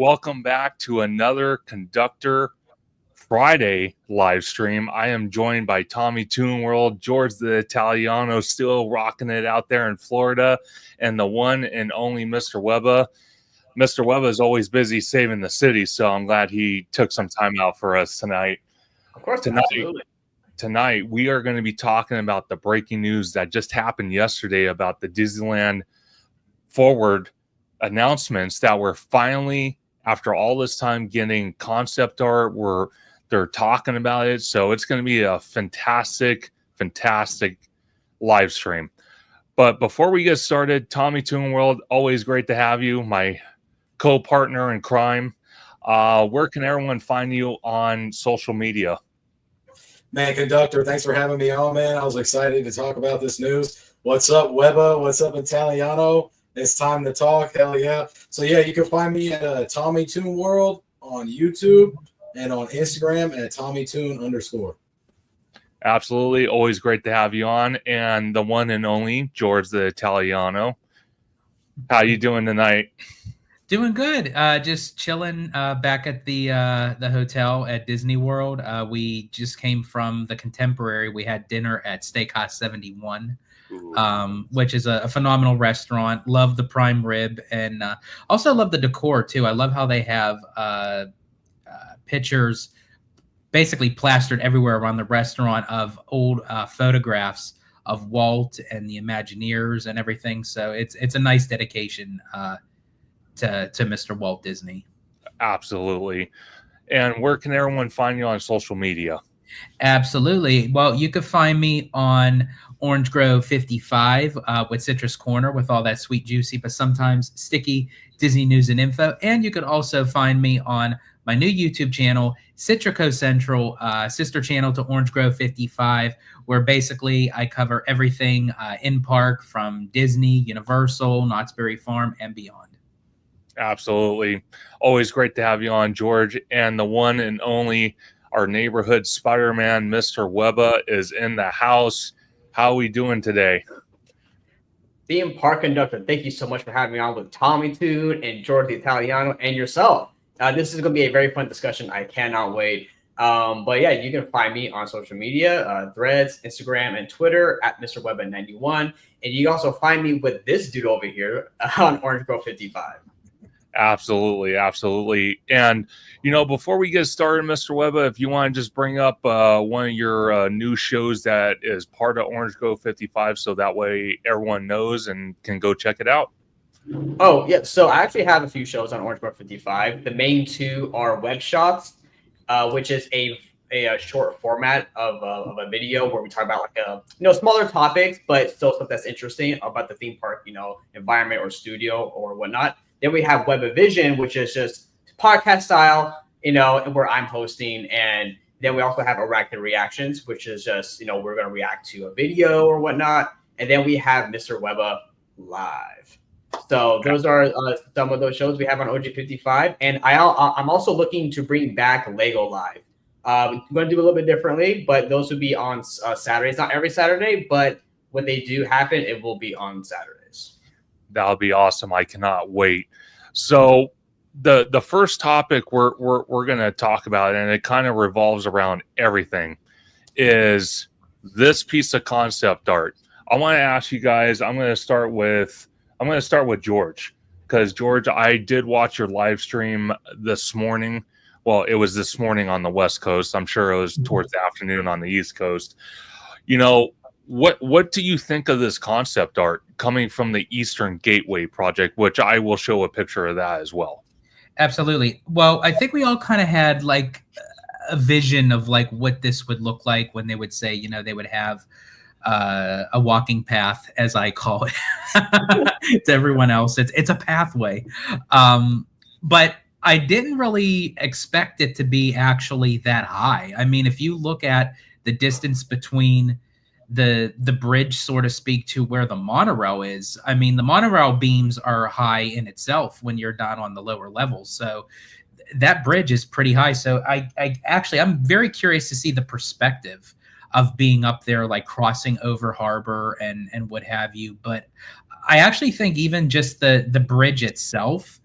welcome back to another Conductor Friday live stream. I am joined by Tommy Toon World, George the Italiano, still rocking it out there in Florida, and the one and only Mr. Webba. Mr. Webba is always busy saving the city, so I'm glad he took some time out for us tonight. Of course, absolutely. Tonight, we are going to be talking about the breaking news that just happened yesterday about the Disneyland Forward announcements that we're finally, after all this time, getting concept art. They're talking about it, so it's going to be a fantastic live stream. But before we get started, Tommy Toon World, always great to have you, my co-partner in crime. Where can everyone find you on social media? Man, Conductor, thanks for having me on, man. I was excited to talk about this news. What's up, Webba? What's up, Italiano? It's time to talk. Hell yeah. So, yeah, you can find me at Tommy Toon World on YouTube and on Instagram at TommyToon_. Absolutely. Always great to have you on. And the one and only George the Italiano. How you doing tonight? Doing good. Just chilling back at the hotel at Disney World. We just came from the Contemporary. We had dinner at Steakhouse 71, which is a phenomenal restaurant. Love the prime rib, and also love the decor too. I love how they have pictures basically plastered everywhere around the restaurant of old photographs of Walt and the Imagineers and everything. So it's a nice dedication to Mr. Walt Disney. Citrus And where can everyone find you on social media? Absolutely. Well, you can find me on Orange Grove 55 with Citrus Corner with all that sweet, juicy, but sometimes sticky Disney news and info. And you can also find me on my new YouTube channel, Citrico Central, sister channel to Orange Grove 55, where basically I cover everything in park from Disney, Universal, Knott's Berry Farm, and beyond. Absolutely. Always great to have you on, George. And the one and only, our neighborhood Spider-Man, Mr. Webba, is in the house. How are we doing today? ThemeParkConductor, thank you so much for having me on with Tommy Toon and George the Italiano and yourself. This is going to be a very fun discussion. I cannot wait. But yeah, you can find me on social media, Threads, Instagram, and Twitter at Mr. Webba91. And you can also find me with this dude over here on Orange Grove 55. Absolutely. And, before we get started, Mr. Webba, if you want to just bring up one of your new shows that is part of Orange Grove 55, so that way everyone knows and can go check it out. Oh, yeah. So I actually have a few shows on Orange Grove 55. The main two are Web Shots, which is a short format of a video where we talk about smaller topics, but still stuff that's interesting about the theme park, environment or studio or whatnot. Then we have Webavision, which is just podcast style, and where I'm hosting. And then we also have Arachnid Reactions, which is just, we're going to react to a video or whatnot. And then we have Mr. Webba Live. So those are some of those shows we have on OG55. And I'm also looking to bring back Lego Live. I'm going to do a little bit differently, but those would be on Saturdays. Not every Saturday, but when they do happen, it will be on Saturdays. That'll be awesome. I cannot wait. So the first topic we're going to talk about, and it kind of revolves around everything, is this piece of concept art. I want to ask you guys, I'm going to start with George, because George, I did watch your live stream this morning. Well, it was this morning on the West Coast. I'm sure it was towards the afternoon on the East Coast. What do you think of this concept art coming from the Eastern Gateway project, which I will show a picture of that as well? Absolutely. Well, I think we all kind of had like a vision of like what this would look like when they would say, they would have a walking path, as I call it, to everyone else. It's a pathway. But I didn't really expect it to be actually that high. I mean, if you look at the distance between the bridge, so to speak, to where the monorail is, I mean, the monorail beams are high in itself when you're down on the lower levels. So that bridge is pretty high. So I'm very curious to see the perspective of being up there, like crossing over harbor and what have you. But I actually think even just the bridge itself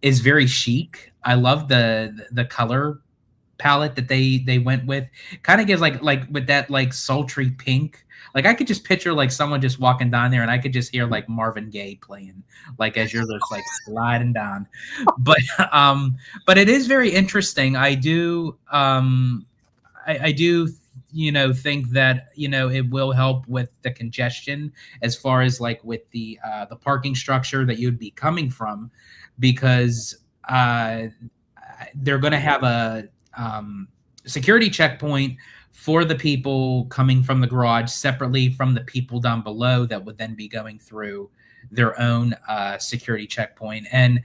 is very chic. I love the color palette that they went with. Kind of gives like with that like sultry pink. Like I could just picture like someone just walking down there and I could just hear like Marvin Gaye playing like as you're just like sliding down. But it is very interesting. I do I do think that it will help with the congestion as far as like with the parking structure that you'd be coming from, because they're going to have a security checkpoint for the people coming from the garage separately from the people down below that would then be going through their own security checkpoint. And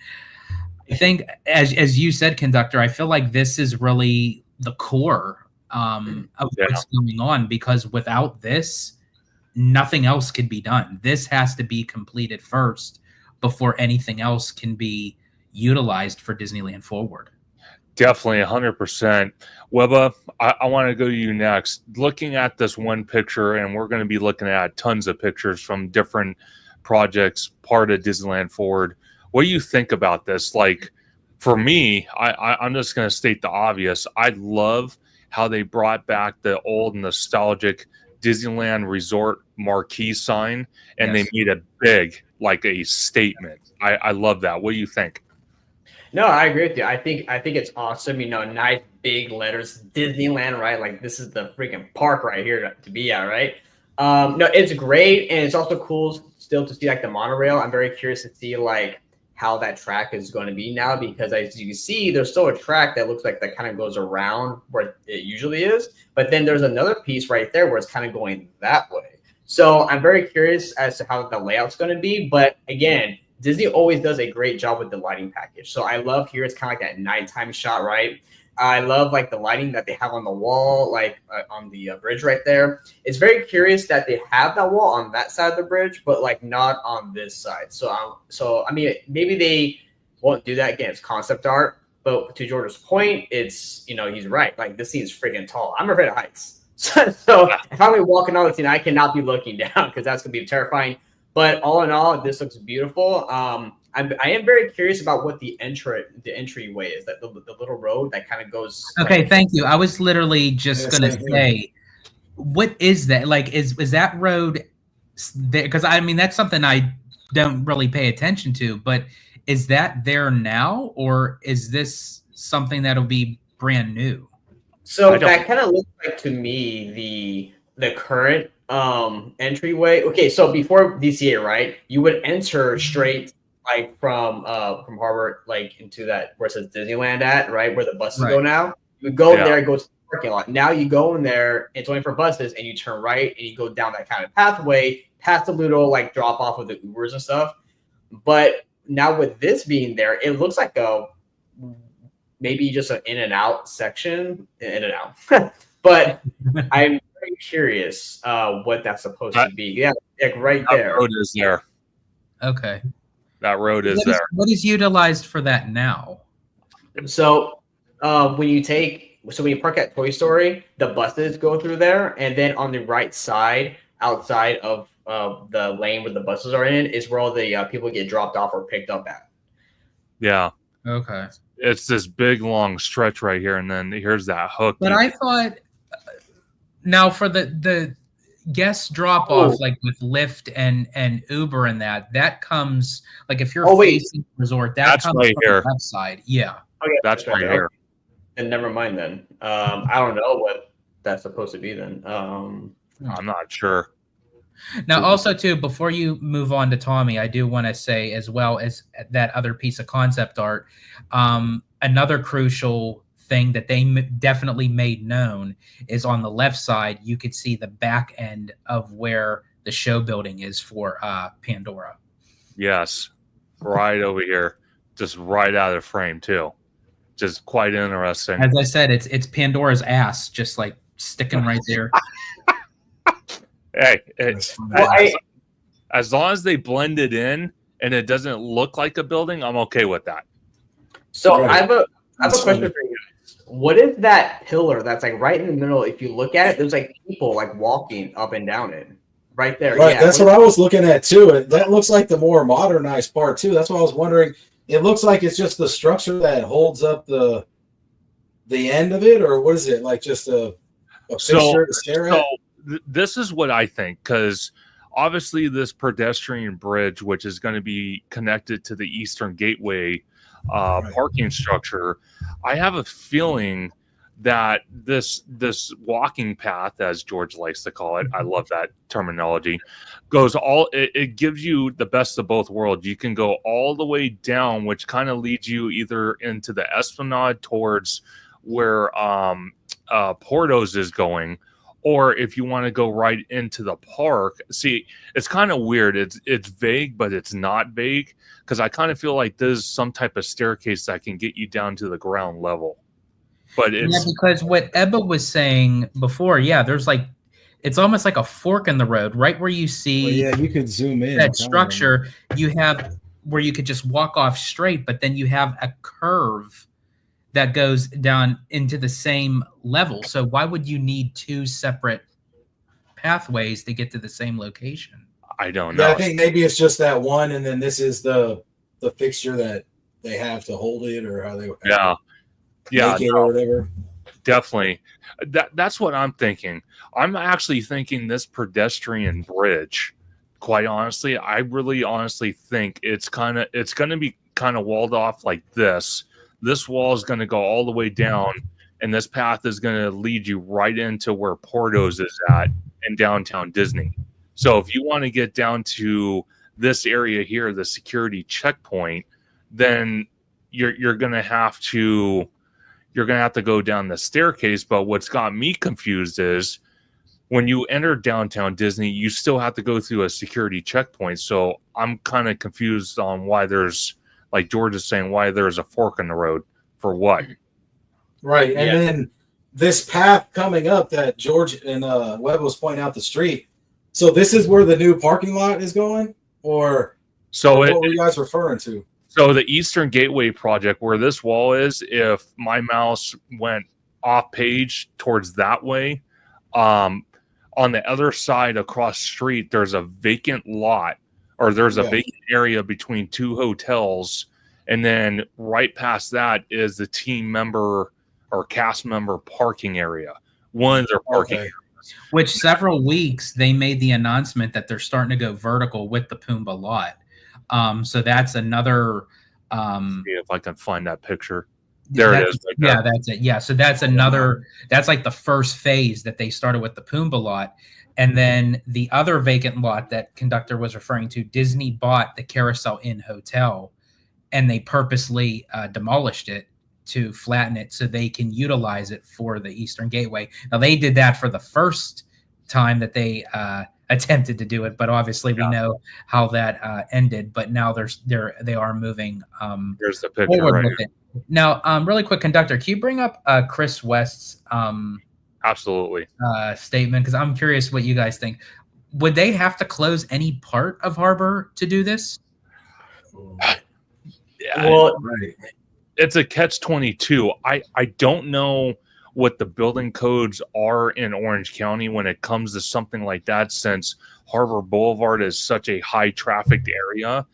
I think, as you said, Conductor, I feel like this is really the core of what's going on, because without this, nothing else could be done. This has to be completed first before anything else can be utilized for Disneyland Forward. Definitely 100%. Webba, I want to go to you next. Looking at this one picture, and we're going to be looking at tons of pictures from different projects, part of Disneyland Forward. What do you think about this? Like, for me, I'm just going to state the obvious. I love how they brought back the old nostalgic Disneyland Resort marquee sign, and they made it big, like a statement. I love that. What do you think? No, I agree with you. I think it's awesome. Nice big letters, Disneyland, right? Like this is the freaking park right here to be at, right? No, it's great, and it's also cool still to see like the monorail. I'm very curious to see like how that track is going to be now, because as you can see, there's still a track that looks like that kind of goes around where it usually is, but then there's another piece right there where it's kind of going that way. So I'm very curious as to how the layout's going to be, but again, Disney always does a great job with the lighting package. So I love here, it's kind of like that nighttime shot, right? I love like the lighting that they have on the wall, like on the bridge right there. It's very curious that they have that wall on that side of the bridge, but like not on this side. So I mean, maybe they won't do that. Again, it's concept art, but to George's point, it's, he's right. Like this scene is freaking tall. I'm afraid of heights. So if I'm walking on the scene, I cannot be looking down because that's going to be terrifying. But all in all, this looks beautiful. I am very curious about what the entryway is. That the little road that kind of goes. Okay, thank you. I was literally just gonna say, what is that? Like, is that road there? Because I mean, that's something I don't really pay attention to. But is that there now, or is this something that'll be brand new? So that kind of looks like to me the current entryway. Okay, so before DCA, right, you would enter straight like from Harbor like into that where it says Disneyland at, right, where the buses go now. You would go there, go to the parking lot. Now you go in there, it's only for buses, and you turn right and you go down that kind of pathway past the little like drop off of the Ubers and stuff. But now with this being there, it looks like maybe just an in and out section, in and out. But I'm very curious what that's supposed to be. Yeah, like right there. That road is there. Okay. That road is there. What is utilized for that now? So when you park at Toy Story, the buses go through there, and then on the right side, outside of the lane where the buses are in, is where all the people get dropped off or picked up at. Yeah. Okay. It's this big long stretch right here, and then here's that hook. But I thought now for the guest drop off, like with Lyft and Uber and that comes like if you're facing the resort, that's comes right from here. The left side. Yeah. Okay, that's right here. And never mind then. I don't know what that's supposed to be then. I'm not sure. Now, also too, before you move on to Tommy, I do want to say, as well as that other piece of concept art, another crucial thing that they definitely made known is on the left side, you could see the back end of where the show building is for Pandora. Yes, right over here, just right out of the frame too. Just quite interesting. As I said, it's Pandora's ass, just like sticking right there. Hey, as long as they blend it in and it doesn't look like a building, I'm okay with that. So I have a question for you guys. What is that pillar that's like right in the middle? If you look at it, there's like people like walking up and down it right there. Right, that's what I was looking at too. And that looks like the more modernized part too. That's why I was wondering it looks like it's just the structure that holds up the end of it, or what is it? Like just a fixture to stare at? This is what I think, because obviously this pedestrian bridge, which is going to be connected to the Eastern Gateway parking structure, I have a feeling that this walking path, as George likes to call it, I love that terminology, goes it gives you the best of both worlds. You can go all the way down, which kind of leads you either into the Esplanade towards where Portos is going, or if you want to go right into the park. See, it's kind of weird. It's vague, but it's not vague, because I kind of feel like there's some type of staircase that can get you down to the ground level. But it's because what Ebba was saying before, there's like, it's almost like a fork in the road, right where you see you could zoom in that structure. You have where you could just walk off straight, but then you have a curve that goes down into the same level. So why would you need two separate pathways to get to the same location? I don't know. Yeah, I think maybe it's just that one, and then this is the fixture that they have to hold it, or how they make it or whatever. Definitely. That's what I'm thinking. I'm actually thinking this pedestrian bridge, quite honestly, I really honestly think it's going to be kind of walled off like this. This wall is going to go all the way down, and this path is going to lead you right into where Portos is at in downtown Disney. So if you want to get down to this area here, the security checkpoint, then you're going to have to go down the staircase. But what's got me confused is when you enter downtown Disney, you still have to go through a security checkpoint. So I'm kind of confused on why there's, like George is saying, why there's a fork in the road for what? Right. And then this path coming up that George and Webb was pointing out the street. So this is where the new parking lot is going? Or what were you guys referring to? So the Eastern Gateway project, where this wall is, if my mouse went off page towards that way, on the other side across the street, there's a vacant lot, or there's a vacant area between two hotels. And then right past that is the team member or cast member parking area. One of their parking areas. Which several weeks they made the announcement that they're starting to go vertical with the Pumbaa lot. So that's another. See if I can find that picture. There it is. Right that's it. Yeah. So that's another. That's like the first phase that they started with the Pumbaa lot. And then the other vacant lot that Conductor was referring to, Disney bought the Carousel Inn Hotel, and they purposely demolished it to flatten it so they can utilize it for the Eastern Gateway. Now, they did that for the first time that they attempted to do it, but obviously we know how that ended. But now they are moving. There's the picture right here. Now, really quick, Conductor, can you bring up Chris West's absolutely statement? Because I'm curious what you guys think. Would they have to close any part of Harbor to do this? Well, it's a catch-22. I don't know what the building codes are in Orange County when it comes to something like that, since Harbor Boulevard is such a high trafficked area.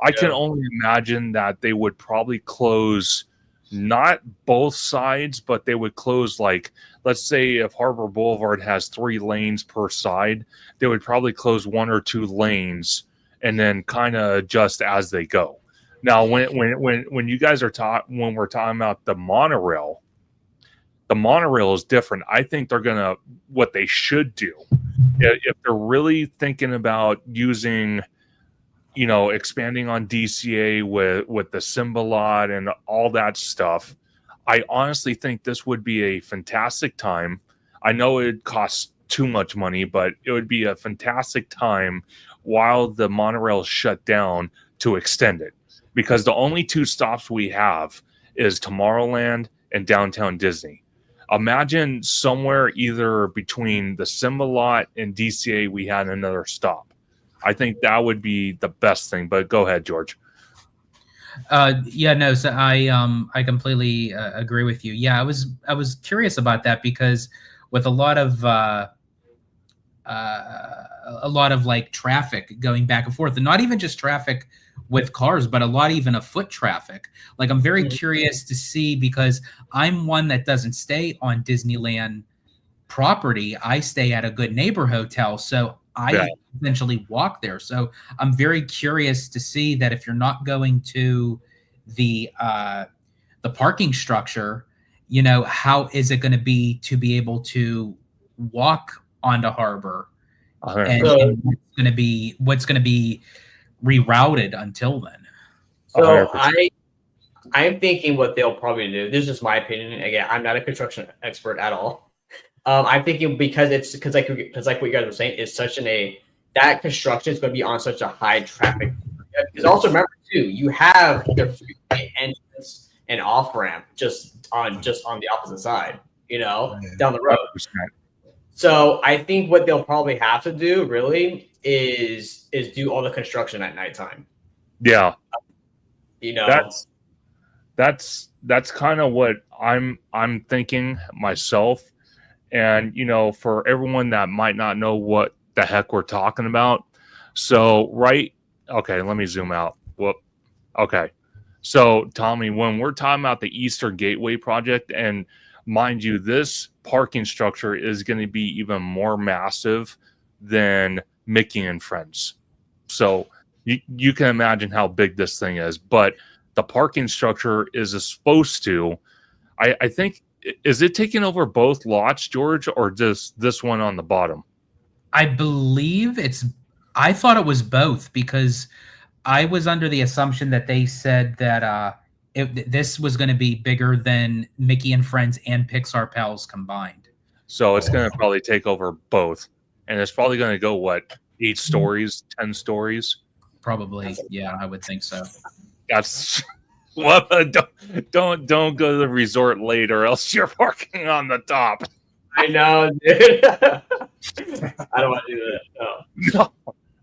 I can only imagine that they would probably close not both sides, but they would close, like, let's say if Harbor Boulevard has 3 lanes per side, they would probably close 1 or 2 lanes and then kind of adjust as they go. Now, when you guys are when we're talking about the monorail is different. I think they're gonna, what they should do, if they're really thinking about using, expanding on DCA with the Simba lot and all that stuff, I honestly think this would be a fantastic time. I know it costs too much money, but it would be a fantastic time while the monorail is shut down to extend it. Because the only 2 stops we have is Tomorrowland and Downtown Disney. Imagine somewhere either between the Simba lot and DCA we had another stop. I think that would be the best thing. But go ahead, George. So I completely agree with you. Yeah, I was curious about that, because with a lot of like traffic going back and forth, and not even just traffic with cars, but a lot even of foot traffic. Like, I'm very curious to see, because I'm one that doesn't stay on Disneyland property. I stay at a good neighbor hotel, so I eventually walk there. So I'm very curious to see that if you're not going to the parking structure, you know, how is it going to be able to walk onto Harbor, and what's going to be rerouted until then. So I'm thinking what they'll probably do. This is just my opinion. Again, I'm not a construction expert at all. I'm thinking because like what you guys were saying, is such that construction is going to be on such a high traffic. Because also remember too, you have the freeway entrance and off ramp just on the opposite side, you know, down the road. 100%. So I think what they'll probably have to do really is do all the construction at nighttime. Yeah, you know, that's kind of what I'm thinking myself. And you know, for everyone that might not know what the heck we're talking about, so okay, let me zoom out. Whoop. Okay, so Tommy, when we're talking about the Easter Gateway project, and mind you, this parking structure is going to be even more massive than Mickey and Friends. So you can imagine how big this thing is. But the parking structure is supposed to, I think, is it taking over both lots, George, or just this one on the bottom? I believe I thought it was both, because I was under the assumption that they said that this was going to be bigger than Mickey and Friends and Pixar Pals combined. So it's going to probably take over both. And it's probably going to go, what, 8 stories, 10 stories? Probably. Yeah, I would think so. That's what. Don't go to the resort late, or else you're parking on the top. I know, dude. I don't want to do that.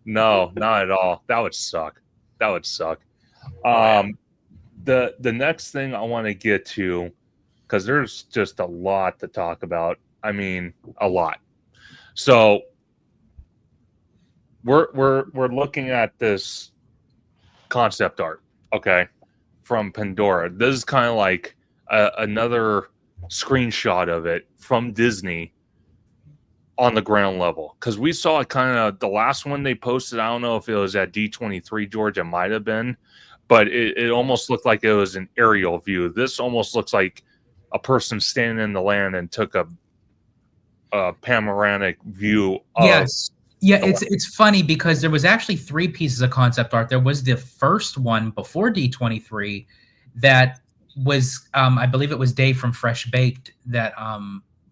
No, not at all. That would suck. The next thing I want to get to, because there's just a lot to talk about. I mean, a lot. So we're looking at this concept art, okay, from Pandora. This is kind of like another screenshot of it from Disney on the ground level, because we saw it kind of the last one they posted. I don't know if it was at D23, George. It might have been, but it almost looked like it was an aerial view. This almost looks like a person standing in the land and took a panoramic view of. Yes. Yeah, it's funny because there was actually 3 pieces of concept art. There was the first one before D23 that was, I believe it was Dave from Fresh Baked that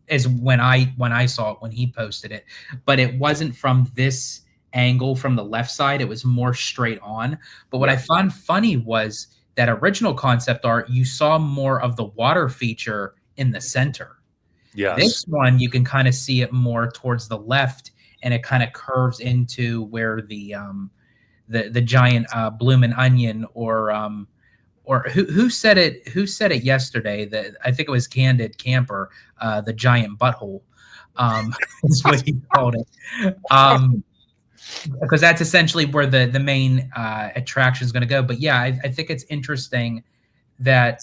is when I saw it, when he posted it. But it wasn't from this angle from the left side. It was more straight on. But what I found funny was that original concept art, you saw more of the water feature in the center. Yes. This one, you can kind of see it more towards the left, and it kind of curves into where the giant bloomin' onion, or who said it? Who said it yesterday? That I think it was Candid Camper, the giant butthole, is what he called it. Because that's essentially where the main attraction is going to go. But yeah, I think it's interesting that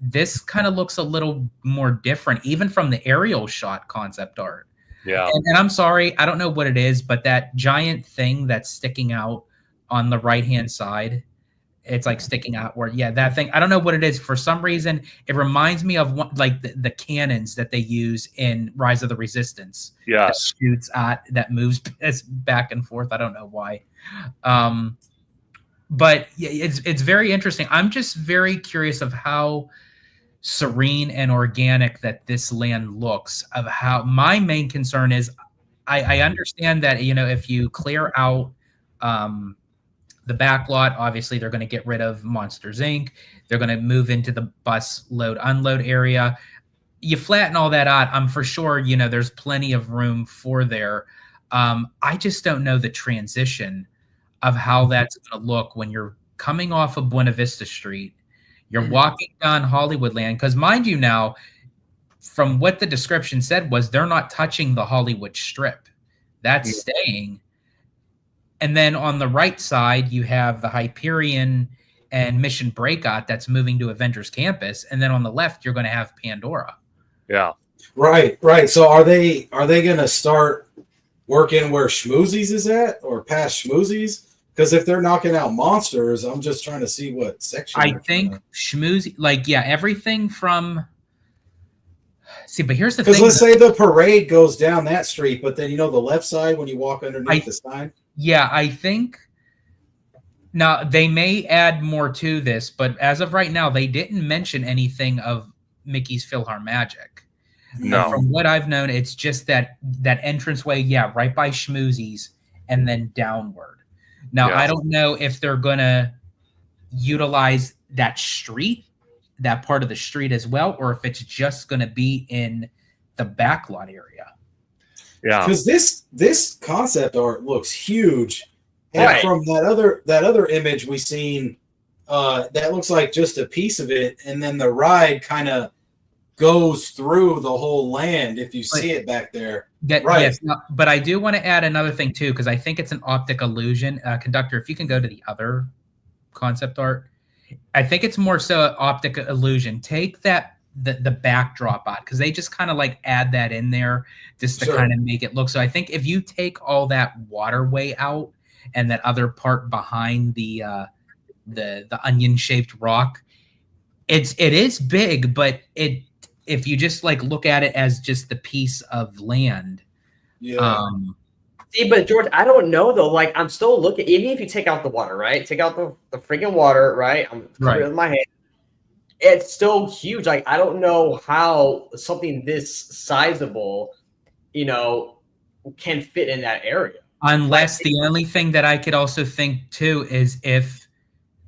this kind of looks a little more different, even from the aerial shot concept art. Yeah. And I'm sorry, I don't know what it is, but that giant thing that's sticking out on the right-hand side, it's like sticking out where, that thing, I don't know what it is. For some reason, it reminds me of like the cannons that they use in Rise of the Resistance. Yes. That shoots at, that moves back and forth. I don't know why. But yeah, it's very interesting. I'm just very curious of how serene and organic that this land looks. Of how, my main concern is, I understand that, you know, if you clear out the back lot, obviously they're going to get rid of Monsters Inc. They're going to move into the bus load unload area. You flatten all that out, I'm for sure, you know, there's plenty of room for there. I just don't know the transition of how that's going to look when you're coming off of Buena Vista Street. You're walking down Hollywoodland, because mind you now, from what the description said was they're not touching the Hollywood Strip. That's staying. And then on the right side, you have the Hyperion and Mission Breakout that's moving to Avengers Campus. And then on the left, you're going to have Pandora. Yeah. Right. So are they gonna start working where Schmoozies is at or past Schmoozies? Because if they're knocking out monsters, I'm just trying to see what section. I think Schmoozy, like, yeah, everything from. See, but here's the thing. Because let's say the parade goes down that street, but then the left side when you walk underneath the sign. Yeah, I think. Now they may add more to this, but as of right now, they didn't mention anything of Mickey's PhilharMagic. No. And from what I've known, it's just that entranceway, yeah, right by Schmoozies, and then downward. Now, I don't know if they're going to utilize that street, that part of the street as well, or if it's just going to be in the backlot area. Yeah. Because this concept art looks huge. And Right. from that other image we seen, that looks like just a piece of it, and then the ride kind of goes through the whole land if you see it back there. Right. Yes, but I do want to add another thing too, because I think it's an optic illusion. Conductor, if you can go to the other concept art, I think it's more so optic illusion. Take that the backdrop out, because they just kind of like add that in there just to kind of make it look. So I think if you take all that waterway out and that other part behind the onion shaped rock, it is big, but if you just like look at it as just the piece of land. Yeah. See, but George, I don't know though. Like, I'm still looking. Even if you take out the water, right? Take out the freaking water, right? I'm covering it with my hand. It's still huge. Like, I don't know how something this sizable, can fit in that area. Unless the only thing that I could also think too is if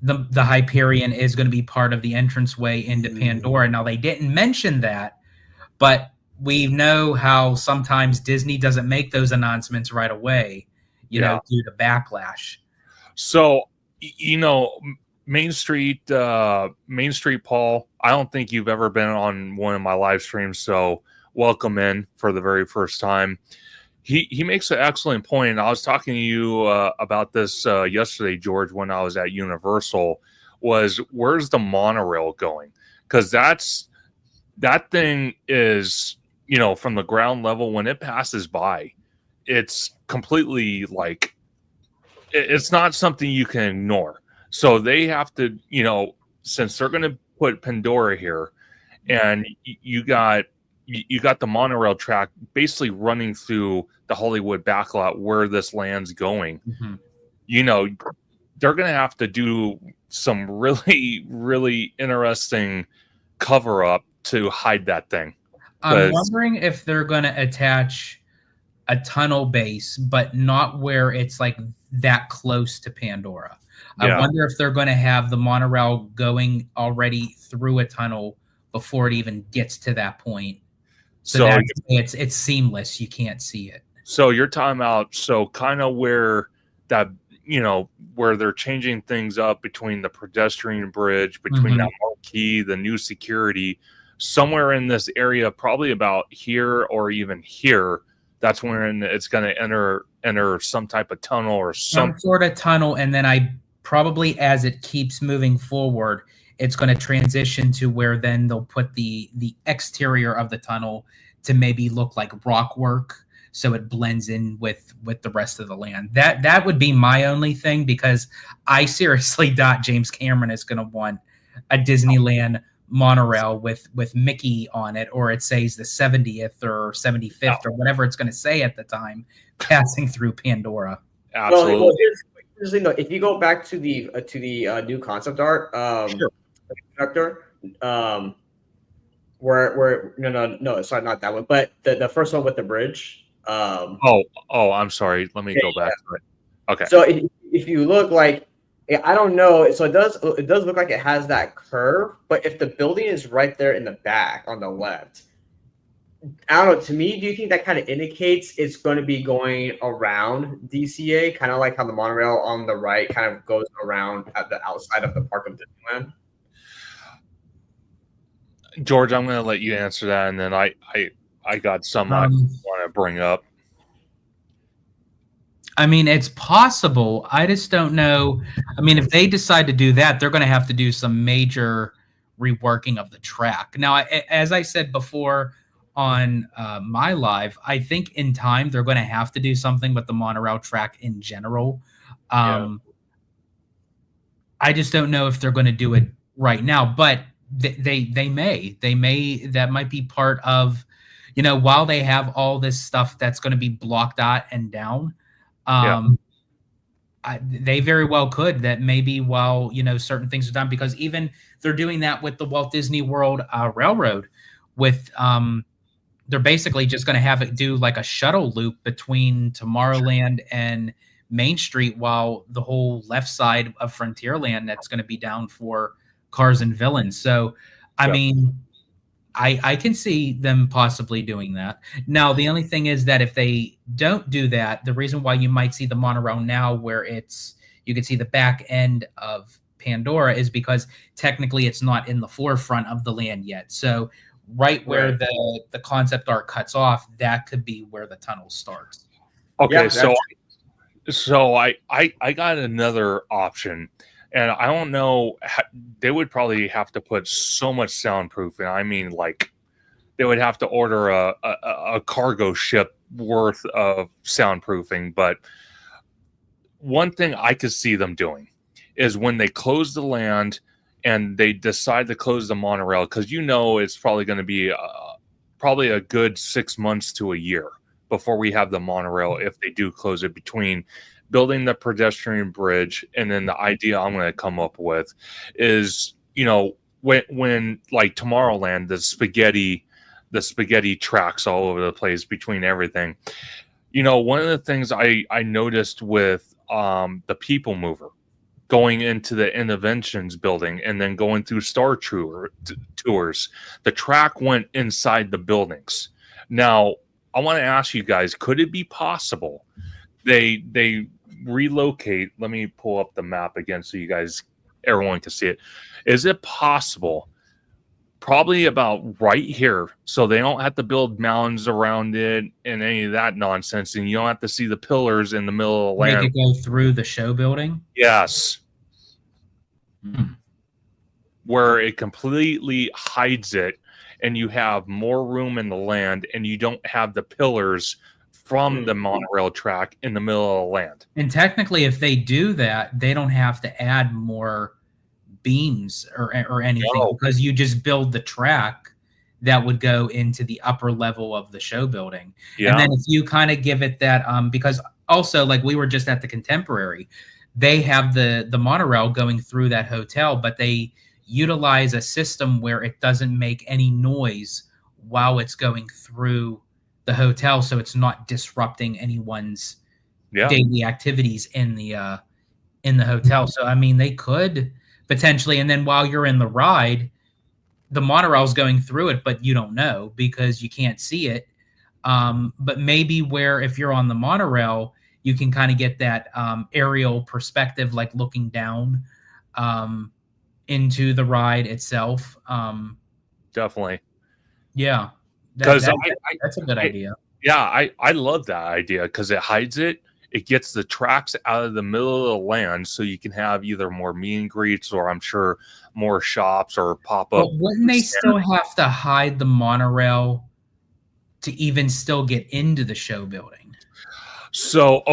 the Hyperion is going to be part of the entranceway into Pandora. Now, they didn't mention that, but we know how sometimes Disney doesn't make those announcements right away, due to backlash. So, Main Street, Paul, I don't think you've ever been on one of my live streams, so welcome in for the very first time. He makes an excellent point. I was talking to you about this yesterday, George, when I was at Universal, was where's the monorail going? Because that thing is, from the ground level, when it passes by, it's completely like, it's not something you can ignore. So they have to, since they're going to put Pandora here, and you got the monorail track basically running through the Hollywood backlot where this land's going. Mm-hmm. They're going to have to do some really, really interesting cover up to hide that thing. I'm wondering if they're going to attach a tunnel base, but not where it's like that close to Pandora. I wonder if they're going to have the monorail going already through a tunnel before it even gets to that point. So that it's seamless. You can't see it. So you're talking about, kind of where that, where they're changing things up between the pedestrian bridge, between that marquee, the new security, somewhere in this area, probably about here or even here. That's when it's going to enter some type of tunnel or some sort of tunnel. And then probably as it keeps moving forward, it's going to transition to where then they'll put the exterior of the tunnel to maybe look like rock work, so it blends in with the rest of the land. That would be my only thing, because I seriously doubt James Cameron is going to want a Disneyland monorail with Mickey on it, or it says the 70th or 75th or whatever it's going to say at the time, passing through Pandora. Absolutely. Well, here's the thing, though. If you go back to the new concept art, Conductor, where no, sorry, not that one, but the first one with the bridge. I'm sorry. Let me go back to it. Okay. So if you look, like, I don't know. So it does look like it has that curve, but if the building is right there in the back on the left, I don't know. To me, do you think that kind of indicates it's going to be going around DCA, kind of like how the monorail on the right kind of goes around at the outside of the park of Disneyland? George, I'm going to let you answer that, and then I got some I want to bring up. I mean, it's possible. I just don't know. I mean, if they decide to do that, they're going to have to do some major reworking of the track. Now, as I said before on my live, I think in time they're going to have to do something with the monorail track in general. I just don't know if they're going to do it right now, but they may. That might be part of, while they have all this stuff that's going to be blocked out and down. They very well could. That maybe while certain things are done, because even they're doing that with the Walt Disney World Railroad. With they're basically just going to have it do like a shuttle loop between Tomorrowland and Main Street, while the whole left side of Frontierland that's going to be down for Cars and Villains. So, I mean, I can see them possibly doing that. Now, the only thing is that if they don't do that, the reason why you might see the monorail now where you can see the back end of Pandora is because technically it's not in the forefront of the land yet. So right where the concept art cuts off, that could be where the tunnel starts. Okay, so I got another option. And I don't know, they would probably have to put so much soundproofing. I mean, like, they would have to order a cargo ship worth of soundproofing. But one thing I could see them doing is when they close the land and they decide to close the monorail, because it's probably going to be probably a good 6 months to a year before we have the monorail, if they do close it, between building the pedestrian bridge. And then the idea I'm going to come up with is, when like Tomorrowland, the spaghetti tracks all over the place between everything. One of the things I noticed with the People Mover going into the Interventions building and then going through Star Tours, the track went inside the buildings. Now, I want to ask you guys, could it be possible they relocate? Let me pull up the map again so everyone can see it. Is it possible, probably about right here, so they don't have to build mountains around it and any of that nonsense, and you don't have to see the pillars in the middle of the land? Make it go through the show building? Yes. Where it completely hides it, and you have more room in the land, and you don't have the pillars from the monorail track in the middle of the land. And technically, if they do that, they don't have to add more beams or anything, because you just build the track that would go into the upper level of the show building. And then if you kind of give it that, because also, like, we were just at the Contemporary, they have the monorail going through that hotel, but they utilize a system where it doesn't make any noise while it's going through the hotel, so it's not disrupting anyone's daily activities in the hotel. So I mean, they could potentially, and then while you're in the ride, the monorail's going through it, but you don't know because you can't see it. But maybe where, if you're on the monorail, you can kind of get that aerial perspective, like looking down into the ride itself. Definitely. Yeah. Because that's a good idea. I love that idea because it hides it. It gets the tracks out of the middle of the land, so you can have either more meet and greets, or I'm sure more shops or pop up. But wouldn't they still have to hide the monorail to even still get into the show building? So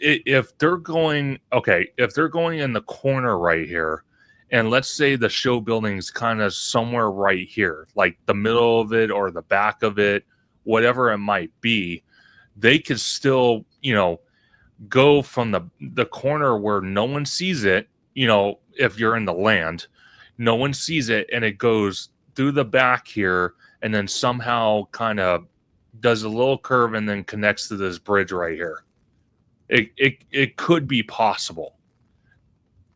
if they're going in the corner right here, and let's say the show building's kind of somewhere right here, like the middle of it or the back of it, whatever it might be, they could still, go from the corner where no one sees it, if you're in the land, no one sees it, and it goes through the back here, and then somehow kind of does a little curve and then connects to this bridge right here. It could be possible.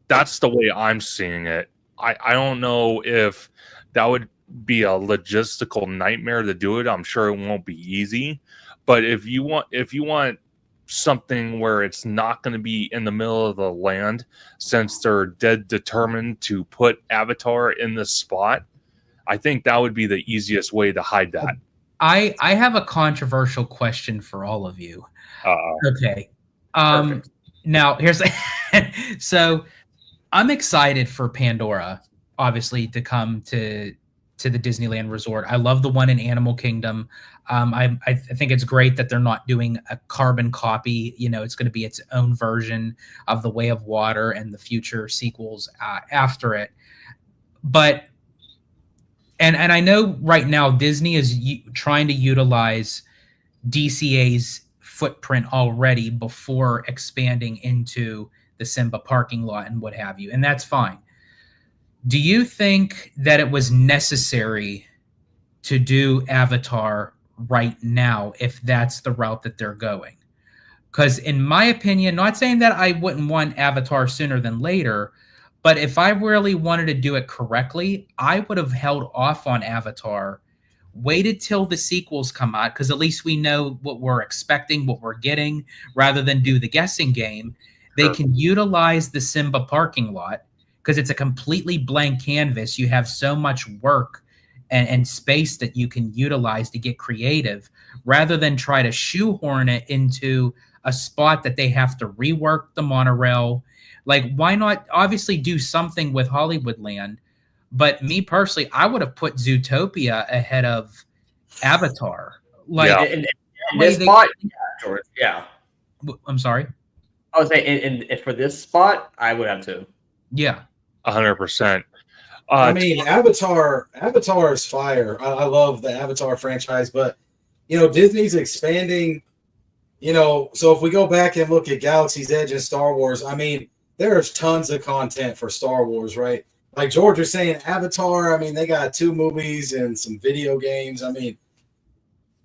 That's the way I'm seeing it. I don't know if that would be a logistical nightmare to do it. I'm sure it won't be easy, but if you want something where it's not going to be in the middle of the land, since they're dead determined to put Avatar in this spot, I think that would be the easiest way to hide that. I have a controversial question for all of you. Okay. Perfect. Now here's so I'm excited for Pandora, obviously, to come to the Disneyland Resort. I love the one in Animal Kingdom. I think it's great that they're not doing a carbon copy. You know, it's going to be its own version of the Way of Water and the future sequels after it. But and I know right now Disney is trying to utilize DCA's footprint already before expanding into the Simba parking lot and what have you, and that's fine. Do you think that it was necessary to do Avatar right now if that's the route that they're going? Because in my opinion, not saying that I wouldn't want Avatar sooner than later, but if I really wanted to do it correctly, I would have held off on Avatar, waited till the sequels come out, because at least we know what we're expecting, what we're getting, rather than do the guessing game. They can utilize the Simba parking lot because it's a completely blank canvas. You have so much work and space that you can utilize to get creative, rather than try to shoehorn it into a spot that they have to rework the monorail. Like, why not obviously do something with Hollywoodland? But me personally, I would have put Zootopia ahead of Avatar. Like, Yeah. In this spot, yeah, George, yeah. I'm sorry. I would say in for this spot, I would have to. Yeah. 100%. I mean, Avatar is fire. I love the Avatar franchise, but you know, Disney's expanding. You know, so if we go back and look at Galaxy's Edge and Star Wars, I mean, there's tons of content for Star Wars, right? Like George was saying, Avatar, I mean, they got 2 movies and some video games. I mean,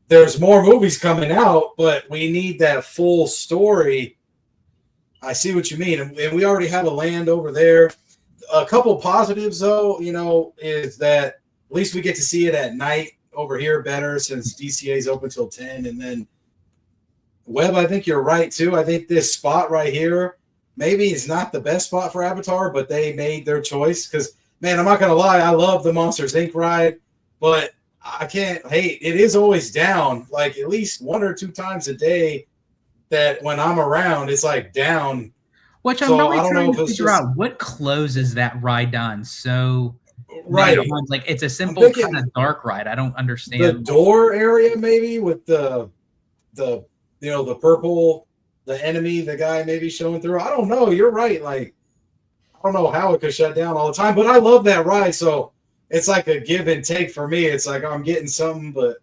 there's more movies coming out, but we need that full story. I see what you mean. And we already have a land over there. A couple positives, though, you know, is that at least we get to see it at night over here better since DCA is open till 10. And then Webb, I think you're right, too. I think this spot right here, maybe it's not the best spot for Avatar, but they made their choice. Because, man, I'm not going to lie, I love the Monsters, Inc. ride, but I can't hate. It is always down, like at least 1 or 2 times a day that when I'm around, it's like down. Which I'm really trying to figure out what closes that ride down. So, right. Like, it's a simple kind of dark ride. I don't understand. The door area, maybe, with the you know, the purple, the enemy, the guy maybe showing through. I don't know. You're right. Like, I don't know how it could shut down all the time, but I love that ride. So it's like a give and take for me. It's like I'm getting something, but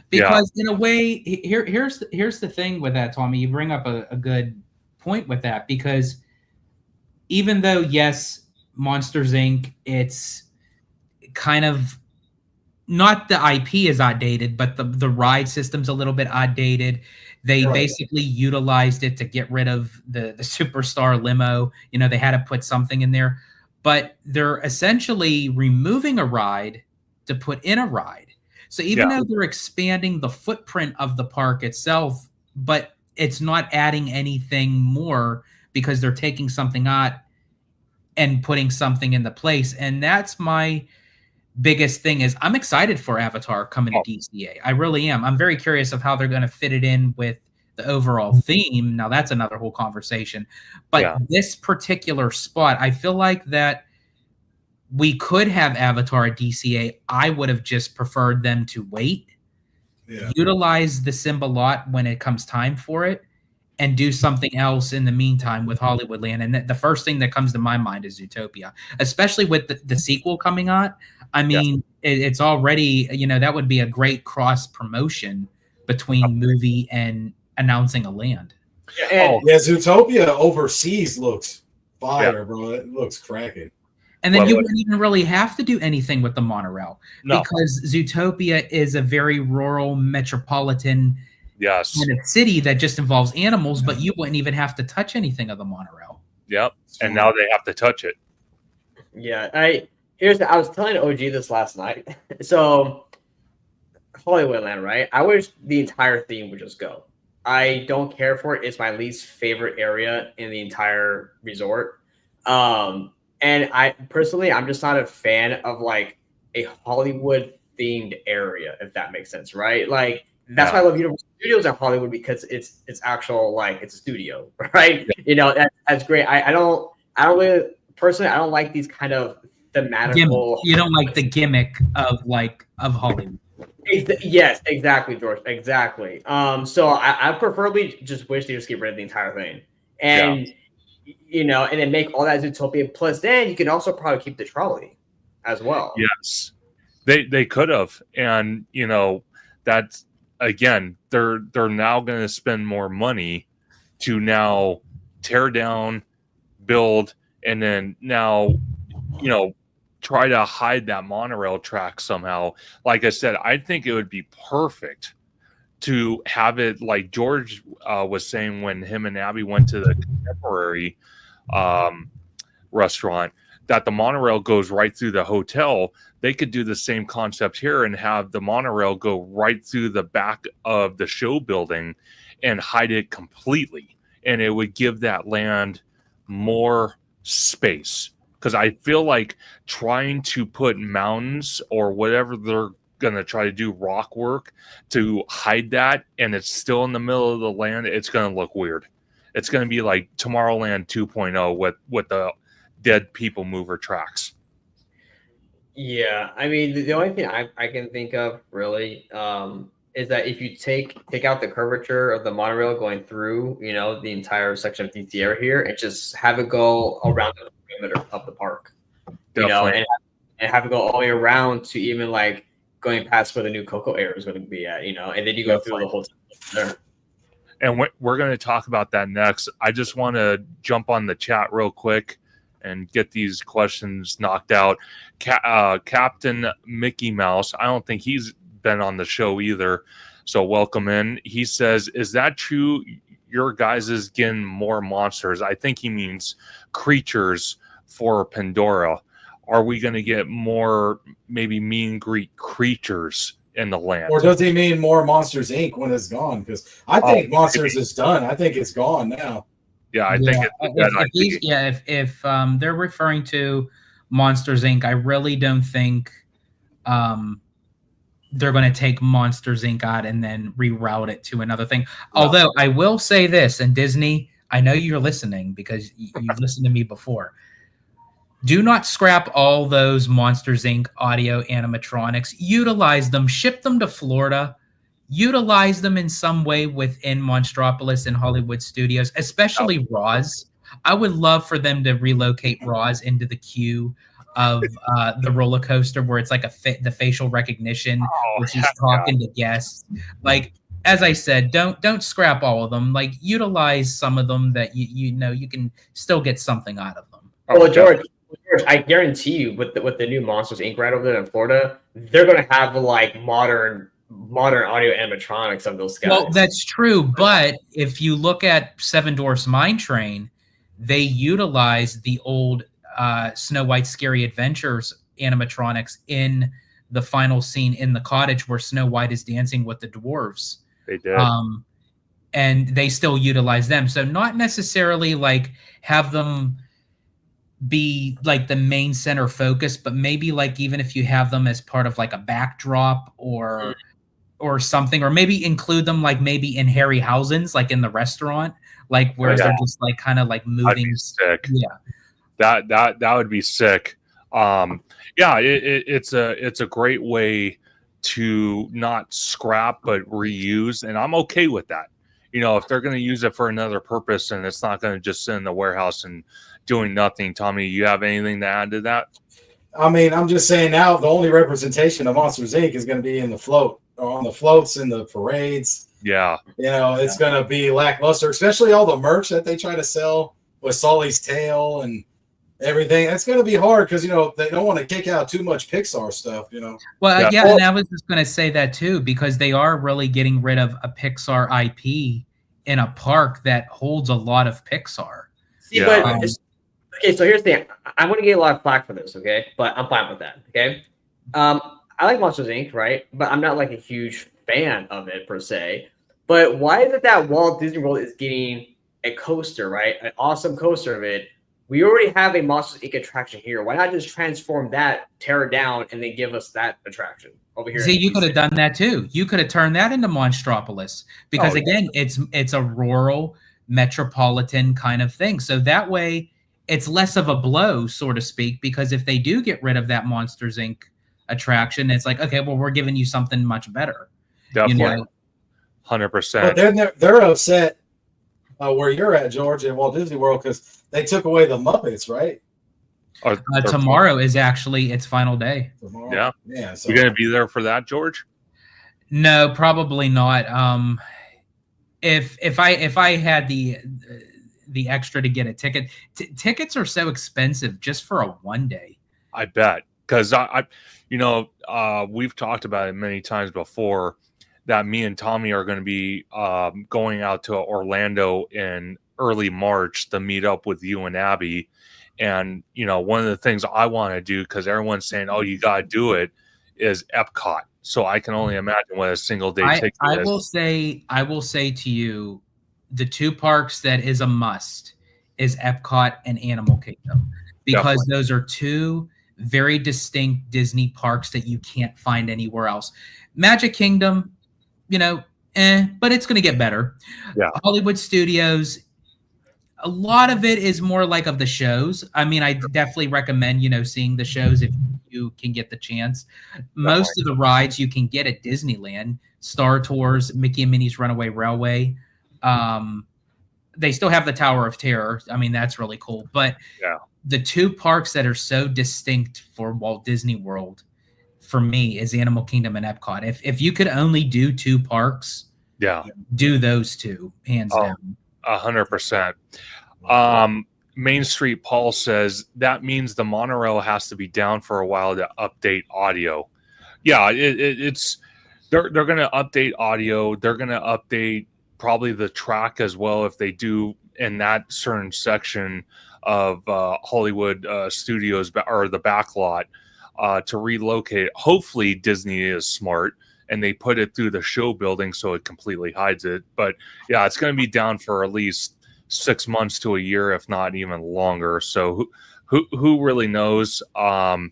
because in a way, here's the thing with that, Tommy. You bring up a good point with that, because even though, yes, Monsters Inc., it's kind of not the IP is outdated, but the ride system's a little bit outdated. They basically utilized it to get rid of the superstar limo. You know, they had to put something in there, but they're essentially removing a ride to put in a ride. So even though they're expanding the footprint of the park itself, but it's not adding anything more because they're taking something out and putting something in the place. And that's my biggest thing. Is I'm excited for Avatar coming to DCA. I really am. I'm very curious of how they're going to fit it in with the overall theme. Now that's another whole conversation. But this particular spot, I feel like that we could have Avatar at DCA. I would have just preferred them to wait, utilize the Simba lot when it comes time for it, and do something else in the meantime with Hollywoodland. And the first thing that comes to my mind is Zootopia, especially with the sequel coming out. I mean, it's already, you know, that would be a great cross promotion between movie and announcing a land. Zootopia overseas looks fire, bro. It looks cracking. And then you wouldn't even really have to do anything with the monorail because Zootopia is a very rural, metropolitan kind of city that just involves animals, but you wouldn't even have to touch anything of the monorail. Yep. And now they have to touch it. Yeah. I was telling OG this last night. So Hollywoodland, right? I wish the entire theme would just go. I don't care for it. It's my least favorite area in the entire resort. And I personally, I'm just not a fan of like a Hollywood themed area, if that makes sense, right? Like That's why I love Universal Studios in Hollywood, because it's actual, like, it's a studio, right? Yeah. You know, that's great. I don't really, personally, I don't like these kind of thematical. You don't like the gimmick of Hollywood. Yes, exactly, George. Exactly. So I preferably just wish they just get rid of the entire thing, and you know, and then make all that Zootopia. Plus, then you can also probably keep the trolley as well. Yes, they could have, and you know, that's again, they're now going to spend more money to now tear down, build, and then now, you know, try to hide that monorail track somehow. Like I said, I think it would be perfect to have it like George was saying when him and Abby went to the Contemporary restaurant, that the monorail goes right through the hotel. They could do the same concept here and have the monorail go right through the back of the show building and hide it completely. And it would give that land more space. Because I feel like trying to put mountains or whatever they're going to try to do, rock work, to hide that, and it's still in the middle of the land, it's going to look weird. It's going to be like Tomorrowland 2.0 with the dead people mover tracks. Yeah, I mean, the only thing I can think of really is that if you take out the curvature of the monorail going through, you know, the entire section of DC area here, and just have it go around the perimeter of the park, you know, and have it go all the way around to even like going past where the new Coco area is going to be at, you know, and then you go through the whole there. And we're going to talk about that next. I just want to jump on the chat real quick and get these questions knocked out. Captain Mickey Mouse, I don't think he's been on the show either, so welcome in. He says, is that true, your guys is getting more monsters? I think he means creatures for Pandora. Are we going to get more maybe meet and greet creatures in the land? Or does he mean more Monsters Inc. when it's gone? Because I think Monsters is done. I think it's gone now. Yeah, I think if they're referring to Monsters Inc., I really don't think they're going to take Monsters Inc. out and then reroute it to another thing. No. Although I will say this, and Disney, I know you're listening because you've listened to me before. Do not scrap all those Monsters Inc. audio animatronics. Utilize them. Ship them to Florida. Utilize them in some way within Monstropolis and Hollywood Studios, especially Roz. I would love for them to relocate Roz into the queue of the roller coaster where it's like the facial recognition where she's talking to guests. Like, as I said, don't scrap all of them. Like, utilize some of them that you know you can still get something out of them. Well, George, I guarantee you, with the new Monsters Inc. right over there in Florida, they're going to have like modern audio animatronics of those guys. Well, that's true, but if you look at Seven Dwarfs Mine Train, they utilize the old Snow White's Scary Adventures animatronics in the final scene in the cottage where Snow White is dancing with the dwarves. They did. And they still utilize them. So not necessarily like have them be like the main center focus, but maybe like even if you have them as part of like a backdrop or something, or maybe include them like maybe in Harryhausen's, like in the restaurant, like where they're just like kind of like moving. Sick. Yeah, that would be sick. It's a great way to not scrap but reuse, and I'm okay with that. You know, if they're going to use it for another purpose and it's not going to just sit in the warehouse and doing nothing. Tommy, you have anything to add to that? I mean, I'm just saying now the only representation of Monsters Inc. is going to be in the float, or on the floats in the parades. Yeah. You know, it's going to be lackluster, especially all the merch that they try to sell with Sully's tail and everything. It's going to be hard because, you know, they don't want to kick out too much Pixar stuff, you know. Well, and I was just going to say that too, because they are really getting rid of a Pixar IP in a park that holds a lot of Pixar. See, but okay, so here's the thing. I'm going to get a lot of flack for this, okay? But I'm fine with that, okay? I like Monsters Inc., right? But I'm not like a huge fan of it per se. But why is it that Walt Disney World is getting a coaster, right? An awesome coaster of it, we already have a Monsters Inc. attraction here. Why not just transform that, tear it down, and then give us that attraction over here? See, you could have done that too. You could have turned that into Monstropolis because again, it's a rural metropolitan kind of thing. So that way, it's less of a blow, so to speak. Because if they do get rid of that Monsters Inc. attraction, it's like, okay, well, we're giving you something much better. Definitely, 100%. But they're upset where you're at, George, in Walt Disney World because they took away the Muppets, right? Tomorrow is actually its final day. Tomorrow. Yeah. So you gonna be there for that, George? No, probably not. If I had the extra to get a ticket, tickets are so expensive just for a one day. I bet, because I we've talked about it many times before that me and Tommy are going to be going out to Orlando in early March to meet up with you and Abby. And, one of the things I want to do, because everyone's saying, oh, you got to do it, is Epcot. So I can only imagine what a single day ticket is. I will say to you, the two parks that is a must is Epcot and Animal Kingdom, because those are two very distinct Disney parks that you can't find anywhere else. Magic Kingdom, but it's going to get better. Yeah. Hollywood Studios, a lot of it is more like of the shows. I mean, I definitely recommend, seeing the shows if you can get the chance. Most of the rides you can get at Disneyland, Star Tours, Mickey and Minnie's Runaway Railway. They still have the Tower of Terror. I mean, that's really cool. But the two parks that are so distinct for Walt Disney World, for me, is Animal Kingdom and Epcot. If you could only do two parks, do those two, hands down. 100%. Main Street Paul says that means the monorail has to be down for a while to update audio. Yeah, it's they're going to update audio. They're going to update probably the track as well if they do in that certain section of Hollywood Studios or the back lot to relocate. Hopefully Disney is smart and they put it through the show building so it completely hides it. But yeah, it's going to be down for at least 6 months to a year, if not even longer. So who really knows? But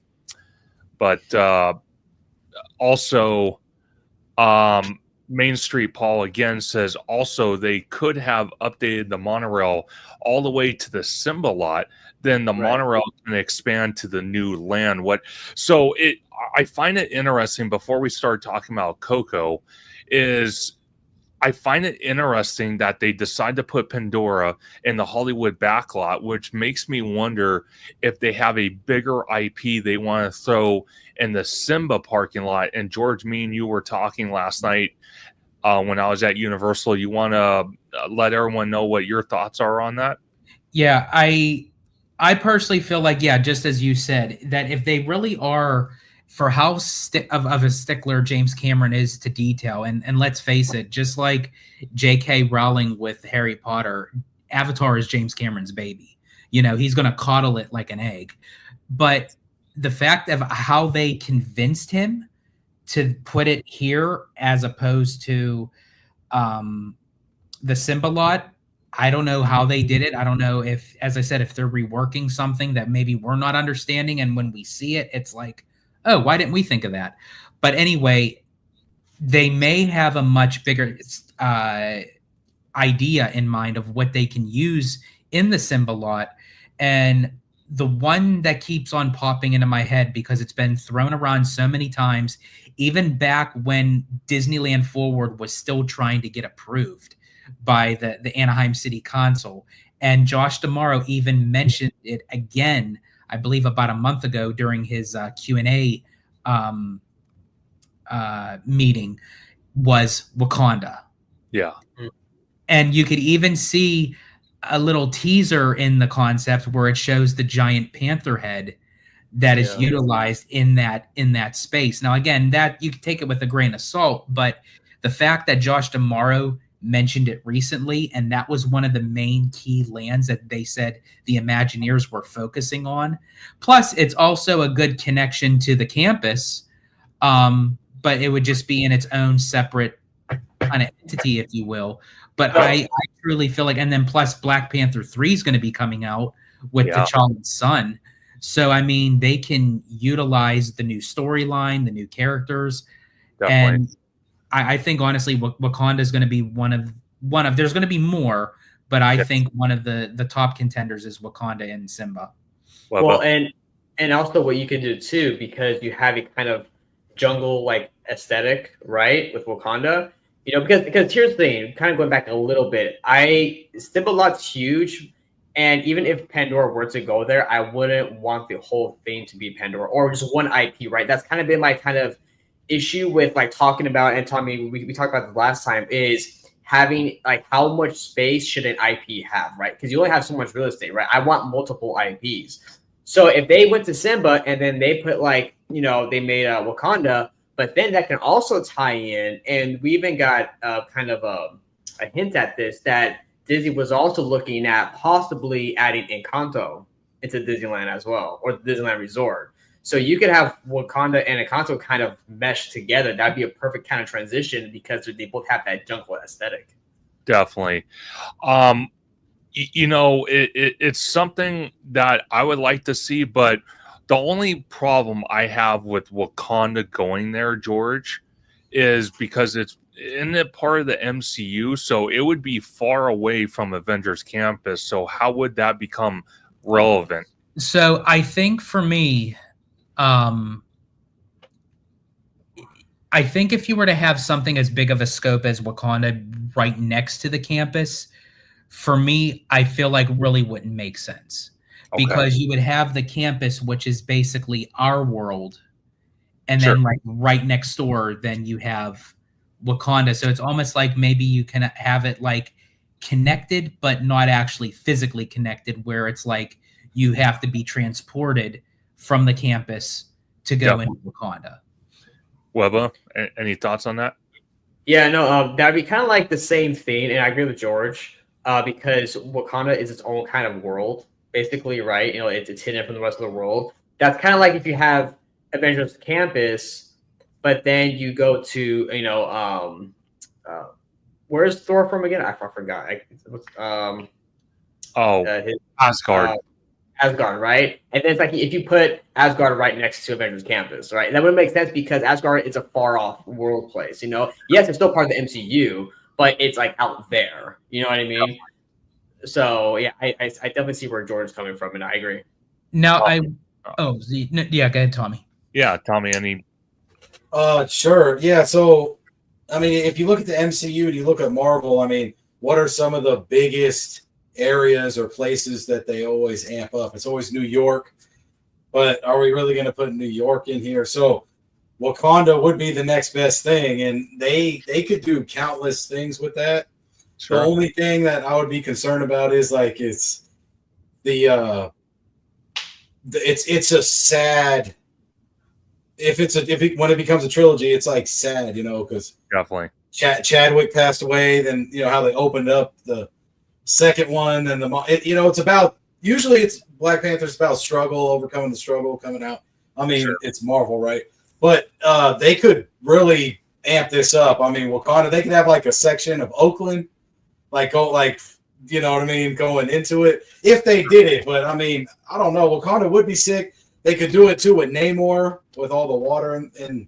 also, Main Street Paul again says also they could have updated the monorail all the way to the Simba lot. Then the monorail can expand to the new land. I find it interesting. Before we start talking about Coco, I find it interesting that they decide to put Pandora in the Hollywood backlot, which makes me wonder if they have a bigger IP they want to throw in the Simba parking lot. And George, me and you were talking last night when I was at Universal. You want to let everyone know what your thoughts are on that? Yeah, I personally feel like, just as you said, that if they really are, for how of a stickler James Cameron is to detail, and let's face it, just like J.K. Rowling with Harry Potter, Avatar is James Cameron's baby. He's going to coddle it like an egg. But the fact of how they convinced him to put it here as opposed to the Simba lot, I don't know how they did it. I don't know if, as I said, if they're reworking something that maybe we're not understanding. And when we see it, it's like, oh, why didn't we think of that? But anyway, they may have a much bigger idea in mind of what they can use in the Simba lot. And the one that keeps on popping into my head, because it's been thrown around so many times, even back when Disneyland Forward was still trying to get approved by the Anaheim City Council. And Josh D'Amaro even mentioned it again, I believe about a month ago during his Q&A meeting, was Wakanda. Yeah. And you could even see a little teaser in the concept where it shows the giant panther head that is utilized in that space. Now, again, that you can take it with a grain of salt, but the fact that Josh D'Amaro mentioned it recently, and that was one of the main key lands that they said the Imagineers were focusing on. Plus, it's also a good connection to the campus, but it would just be in its own separate kind of entity, if you will. But I truly feel like, and then plus Black Panther 3 is going to be coming out with Yeah. T'Challa's son. So I mean, they can utilize the new storyline, the new characters, Definitely. and I think honestly, Wakanda is going to be one of. There's going to be more, but I Yes. think one of the top contenders is Wakanda and Simba. Well, and also what you could do too, because you have a kind of jungle like aesthetic, right, with Wakanda. You know, because here's the thing, kind of going back a little bit, Simba Lot's huge, and even if Pandora were to go there, I wouldn't want the whole thing to be Pandora or just one IP, right? That's kind of been my kind of issue with like talking about, and Tommy, we talked about this last time, is having like how much space should an IP have, right? Because you only have so much real estate, right? I want multiple IPs. So if they went to Simba and then they put like, you know, they made Wakanda, but then that can also tie in, and we even got kind of a hint at this, that Disney was also looking at possibly adding Encanto into Disneyland as well, or the Disneyland Resort. So you could have Wakanda and Encanto kind of mesh together. That'd be a perfect kind of transition because they both have that jungle aesthetic. Definitely. You know, it's something that I would like to see, but the only problem I have with Wakanda going there, George, is because it's in the part of the MCU, so it would be far away from Avengers Campus. So how would that become relevant? So I think for me, I think if you were to have something as big of a scope as Wakanda right next to the campus, for me, I feel like really wouldn't make sense. Okay. Because you would have the campus, which is basically our world, and Sure. then like right next door, then you have Wakanda. So it's almost like maybe you can have it like connected, but not actually physically connected, where it's like you have to be transported from the campus to go into Wakanda. Webba, any thoughts on that? Yeah, no, that'd be kind of like the same thing, and I agree with George, because Wakanda is its own kind of world, basically, right? You know, it's hidden from the rest of the world. That's kind of like if you have Avengers Campus, but then you go to, you know, where's Thor from again? I forgot. Asgard. Asgard, right? And then it's like if you put Asgard right next to Avengers Campus, right? That would make sense because Asgard is a far off world place, you know? Yes, it's still part of the MCU, but it's like out there. You know what I mean? So yeah, I definitely see where George's coming from, and I agree. Now yeah, go ahead, Tommy. Yeah, Tommy, any? Sure. Yeah. So, I mean, if you look at the MCU and you look at Marvel, I mean, what are some of the biggest areas or places that they always amp up? It's always New York, but are we really going to put New York in here? So Wakanda would be the next best thing, and they could do countless things with that. Sure. The only thing that I would be concerned about is like it's a sad, when it becomes a trilogy, it's like sad, you know, because definitely Chadwick passed away, then you know how they opened up the second one, and it's about, usually it's Black Panther's about struggle, overcoming the struggle, coming out. I mean, sure. It's Marvel, right? But they could really amp this up. I mean, Wakanda, they could have like a section of Oakland, you know what I mean, going into it if they did it. But I mean, I don't know. Wakanda would be sick. They could do it too with Namor, with all the water and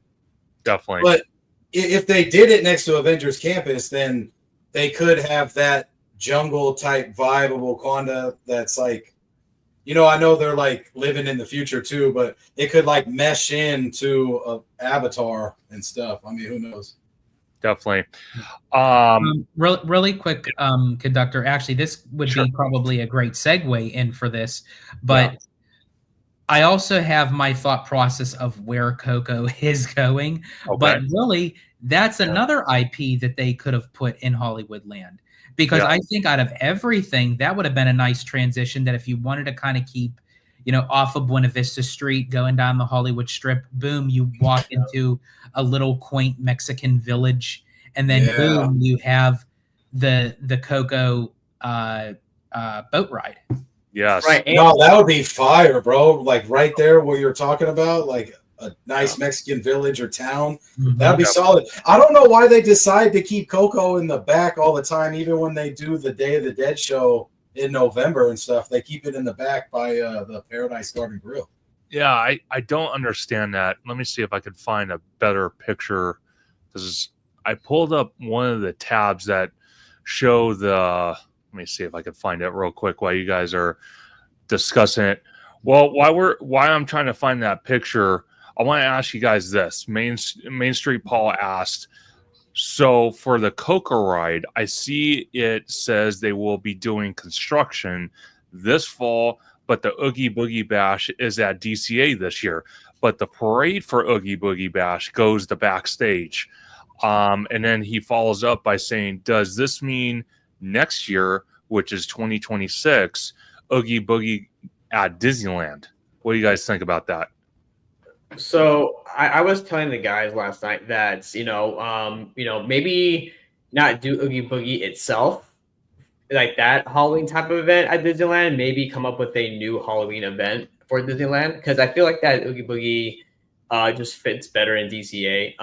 definitely. But if they did it next to Avengers Campus, then they could have that jungle type vibe of Wakanda that's like, you know, I know they're like living in the future too, but it could like mesh into Avatar and stuff. I mean, who knows? Definitely. Really quick, conductor. Actually, this would be probably a great segue in for this, but I also have my thought process of where Coco is going. Okay. But really, that's another IP that they could have put in Hollywood Land. Because I think out of everything, that would have been a nice transition, that if you wanted to kind of keep, you know, off of Buena Vista Street, going down the Hollywood Strip, boom, you walk into a little quaint Mexican village, and then boom, you have the Coco boat ride. Yes. Right. No, that would be fire, bro. Like right there where you're talking about, like a nice Mexican village or town. That'd be solid. I don't know why they decide to keep Coco in the back all the time, even when they do the Day of the Dead show in November and stuff. They keep it in the back by the Paradise Garden Grill. Yeah, I don't understand that. Let me see if I could find a better picture, because I pulled up one of the tabs that show the. Let me see if I could find it real quick while you guys are discussing it. Well, while I'm trying to find that picture, I want to ask you guys this. Main Street Paul asked, so for the Coca ride, I see it says they will be doing construction this fall, but the Oogie Boogie Bash is at DCA this year. But the parade for Oogie Boogie Bash goes to backstage. And then he follows up by saying, does this mean next year, which is 2026, Oogie Boogie at Disneyland? What do you guys think about that? So I was telling the guys last night that maybe not do Oogie Boogie itself, like that Halloween type of event at Disneyland. Maybe come up with a new Halloween event for Disneyland, because I feel like that Oogie Boogie just fits better in DCA.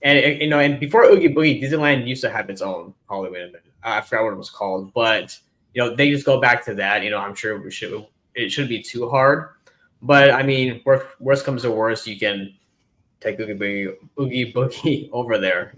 And before Oogie Boogie, Disneyland used to have its own Halloween event. I forgot what it was called, but they just go back to that. I'm sure it shouldn't be too hard. But I mean, worst comes to worst, you can take Oogie Boogie over there,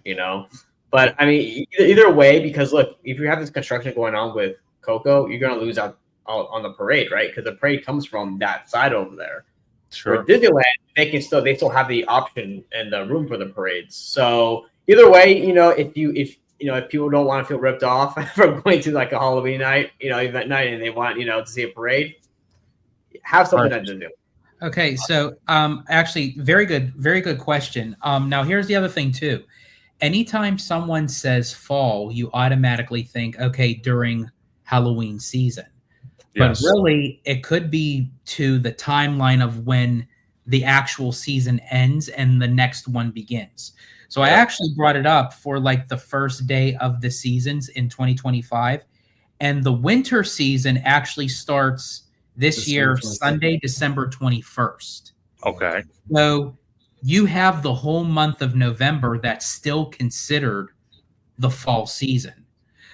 But I mean, either way, because look, if you have this construction going on with Coco, you're gonna lose out on the parade, right? Because the parade comes from that side over there. Sure. For Disneyland, they still have the option and the room for the parades. So either way, if people don't want to feel ripped off from going to like a Halloween night, event night, and they want to see a parade, have something to do. Okay, so actually, very good question. Now here's the other thing too. Anytime someone says fall, you automatically think, okay, during Halloween season. Yes. But really, it could be to the timeline of when the actual season ends and the next one begins. So I actually brought it up for like the first day of the seasons in 2025, and the winter season actually starts this year, Sunday, December 21st. Okay. So you have the whole month of November that's still considered the fall season.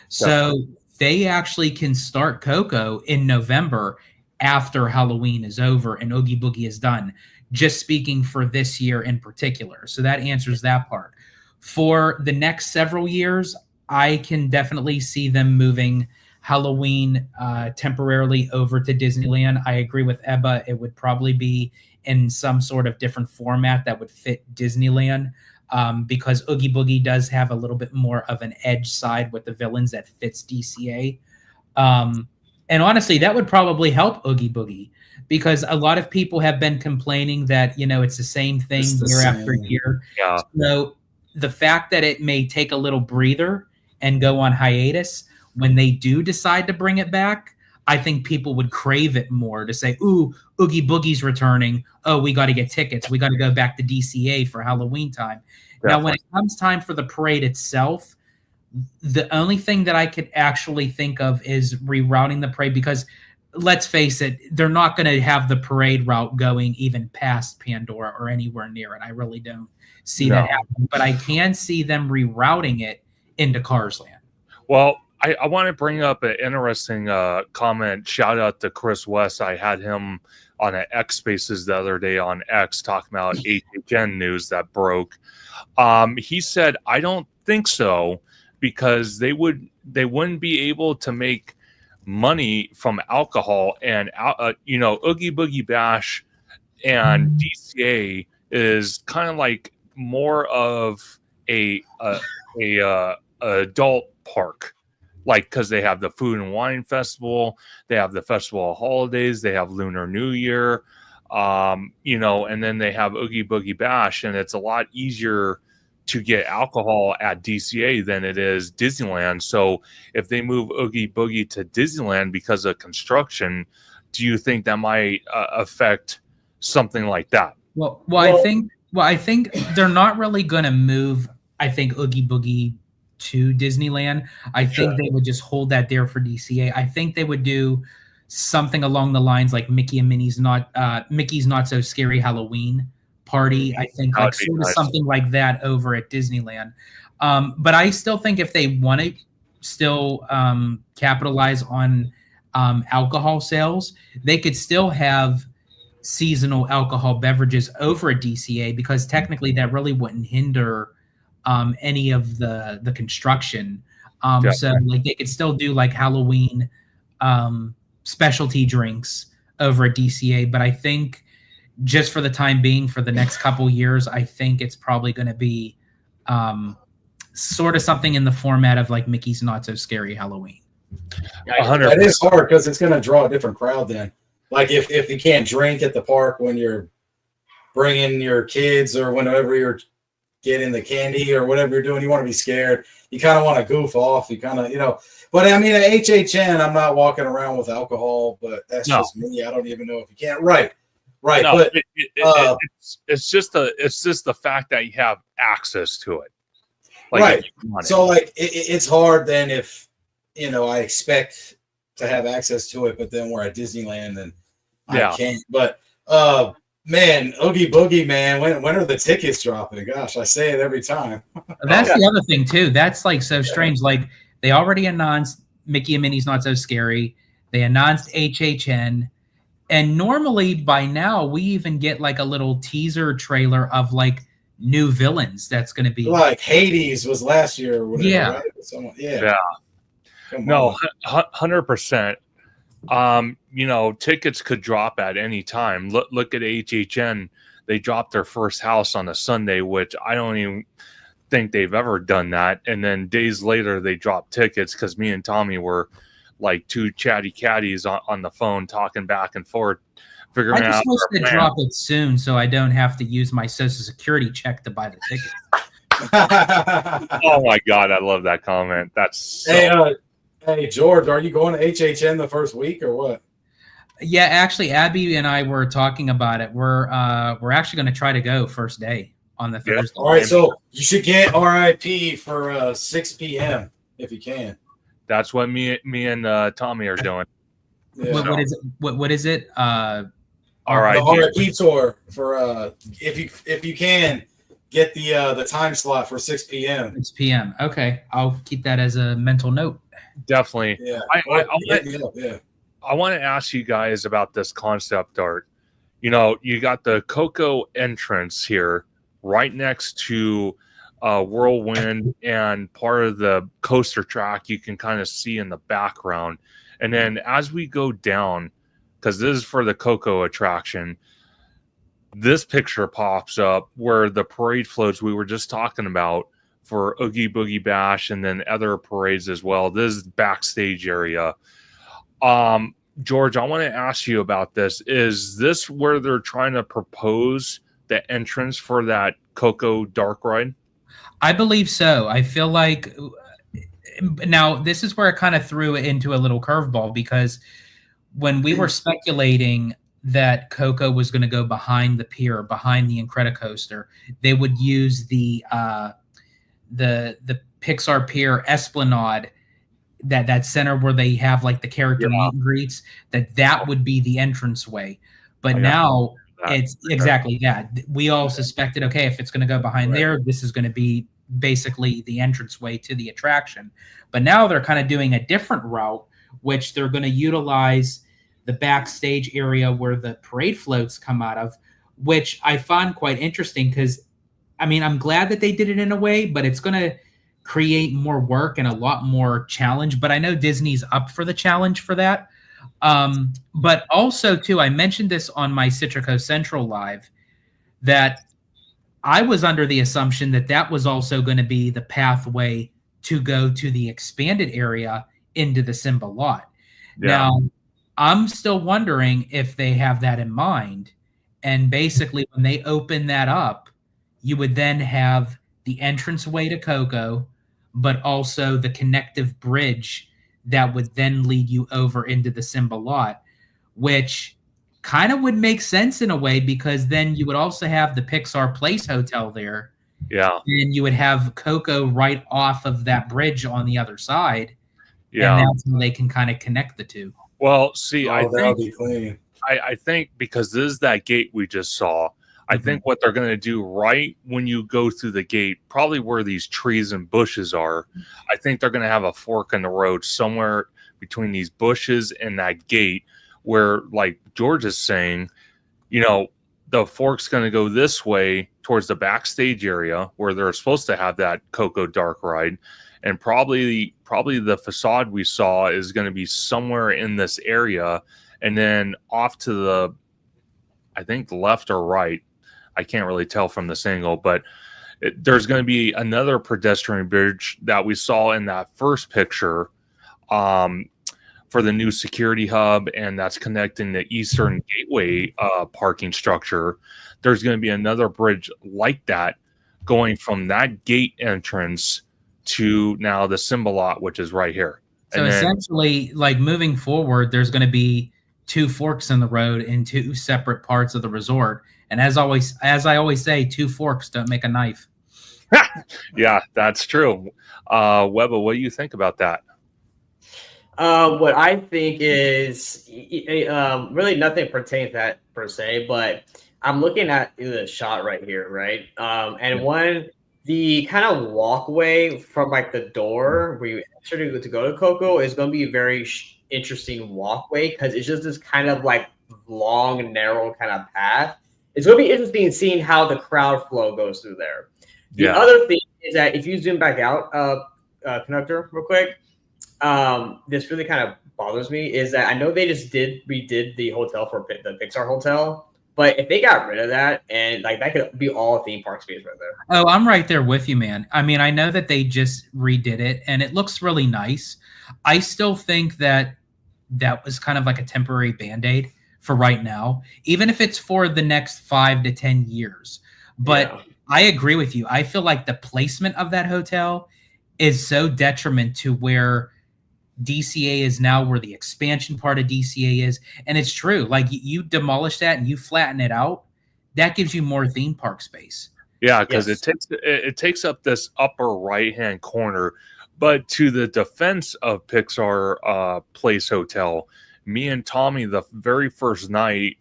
So they actually can start Coco in November after Halloween is over and Oogie Boogie is done, just speaking for this year in particular. So that answers that part. For the next several years, I can definitely see them moving Halloween temporarily over to Disneyland. I agree with Ebba. It would probably be in some sort of different format that would fit Disneyland, because Oogie Boogie does have a little bit more of an edge side with the villains that fits DCA. And honestly, that would probably help Oogie Boogie, because a lot of people have been complaining that, it's the same thing year after year. Yeah. So the fact that it may take a little breather and go on hiatus, when they do decide to bring it back, I think people would crave it more to say, ooh, Oogie Boogie's returning. Oh, we got to get tickets. We got to go back to DCA for Halloween time. Definitely. Now, when it comes time for the parade itself, the only thing that I could actually think of is rerouting the parade, because let's face it, they're not going to have the parade route going even past Pandora or anywhere near it. I really don't see that happening, but I can see them rerouting it into Cars Land. Well, I want to bring up an interesting comment. Shout out to Chris West. I had him on an X Spaces the other day on X talking about HHN news that broke. He said, I don't think so, because they wouldn't be able to make money from alcohol, and Oogie Boogie Bash and DCA is kind of like more of a adult park. Like, because they have the Food and Wine Festival, they have the Festival of Holidays, they have Lunar New Year, and then they have Oogie Boogie Bash, and it's a lot easier to get alcohol at DCA than it is Disneyland. So if they move Oogie Boogie to Disneyland because of construction, do you think that might affect something like that? Well, I think they're not really going to move, I think, Oogie Boogie to Disneyland. I think they would just hold that there for DCA. I think they would do something along the lines like Mickey and Minnie's Mickey's Not So Scary Halloween Party. I think like sort of something like that over at Disneyland. But I still think if they want to still capitalize on alcohol sales, they could still have seasonal alcohol beverages over a DCA, because technically that really wouldn't hinder any of the construction. So like they could still do like Halloween specialty drinks over a DCA, but I think just for the time being, for the next couple years, I think it's probably going to be sort of something in the format of like Mickey's Not So Scary Halloween. 100%. That is hard because it's going to draw a different crowd then. Like if you can't drink at the park when you're bringing your kids or whenever you're getting the candy or whatever you're doing, you want to be scared. You kind of want to goof off. You kind of, but I mean, at HHN, I'm not walking around with alcohol, but that's just me. I don't even know if you can't. Right. No, but it's just the fact that you have access to it. Like, right. So like it's hard then if, I expect to have access to it, but then we're at Disneyland and I can't. But man, Oogie Boogie, man, when are the tickets dropping? Gosh, I say it every time. That's the other thing too. That's like so strange. Like they already announced Mickey and Minnie's Not So Scary. They announced HHN. And normally by now we even get like a little teaser trailer of like new villains that's going to be like Hades was last year or whatever. Yeah. Right? No, 100%. Tickets could drop at any time. Look at HHN. They dropped their first house on a Sunday, which I don't even think they've ever done that. And then days later, they dropped tickets because me and Tommy were like two chatty catties on the phone talking back and forth, figuring out. I just wish to drop it soon so I don't have to use my Social Security check to buy the ticket. Oh my God, I love that comment. That's so... Hey, George, are you going to HHN the first week or what? Yeah, actually, Abby and I were talking about it. We're actually going to try to go first day on the Thursday. All right, so you should get RIP for 6 p.m. if you can. That's what me and Tommy are doing. Yeah. What is it? What is it? RIP. The RIP tour for if you can get the time slot for 6 p.m. 6 p.m. Okay, I'll keep that as a mental note. Definitely. Yeah. I want to ask you guys about this concept art. You got the Coco entrance here right next to Whirlwind and part of the coaster track you can kind of see in the background. And then as we go down, because this is for the Coco attraction, this picture pops up where the parade floats we were just talking about for Oogie Boogie Bash and then other parades as well. This is backstage area. George, I want to ask you about this. Is this where they're trying to propose the entrance for that Coco dark ride? I believe so. I feel like now this is where it kind of threw it into a little curveball, because when we were speculating that Coco was going to go behind the pier, behind the Incredicoaster, they would use the Pixar Pier Esplanade, that center where they have like the character meet and greets, that would be the entranceway. But now it's exactly that. We all suspected, okay, if it's going to go behind there, this is going to be basically the entranceway to the attraction. But now they're kind of doing a different route, which they're going to utilize the backstage area where the parade floats come out of, which I find quite interesting because, I mean, I'm glad that they did it in a way, but it's going to create more work and a lot more challenge. But I know Disney's up for the challenge for that. But also, too, I mentioned this on my Citrico Central Live, that I was under the assumption that that was also going to be the pathway to go to the expanded area into the Simba lot. Yeah. Now, I'm still wondering if they have that in mind. And basically, when they open that up, you would then have the entranceway to Coco, but also the connective bridge that would then lead you over into the Simba lot, which kind of would make sense in a way, because then you would also have the Pixar Place Hotel there. Yeah. And you would have Coco right off of that bridge on the other side. Yeah. And that's how they can kind of connect the two. Well, see, that'll be clean. I think because this is that gate we just saw, I think what they're going to do right when you go through the gate, probably where these trees and bushes are, I think they're going to have a fork in the road somewhere between these bushes and that gate where, like George is saying, you know, the fork's going to go this way towards the backstage area where they're supposed to have that Cocoa Dark ride. And probably the facade we saw is going to be somewhere in this area. And then off to the, I think, left or right, I can't really tell from this angle, but there's going to be another pedestrian bridge that we saw in that first picture for the new security hub, and that's connecting the Eastern Gateway parking structure. There's going to be another bridge like that going from that gate entrance to now the Simba lot, which is right here. So essentially, like moving forward, there's going to be 2 forks in the road in 2 separate parts of the resort. And as I always say, 2 forks don't make a knife. Yeah, that's true. Webba, what do you think about that? What I think is really nothing pertains to that per se, but I'm looking at the shot right here, right? And the kind of walkway from like the door where you enter to go to Coco is going to be a very interesting walkway because it's just this kind of like long, narrow kind of path. It's going to be interesting seeing how the crowd flow goes through there. The other thing is that if you zoom back out, Conductor, real quick, this really kind of bothers me is that I know they just redid the hotel for the Pixar hotel, but if they got rid of that and like that could be all theme park space right there. Oh, I'm right there with you, man. I mean, I know that they just redid it and it looks really nice. I still think that was kind of like a temporary Band-Aid for right now, even if it's for the next 5 to 10 years. But I agree with you. I feel like the placement of that hotel is so detriment to where DCA is now, where the expansion part of DCA is. And it's true. Like you demolish that and you flatten it out, that gives you more theme park space. Yeah, because it takes up this upper right-hand corner. But to the defense of Pixar Place Hotel, me and Tommy, the very first night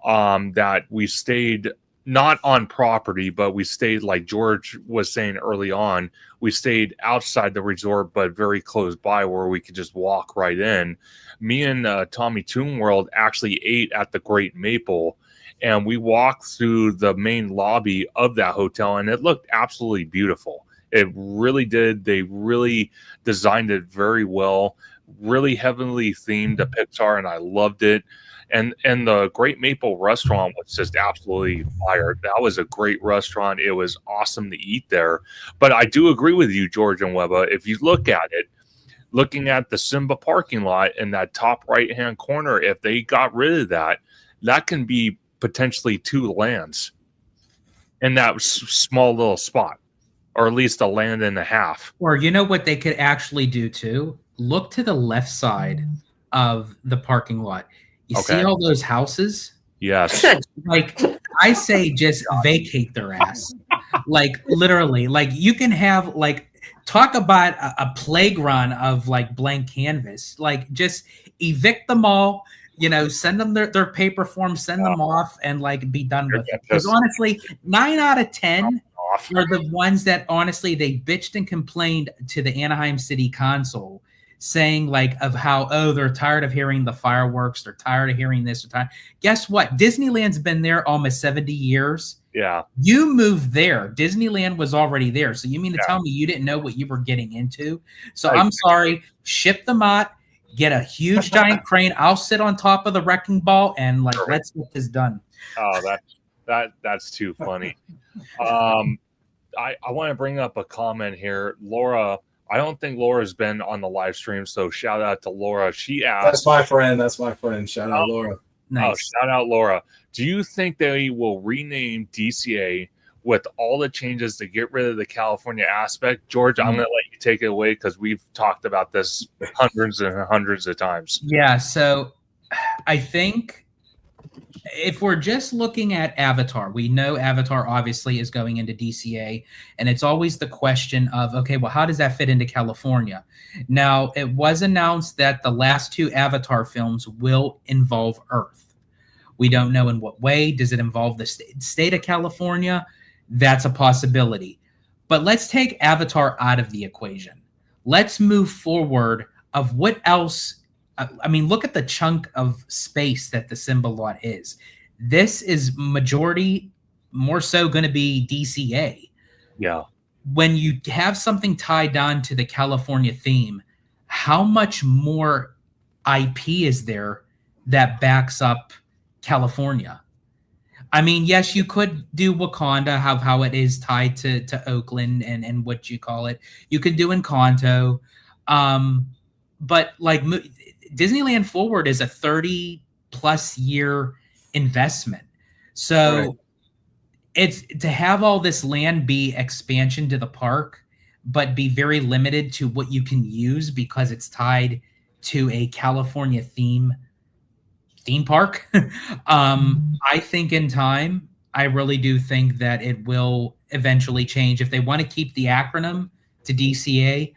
that we stayed, not on property, but we stayed, like George was saying early on, we stayed outside the resort, but very close by where we could just walk right in. Me and Tommy Toon World actually ate at the Great Maple, and we walked through the main lobby of that hotel, and it looked absolutely beautiful. It really did. They really designed it very well, really heavily themed to Pixar, and I loved it. And the Great Maple restaurant was just absolutely fire. That was a great restaurant. It was awesome to eat there. But I do agree with you, George and Webba. If you look at it, looking at the Simba parking lot in that top right-hand corner, if they got rid of that, that can be potentially 2 lands in that small little spot, or at least a land and a half. Or you know what they could actually do too? Look to the left side of the parking lot. You see all those houses? Yes. Like I say, just vacate their ass. Like literally, like you can have like talk about a plague run of like blank canvas. Like just evict them all. You know, send them their paper forms, send them off, and like be done with it. Because honestly, 9 out of 10 are the ones that honestly they bitched and complained to the Anaheim City Council, saying like of how, oh, they're tired of hearing the fireworks, they're tired of hearing this. Guess what? Disneyland's been there almost 70 years. Yeah. You moved there. Disneyland was already there. So you mean to tell me you didn't know what you were getting into? So I'm sorry. Ship them out. Get a huge giant crane. I'll sit on top of the wrecking ball and like let's get this done. Oh, that's too funny. I want to bring up a comment here. Laura, I don't think Laura's been on the live stream, so shout out to Laura. She asked. That's my friend. Shout out Laura. Nice. Oh, shout out Laura. Do you think they will rename DCA with all the changes to get rid of the California aspect? George, I'm going to let you take it away because we've talked about this hundreds and hundreds of times. Yeah, so I think if we're just looking at Avatar, we know Avatar obviously is going into DCA, and it's always the question of, okay, well, how does that fit into California? Now, it was announced that the last 2 Avatar films will involve Earth. We don't know in what way. Does it involve the state of California? That's a possibility. But let's take Avatar out of the equation. Let's move forward of what else. I mean, look at the chunk of space that the Simba lot is. This is majority more so going to be DCA. Yeah. When you have something tied down to the California theme, how much more IP is there that backs up California? I mean, yes, you could do Wakanda, how it is tied to Oakland and what you call it. You could do Encanto. But like Disneyland Forward is a 30+ year investment. So Right. it's to have all this land be expansion to the park, but be very limited to what you can use because it's tied to a California theme park. I think in time, I really do think that it will eventually change. If they want to keep the acronym to DCA,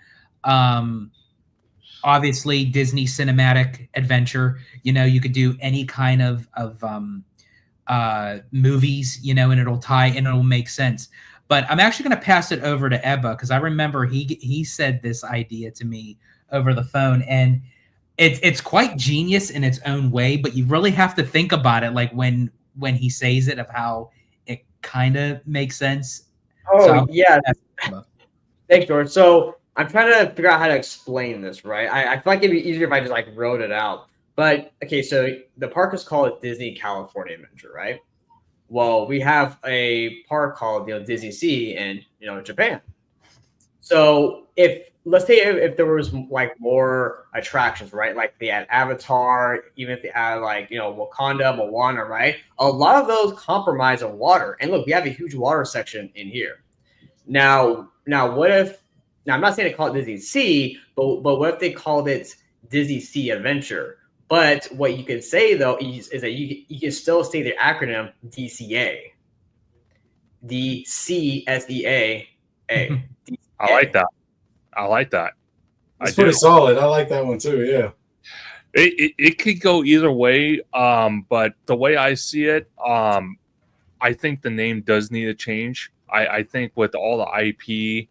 obviously Disney Cinematic Adventure, you know, you could do any kind of movies, you know, and it'll tie and it'll make sense. But I'm actually going to pass it over to Ebba because I remember he said this idea to me over the phone, and it's quite genius in its own way. But you really have to think about it, like when he says it, of how it kind of makes sense. Oh, So yeah. Thanks, George. So I'm trying to figure out how to explain this, right? I feel like it'd be easier if I just like wrote it out. But okay, so the park is called Disney California Adventure, right? Well, we have a park called Disney Sea in Japan. So let's say if there was like more attractions, right? Like they had Avatar, even if they had like Wakanda, Moana, right? A lot of those compromise on water. And look, we have a huge water section in here. Now what if? Now I'm not saying they call it Disney Sea, but what if they called it Disney Sea Adventure? But what you can say though is that you can still say the acronym DCA, DCSEA. I like that. I like that. It's pretty solid. I like that one too. Yeah. It could go either way, but the way I see it, I think the name does need a change. I think with all the IP,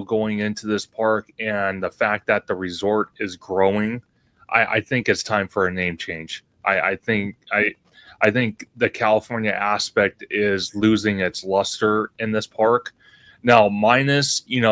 going into this park and the fact that the resort is growing, I think it's time for a name change. I think the California aspect is losing its luster in this park. Now, minus the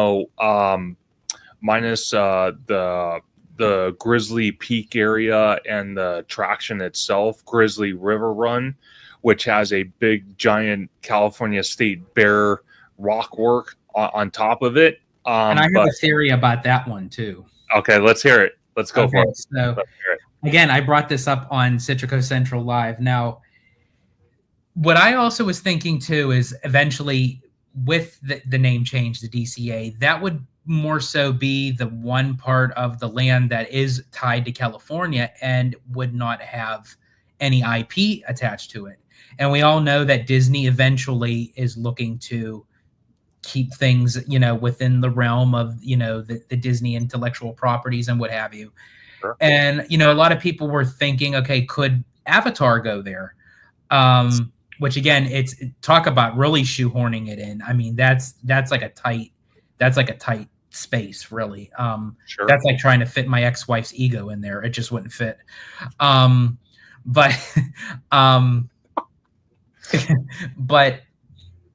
Grizzly Peak area and the attraction itself, Grizzly River Run, which has a big giant California State Bear rock work on top of it. And I have a theory about that one too. Okay, let's hear it. Let's go for it. So again, I brought this up on Citrico Central Live. Now, what I also was thinking too is eventually with the name change, the DCA, that would more so be the one part of the land that is tied to California and would not have any IP attached to it. And we all know that Disney eventually is looking to keep things, within the realm of, the Disney intellectual properties and what have you. Sure. And, a lot of people were thinking, okay, could Avatar go there? Which again, it's talk about really shoehorning it in. I mean, that's like a tight space, really. Sure. That's like trying to fit my ex-wife's ego in there. It just wouldn't fit. But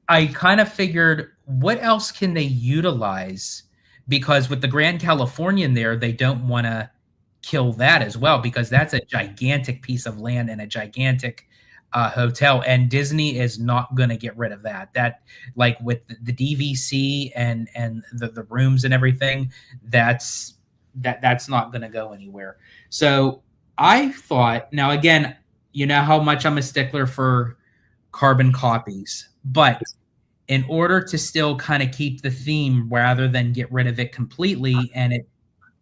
I kind of figured, what else can they utilize? Because with the Grand Californian there, they don't want to kill that as well, because that's a gigantic piece of land and a gigantic hotel, and Disney is not going to get rid of that. That, like with the DVC and the rooms and everything, that's not going to go anywhere. So I thought, now again, you know how much I'm a stickler for carbon copies, but in order to still kind of keep the theme rather than get rid of it completely and it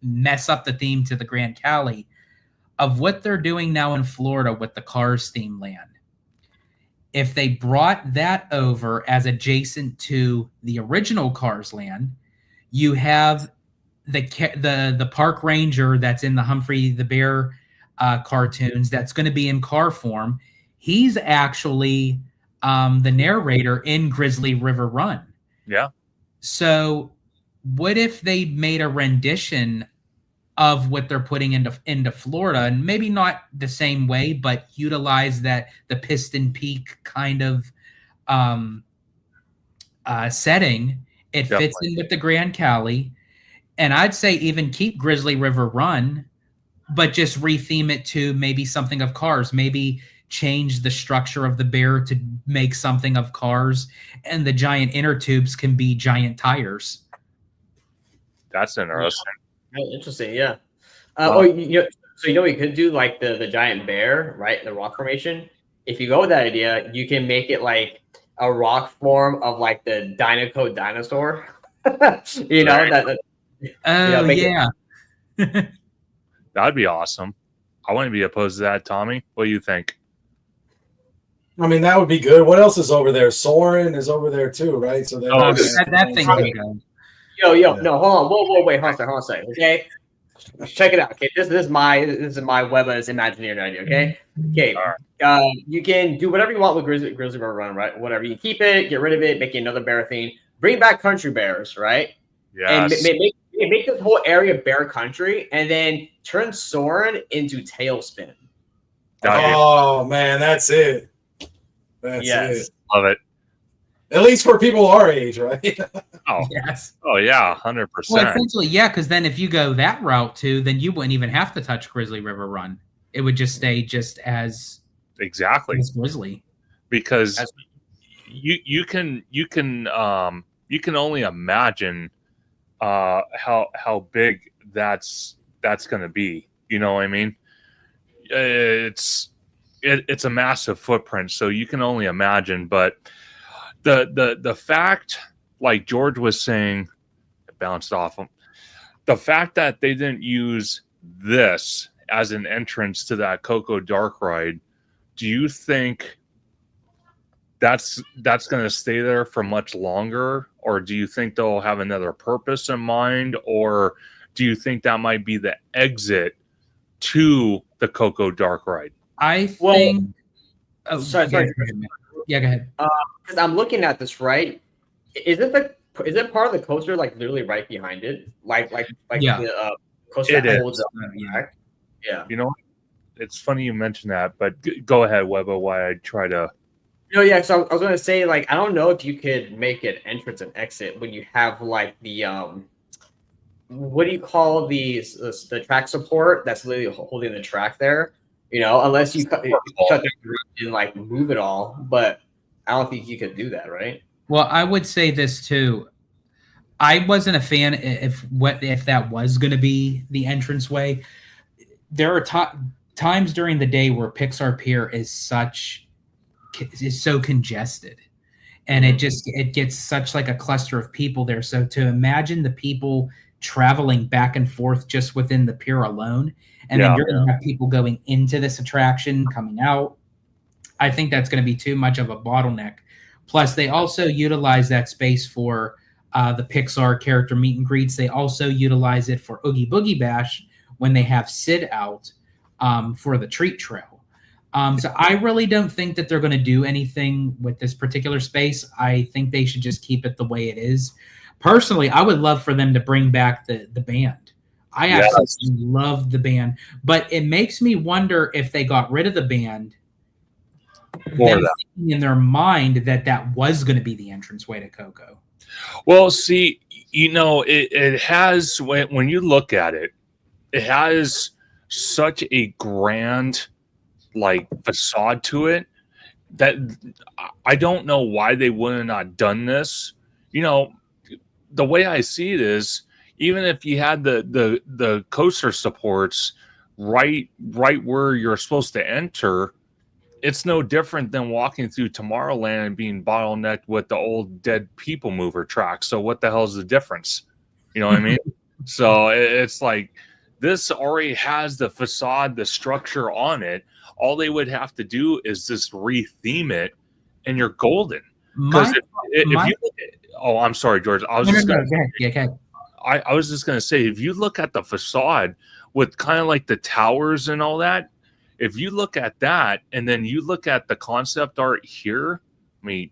mess up the theme to the Grand Cali, of what they're doing now in Florida with the Cars theme land, if they brought that over as adjacent to the original Cars land, you have the park ranger that's in the Humphrey the Bear cartoons that's going to be in car form. he's actually the narrator in Grizzly River Run. Yeah. So what if they made a rendition of what they're putting into Florida, and maybe not the same way, but utilize that the Piston Peak kind of setting. It fits in with the Grand Cali, and I'd say even keep Grizzly River Run, but just retheme it to maybe something of Cars. Maybe change the structure of the bear to make something of Cars, and the giant inner tubes can be giant tires. That's interesting. Interesting, yeah. So you know what you could do, like the giant bear, right? The rock formation. If you go with that idea, you can make it like a rock form of like the Dinoco dinosaur. You know that. Oh yeah. That'd be awesome. I wouldn't be opposed to that, Tommy. What do you think? I mean, that would be good. What else is over there? Soren is over there too, right? So that thing can go. Yo, no, hold on, whoa, wait, hold on a second, okay? Check it out, okay? This is my Weba's Imagineering idea, okay? Okay, you can do whatever you want with Grizzly River Run, right? Whatever, you keep it, get rid of it, make it another bear theme, bring back country bears, right? Yes. And make this whole area bear country, and then turn Soren into Tailspin. Oh man, that's it. That's it. Love it. At least for people our age, right? Oh yes. Oh yeah, 100%. Well, essentially, yeah, because then if you go that route too, then you wouldn't even have to touch Grizzly River Run. It would just stay just as as Grizzly. Because you can only imagine how big that's going to be. You know what I mean? It's a massive footprint, so you can only imagine. But the fact, like George was saying, it bounced off him. The fact that they didn't use this as an entrance to that Coco Dark ride, do you think that's going to stay there for much longer, or do you think they'll have another purpose in mind, or do you think that might be the exit to the Coco Dark ride? I think. Sorry. Yeah, go ahead. Because I'm looking at this, right? Is it part of the coaster, like literally right behind it, like yeah. The coaster it that is. holds up? Yeah. You know, it's funny you mentioned that, but go ahead, Webba. Why I try to. No, yeah. So I was going to say, like, I don't know if you could make it entrance and exit when you have like the what do you call the track support that's literally holding the track there? You know, unless you cut it and like move it all, but I don't think you could do that, right? Well, I would say this too. I wasn't a fan if that was going to be the entranceway. There are times during the day where Pixar Pier is so congested, and it gets such like a cluster of people there. So to imagine the people traveling back and forth just within the pier alone, and then you're going to have people going into this attraction, coming out. I think that's going to be too much of a bottleneck. Plus, they also utilize that space for the Pixar character meet and greets. They also utilize it for Oogie Boogie Bash when they have Sid out for the treat trail. So I really don't think that they're going to do anything with this particular space. I think they should just keep it the way it is. Personally, I would love for them to bring back the band. I absolutely love the band, but it makes me wonder if they got rid of the band, then thinking in their mind that was going to be the entranceway to Coco. Well, see, you know, it has, when you look at it, it has such a grand like facade to it that I don't know why they wouldn't have done this. You know, the way I see it is, even if you had the coaster supports right where you're supposed to enter, it's no different than walking through Tomorrowland and being bottlenecked with the old dead people mover track. So what the hell is the difference? You know what I mean? So it's like, this already has the facade, the structure on it. All they would have to do is just retheme it, and you're golden. Because if you look at, oh, I'm sorry, George. I was just going to. I was just going to say, if you look at the facade with kind of like the towers and all that, if you look at that and then you look at the concept art here, I mean,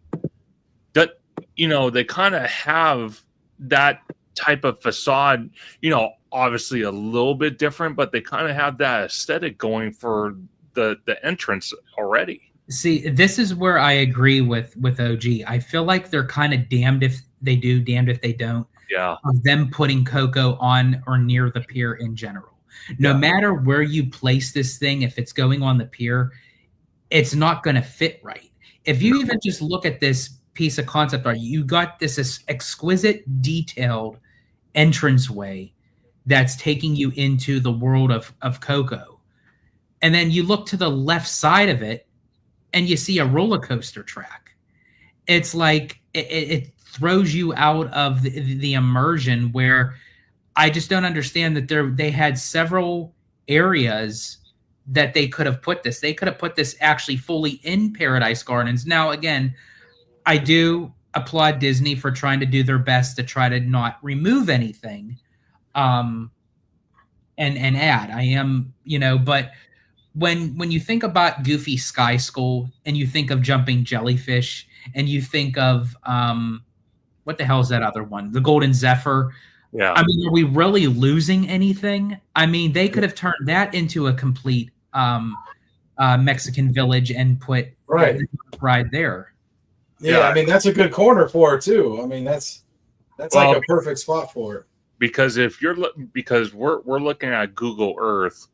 that, you know, they kind of have that type of facade, you know, obviously a little bit different, but they kind of have that aesthetic going for the entrance already. See, this is where I agree with OG. I feel like they're kind of damned if they do, damned if they don't. Yeah. Of them putting Coco on or near the pier in general. No matter where you place this thing, if it's going on the pier, it's not going to fit right. If you even just look at this piece of concept art, you got this exquisite, detailed entranceway that's taking you into the world of Coco. And then you look to the left side of it and you see a roller coaster track. It's like it throws you out of the immersion, where I just don't understand that they had several areas that they could have put this. They could have put this actually fully in Paradise Gardens. Now, again, I do applaud Disney for trying to do their best to try to not remove anything and add. I am, you know, but when you think about Goofy Sky School and you think of Jumping Jellyfish and you think of what the hell is that other one? The Golden Zephyr. Yeah. I mean, are we really losing anything? I mean, they could have turned that into a complete Mexican village and put right there. Yeah, I mean, that's a good corner for it too. I mean, that's like a perfect spot for it. Because if you're because we're looking at Google Earth,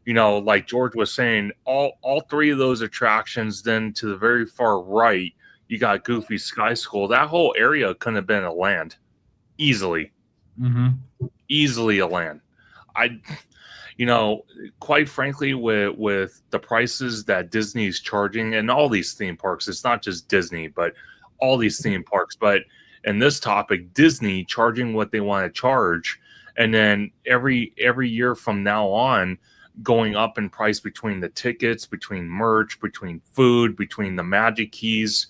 you know, like George was saying, all three of those attractions. Then to the very far right, you got Goofy Sky School. That whole area couldn't have been a land, easily. Mm-hmm. Easily a land. You know, quite frankly, with the prices that Disney's charging, and all these theme parks, it's not just Disney, but all these theme parks. But in this topic, Disney charging what they want to charge, and then every year from now on, going up in price between the tickets, between merch, between food, between the Magic Keys.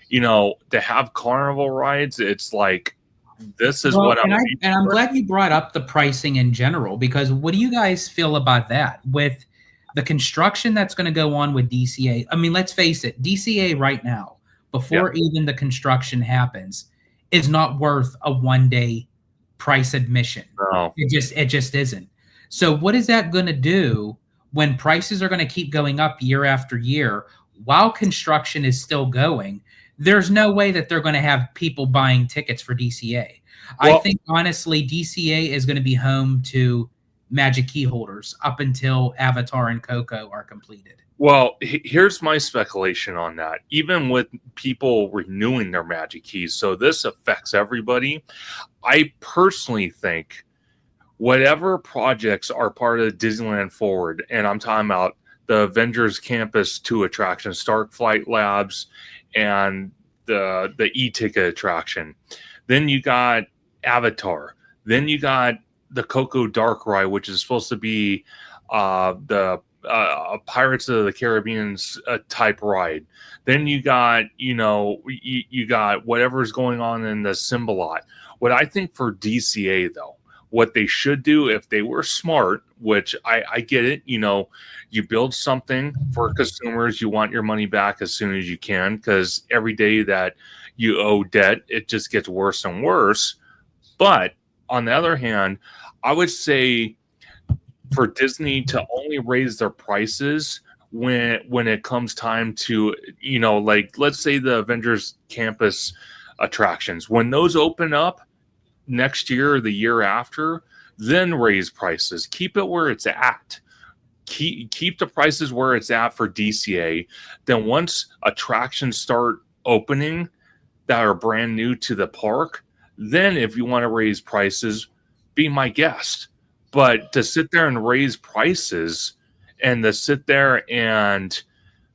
You know, to have carnival rides, it's like, this is what I'm glad you brought up the pricing in general, because what do you guys feel about that with the construction that's going to go on with DCA? I mean, let's face it, DCA right now, before even the construction happens, is not worth a one-day price admission. No. It just isn't. So what is that going to do when prices are going to keep going up year after year while construction is still going? There's no way that they're going to have people buying tickets for DCA. Well, I think, honestly, DCA is going to be home to Magic Key holders up until Avatar and Coco are completed. Well, here's my speculation on that. Even with people renewing their Magic Keys, so this affects everybody. I personally think whatever projects are part of Disneyland Forward, and I'm talking about the Avengers Campus 2 attraction, Starflight Labs, and the e-ticket attraction. Then you got Avatar. Then you got the Coco Dark Ride, which is supposed to be the Pirates of the Caribbean type ride. Then you got, you know, you got whatever's going on in the Symbolot. What I think for DCA, though, what they should do, if they were smart, which I get it, you know, you build something for consumers, you want your money back as soon as you can, because every day that you owe debt, it just gets worse and worse. But on the other hand, I would say for Disney to only raise their prices when it comes time to, you know, like, let's say the Avengers Campus attractions, when those open up next year or the year after, then raise prices. Keep it where it's at. Keep the prices where it's at for DCA. Then once attractions start opening that are brand new to the park, then if you want to raise prices, be my guest. But to sit there and raise prices and to sit there and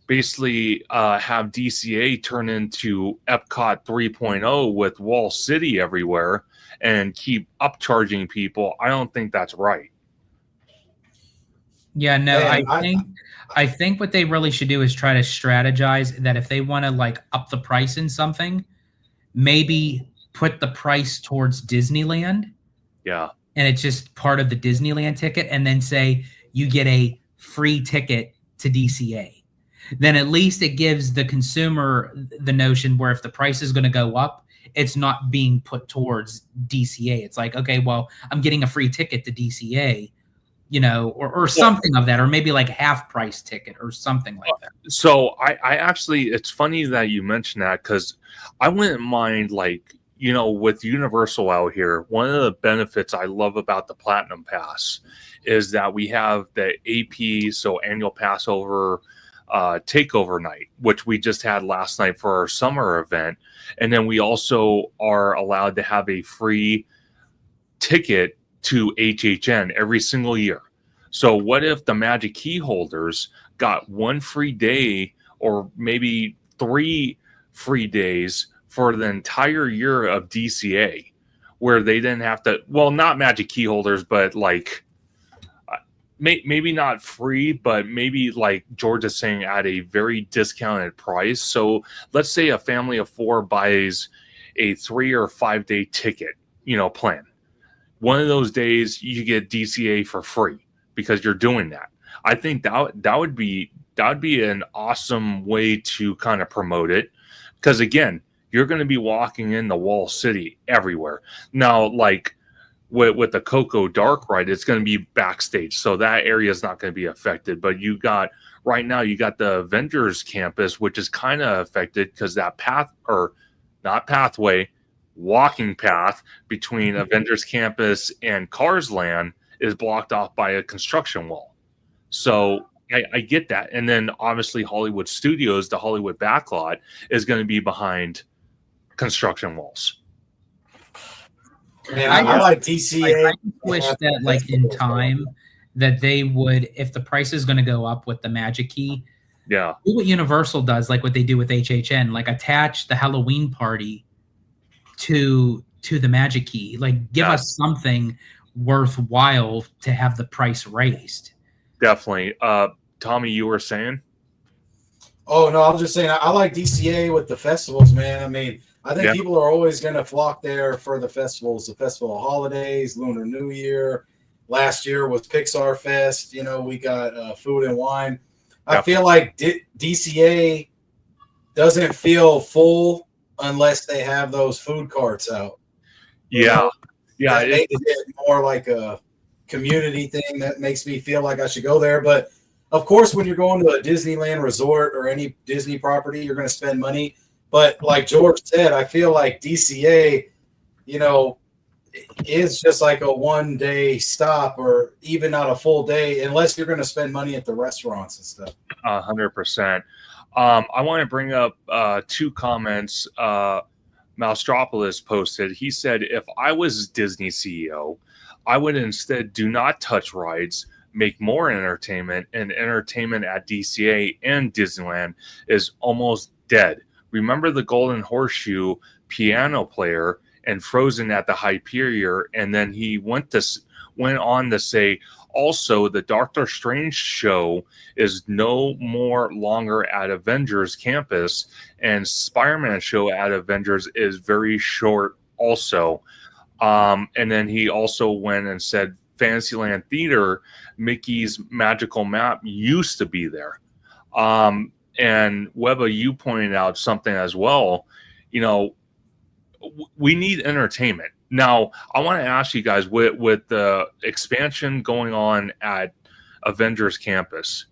basically have DCA turn into Epcot 3.0 with Wall City everywhere and keep upcharging people, I don't think that's right. Yeah, no, I think what they really should do is try to strategize that if they want to like up the price in something, maybe put the price towards Disneyland. Yeah. And it's just part of the Disneyland ticket, and then say you get a free ticket to DCA. Then at least it gives the consumer the notion where if the price is going to go up, it's not being put towards DCA. It's like, okay, well, I'm getting a free ticket to DCA, you know, or something of that, or maybe like a half price ticket or something like that. So I actually, it's funny that you mentioned that, because I wouldn't mind, like, you know, with Universal out here, one of the benefits I love about the Platinum Pass is that we have the AP, so annual Passover takeover night, which we just had last night for our summer event. And then we also are allowed to have a free ticket to HHN every single year. So what if the Magic Key holders got one free day, or maybe 3 free days for the entire year of DCA, where they didn't have to, well, not Magic Key holders, but like maybe not free, but maybe like George is saying, at a very discounted price. So let's say a family of 4 buys a 3 or 5 day ticket, you know, plan. One of those days you get DCA for free because you're doing that. I think that would be an awesome way to kind of promote it, because again, you're going to be walking in the Wall City everywhere. Now, like with the Coco Dark Ride, it's going to be backstage, so that area is not going to be affected. But right now you got the Avengers campus, which is kind of affected because that path, or not pathway, walking path between Avengers campus and Cars Land is blocked off by a construction wall. So I get that. And then obviously Hollywood Studios, the Hollywood backlot, is going to be behind construction walls. Man, I like DCA. I wish that, like, in time, that they would, if the price is going to go up with the Magic Key, do what Universal does, like what they do with HHN, like attach the Halloween party to the Magic Key. Like, give us something worthwhile to have the price raised. Definitely. Tommy, you were saying? Oh, no, I was just saying I like DCA with the festivals, man. I mean, I think people are always going to flock there for the festivals, the Festival of Holidays, Lunar New Year. Last year was Pixar Fest. You know, we got food and wine. I feel like DCA doesn't feel full unless they have those food carts out. Yeah. Yeah. It makes it more like a community thing that makes me feel like I should go there. But of course, when you're going to a Disneyland resort or any Disney property, you're going to spend money. But like George said, I feel like DCA, you know, is just like a one-day stop, or even not a full day, unless you're going to spend money at the restaurants and stuff. 100%. I want to bring up 2 comments Malstropolis posted. He said, if I was Disney CEO, I would instead do not touch rides, make more entertainment, and entertainment at DCA and Disneyland is almost dead. Remember the Golden Horseshoe piano player and Frozen at the Hyperion, and then he went on to say, also, the Doctor Strange show is no more longer at Avengers campus, and Spider-Man show at Avengers is very short also. And then he also went and said Fantasyland Theater, Mickey's Magical Map used to be there. And Webba, you pointed out something as well. You know, we need entertainment. Now, I want to ask you guys, with the expansion going on at Avengers Campus,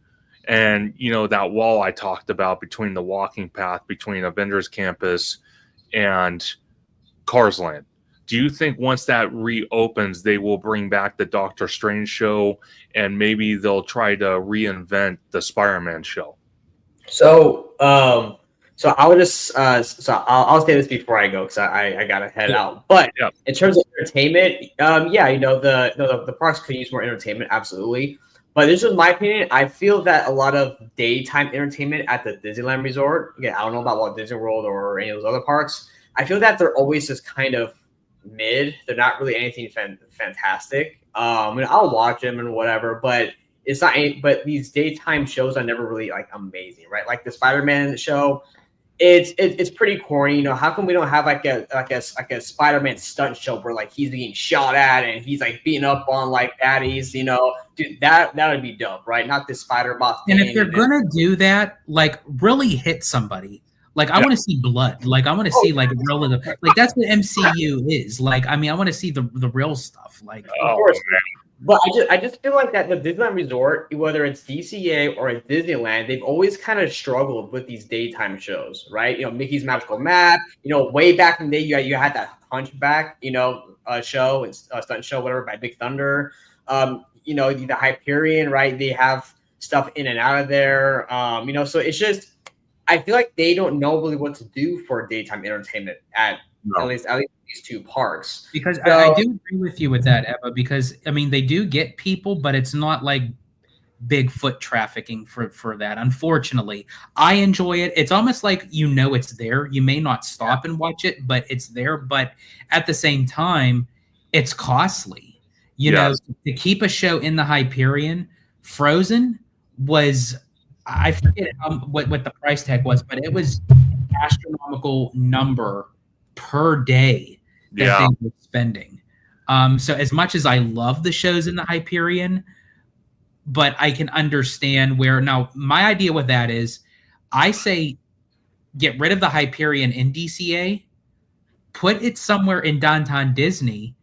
and, you know, that wall I talked about between the walking path between Avengers Campus and Cars Land, do you think once that reopens, they will bring back the Doctor Strange show, and maybe they'll try to reinvent the Spider-Man show? So I would just I'll say this before I go, because I gotta head out. But in terms of entertainment, you know, the parks could use more entertainment, absolutely. But this is my opinion. I feel that a lot of daytime entertainment at the Disneyland Resort, again, I don't know about Walt Disney World or any of those other parks, I feel that they're always just kind of mid. They're not really anything fantastic. I mean, I'll watch them and whatever, but it's not. But these daytime shows are never really like amazing, right? Like the Spider-Man show, it's pretty corny. You know, how come we don't have like a Spider-Man stunt show where like he's being shot at and he's like beating up on like baddies? You know, dude, that would be dope, right? Not this Spider-Bot thing. And if they're gonna do that, like really hit somebody. Like I want to see blood. Like I want to see like real. Like that's what MCU is. Like I mean, I want to see the real stuff. Like of course. But I just feel like that the Disneyland Resort, whether it's DCA or at Disneyland, they've always kind of struggled with these daytime shows, right? You know, Mickey's Magical Map. You know, way back in the day, you had that Hunchback, you know, show, stunt show, whatever, by Big Thunder. You know, the Hyperion, right? They have stuff in and out of there. You know, so it's just, I feel like they don't know really what to do for daytime entertainment at least these two parks. Because I do agree with you with that, Eva, because I mean they do get people, but it's not like big foot trafficking for that. Unfortunately, I enjoy it. It's almost like you know it's there. You may not stop and watch it, but it's there. But at the same time, it's costly. You know, to keep a show in the Hyperion. Frozen was, I forget what the price tag was, but it was an astronomical number per day that they were spending. So as much as I love the shows in the Hyperion, but I can understand where now my idea with that is I say get rid of the Hyperion in DCA, put it somewhere in downtown Disney,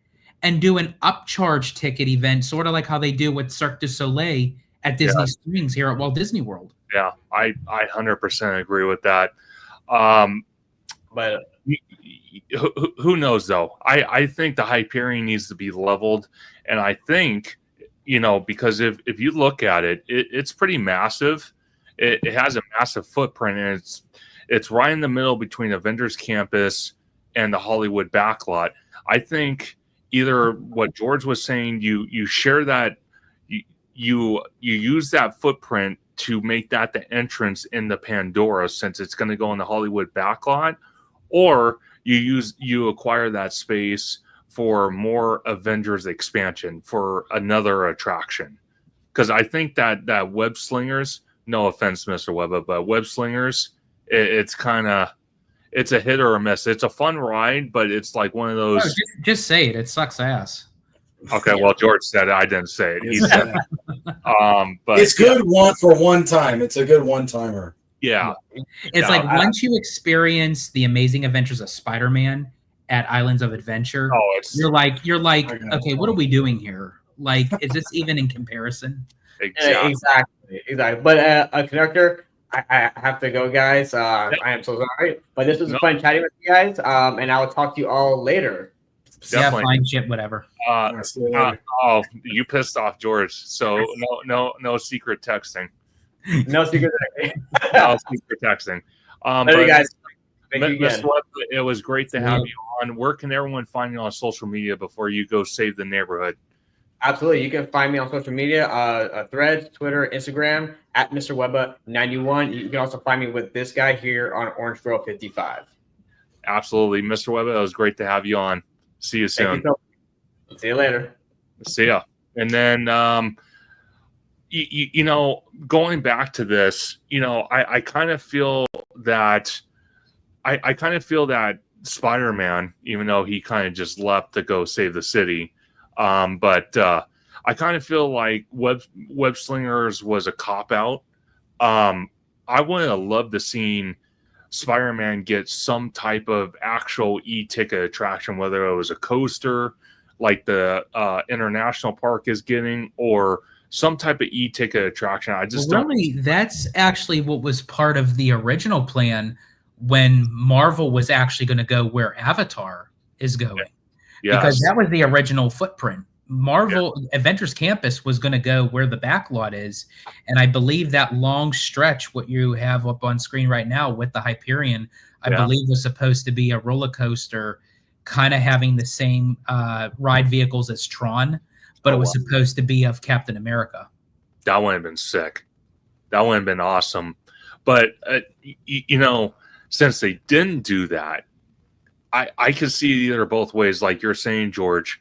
and do an upcharge ticket event, sort of like how they do with Cirque du Soleil at Disney Springs here at Walt Disney World. Yeah, I 100% agree with that. But who knows though? I think the Hyperion needs to be leveled, and I think, you know, because if you look at it, it's pretty massive. It has a massive footprint, and it's right in the middle between Avengers Campus and the Hollywood backlot. I think either what George was saying, you share that, you use that footprint to make that the entrance in the Pandora, since it's going to go in the Hollywood backlot, or you acquire that space for more Avengers expansion for another attraction. Because I think that Web Slingers, no offense, Mr. Webba, but Web Slingers, it's a hit or a miss. It's a fun ride, but it's like one of those. No, just say it. It sucks ass. Okay, well, George said it. I didn't say it. He said it. But it's good for one time. It's a good one-timer. Yeah. It's like once you experience the amazing adventures of Spider-Man at Islands of Adventure, you're like, okay, what are we doing here? Like, is this even in comparison? Exactly. But conductor, I have to go, guys. I am so sorry, but this was fun chatting with you guys. And I will talk to you all later. Definitely. Yeah, fine shit, whatever. You pissed off George. So no secret texting. No secret texting. No secret texting. But you guys. Mr. Webb, it was great to have you on. Where can everyone find you on social media before you go save the neighborhood? Absolutely. You can find me on social media, Threads, Twitter, Instagram, at Mr. Webba 91. You can also find me with this guy here on Orange Grove 55. Absolutely. Mr. Webba, it was great to have you on. See you soon. See you later. See ya. And then, you know, going back to this, you know, I kind of feel that I kind of feel that Spider-Man, even though he kind of just left to go save the city, but I kind of feel like Web Slingers was a cop-out. I would have loved to seen Spider-Man get some type of actual e-ticket attraction, whether it was a coaster like the International Park is getting, or some type of e-ticket attraction. I just that's actually what was part of the original plan when Marvel was actually going to go where Avatar is going. Yes. Because that was the original footprint. Marvel Adventures Campus was going to go where the backlot is. And I believe that long stretch, what you have up on screen right now with the Hyperion, I believe was supposed to be a roller coaster, kind of having the same ride vehicles as Tron, but it was supposed to be of Captain America. That would have been sick. That would have been awesome. But, you know, since they didn't do that, I could see it either both ways. Like you're saying, George,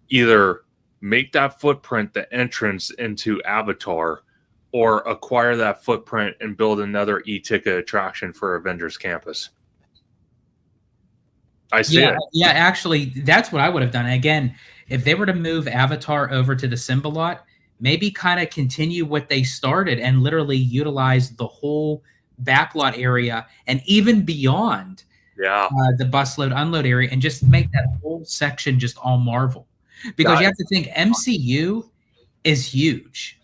either make that footprint the entrance into Avatar, or acquire that footprint and build another e-ticket attraction for Avengers Campus. I see it. Yeah, actually, that's what I would have done. Again, if they were to move Avatar over to the Symbolot, maybe kind of continue what they started and literally utilize the whole backlot area and even beyond the bus load unload area, and just make that whole section just all Marvel. Because you have to think MCU is huge.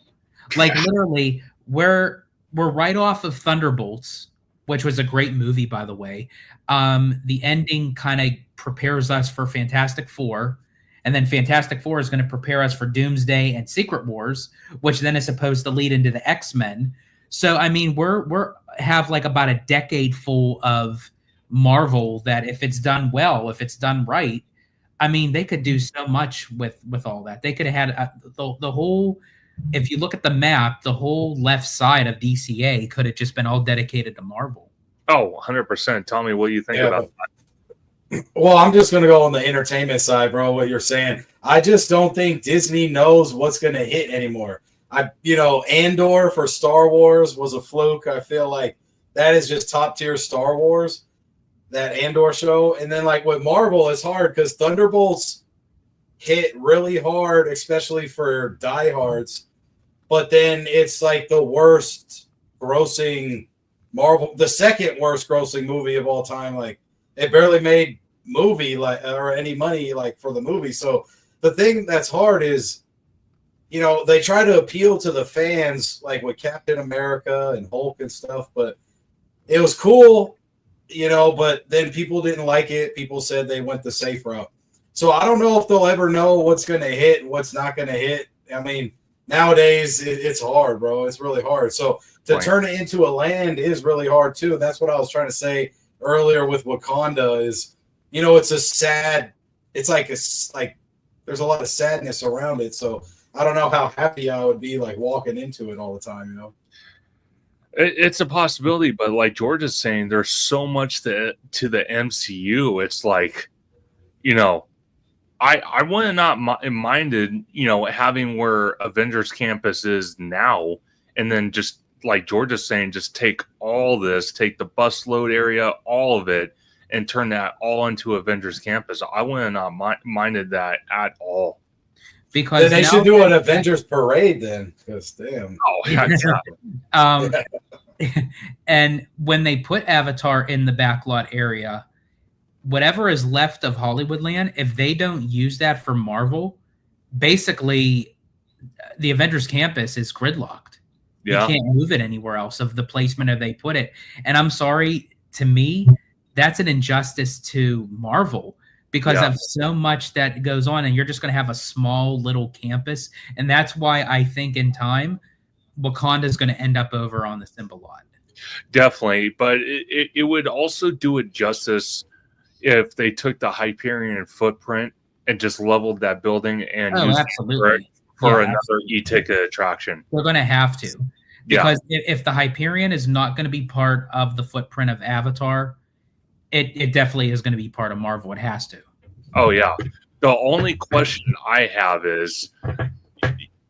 Like literally, we're right off of Thunderbolts, which was a great movie, by the way. The ending kind of prepares us for Fantastic Four, and then Fantastic Four is going to prepare us for Doomsday and Secret Wars, which then is supposed to lead into the X-Men. So I mean, we're have like about a decade full of Marvel that, if it's done well, if it's done right, I mean, they could do so much with all that. They could have had the whole. If you look at the map, the whole left side of DCA could have just been all dedicated to Marvel. Oh, 100%. Tell me what you think about that. Well, I'm just going to go on the entertainment side, bro, what you're saying. I just don't think Disney knows what's going to hit anymore. Andor for Star Wars was a fluke. I feel like that is just top tier Star Wars, that Andor show. And then like with Marvel, it's hard because Thunderbolts hit really hard, especially for diehards. But then it's like the worst grossing Marvel, the second worst grossing movie of all time. Like it barely made movie or any money like for the movie. So the thing that's hard is, they try to appeal to the fans like with Captain America and Hulk and stuff, but it was cool, but then people didn't like it. People said they went the safe route. So I don't know if they'll ever know what's going to hit and what's not going to hit. I mean, nowadays it's hard, bro. It's really hard. So to turn it into a land is really hard too. That's what I was trying to say earlier with Wakanda is, it's a sad, it's like there's a lot of sadness around it. So I don't know how happy I would be like walking into it all the time, It's a possibility, but like George is saying, there's so much to the MCU. It's like, I would have not minded, having where Avengers Campus is now, and then just like George is saying, just take all this, take the bus load area, all of it, and turn that all into Avengers Campus. I would have not minded that at all. Because then they should do an Avengers parade then. Because damn. Oh, and when they put Avatar in the backlot area, whatever is left of Hollywoodland, if they don't use that for Marvel, basically the Avengers Campus is gridlocked. Yeah. You can't move it anywhere else of the placement of they put it. And I'm sorry, to me, that's an injustice to Marvel because of so much that goes on, and you're just going to have a small little campus. And that's why I think in time, Wakanda is going to end up over on the Symbolot. Definitely. But it would also do it justice if they took the Hyperion footprint and just leveled that building and used it for another e-ticket attraction. We're going to have to. Because if the Hyperion is not going to be part of the footprint of Avatar, it definitely is going to be part of Marvel. It has to. Oh, yeah. The only question I have is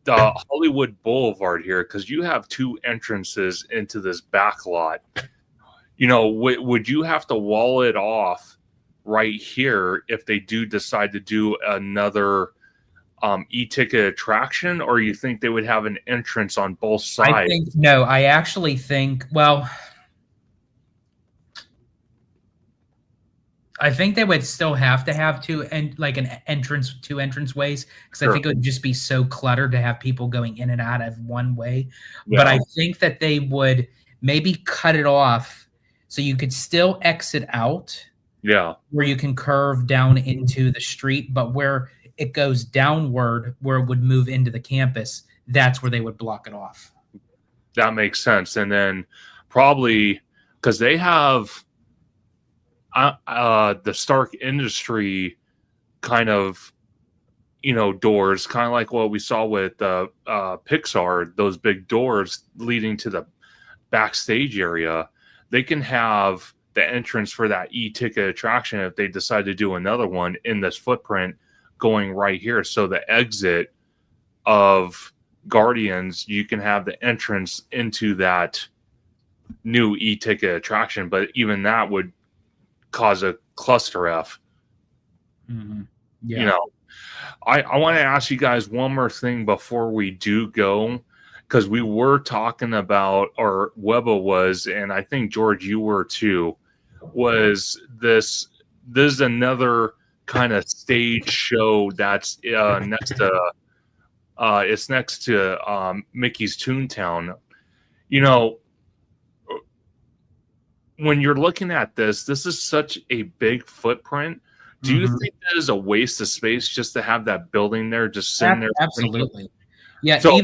the Hollywood Boulevard here, because you have two entrances into this back lot. Would you have to wall it off right here if they do decide to do another e-ticket attraction, or you think they would have an entrance on both sides? I actually think, I think they would still have to have two entrance ways, because I think it would just be so cluttered to have people going in and out of one way. Yeah. But I think that they would maybe cut it off so you could still exit out. Yeah. Where you can curve down into the street, but where it goes downward, where it would move into the campus, that's where they would block it off. That makes sense. And then probably because they have the Stark Industry kind of, doors, kind of like what we saw with Pixar, those big doors leading to the backstage area. They can have the entrance for that e-ticket attraction if they decide to do another one in this footprint going right here. So the exit of Guardians, you can have the entrance into that new e-ticket attraction, but even that would cause a cluster F. Mm-hmm. Yeah. You know, I want to ask you guys one more thing before we do go, because we were talking about, or Webba was, and I think George, you were too, was this is another kind of stage show that's next to it's next to Mickey's Toontown. You know, when you're looking at this is such a big footprint. Do you think that is a waste of space just to have that building there, just sitting there? Absolutely. Yeah. So,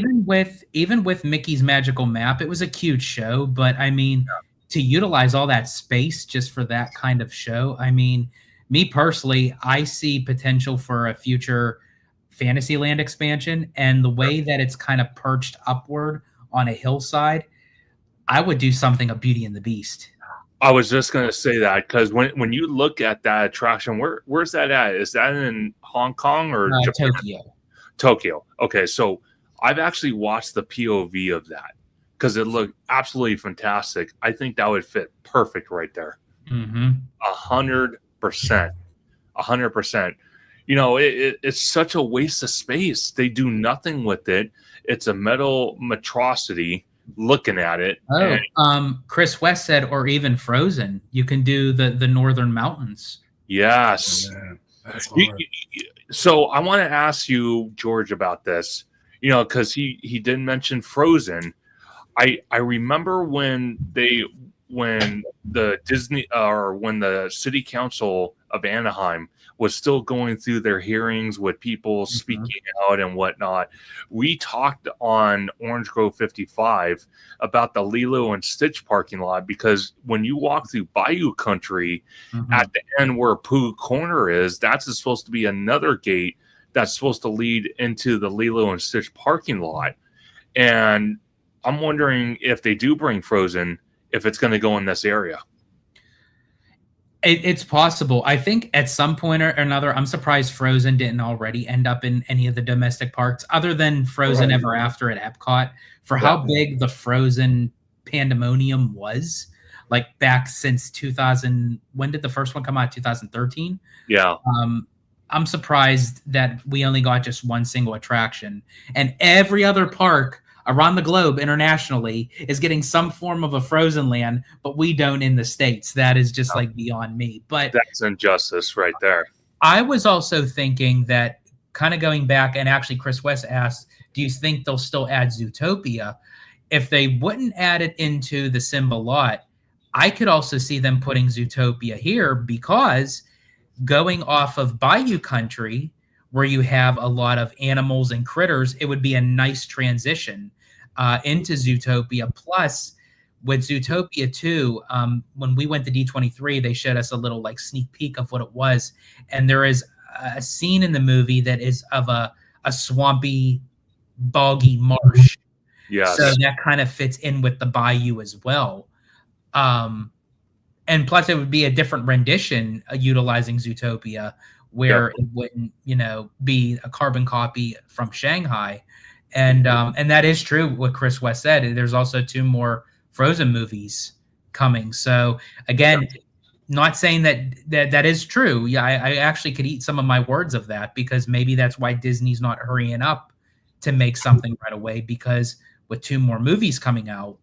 even with Mickey's Magical Map, it was a cute show, but I mean, to utilize all that space just for that kind of show, I mean, me personally, I see potential for a future Fantasyland expansion, and the way that it's kind of perched upward on a hillside, I would do something of Beauty and the Beast. I was just going to say that, because when you look at that attraction, where's that at? Is that in Hong Kong or Japan? Tokyo? Tokyo. Okay, so I've actually watched the POV of that because it looked absolutely fantastic. I think that would fit perfect right there. 100%. 100%. You know, it's such a waste of space. They do nothing with it. It's a metal monstrosity. Looking at it. Chris West said, or even Frozen. You can do the Northern Mountains. Yes. Yeah, that's hard. So I want to ask you, George, about this. You know, because he did mention Frozen. I remember when the Disney or when the City Council of Anaheim was still going through their hearings with people speaking out and whatnot. We talked on Orange Grove 55 about the Lilo and Stitch parking lot, because when you walk through Bayou Country at the end where Pooh Corner is, that's supposed to be another gate that's supposed to lead into the Lilo and Stitch parking lot. And I'm wondering if they do bring Frozen, if it's going to go in this area. It's possible. I think at some point or another, I'm surprised Frozen didn't already end up in any of the domestic parks other than Frozen Ever After at Epcot, for how big the Frozen pandemonium was. Like back since 2000, when did the first one come out? 2013? Yeah. I'm surprised that we only got just one single attraction, and every other park around the globe internationally is getting some form of a Frozen land, but we don't in the States. That is just like beyond me. But that's injustice right there. I was also thinking that, kind of going back, and actually Chris West asked, do you think they'll still add Zootopia? If they wouldn't add it into the Simba lot, I could also see them putting Zootopia here, because going off of Bayou Country, where you have a lot of animals and critters, it would be a nice transition into Zootopia. Plus, with Zootopia 2, when we went to D23, they showed us a little like sneak peek of what it was. And there is a scene in the movie that is of a swampy, boggy marsh. Yes. So that kind of fits in with the bayou as well. And plus, it would be a different rendition utilizing Zootopia, where it wouldn't, be a carbon copy from Shanghai. And that is true what Chris West said. There's also 2 more Frozen movies coming. So again, not saying that is true. Yeah, I actually could eat some of my words of that, because maybe that's why Disney's not hurrying up to make something right away, because with 2 more movies coming out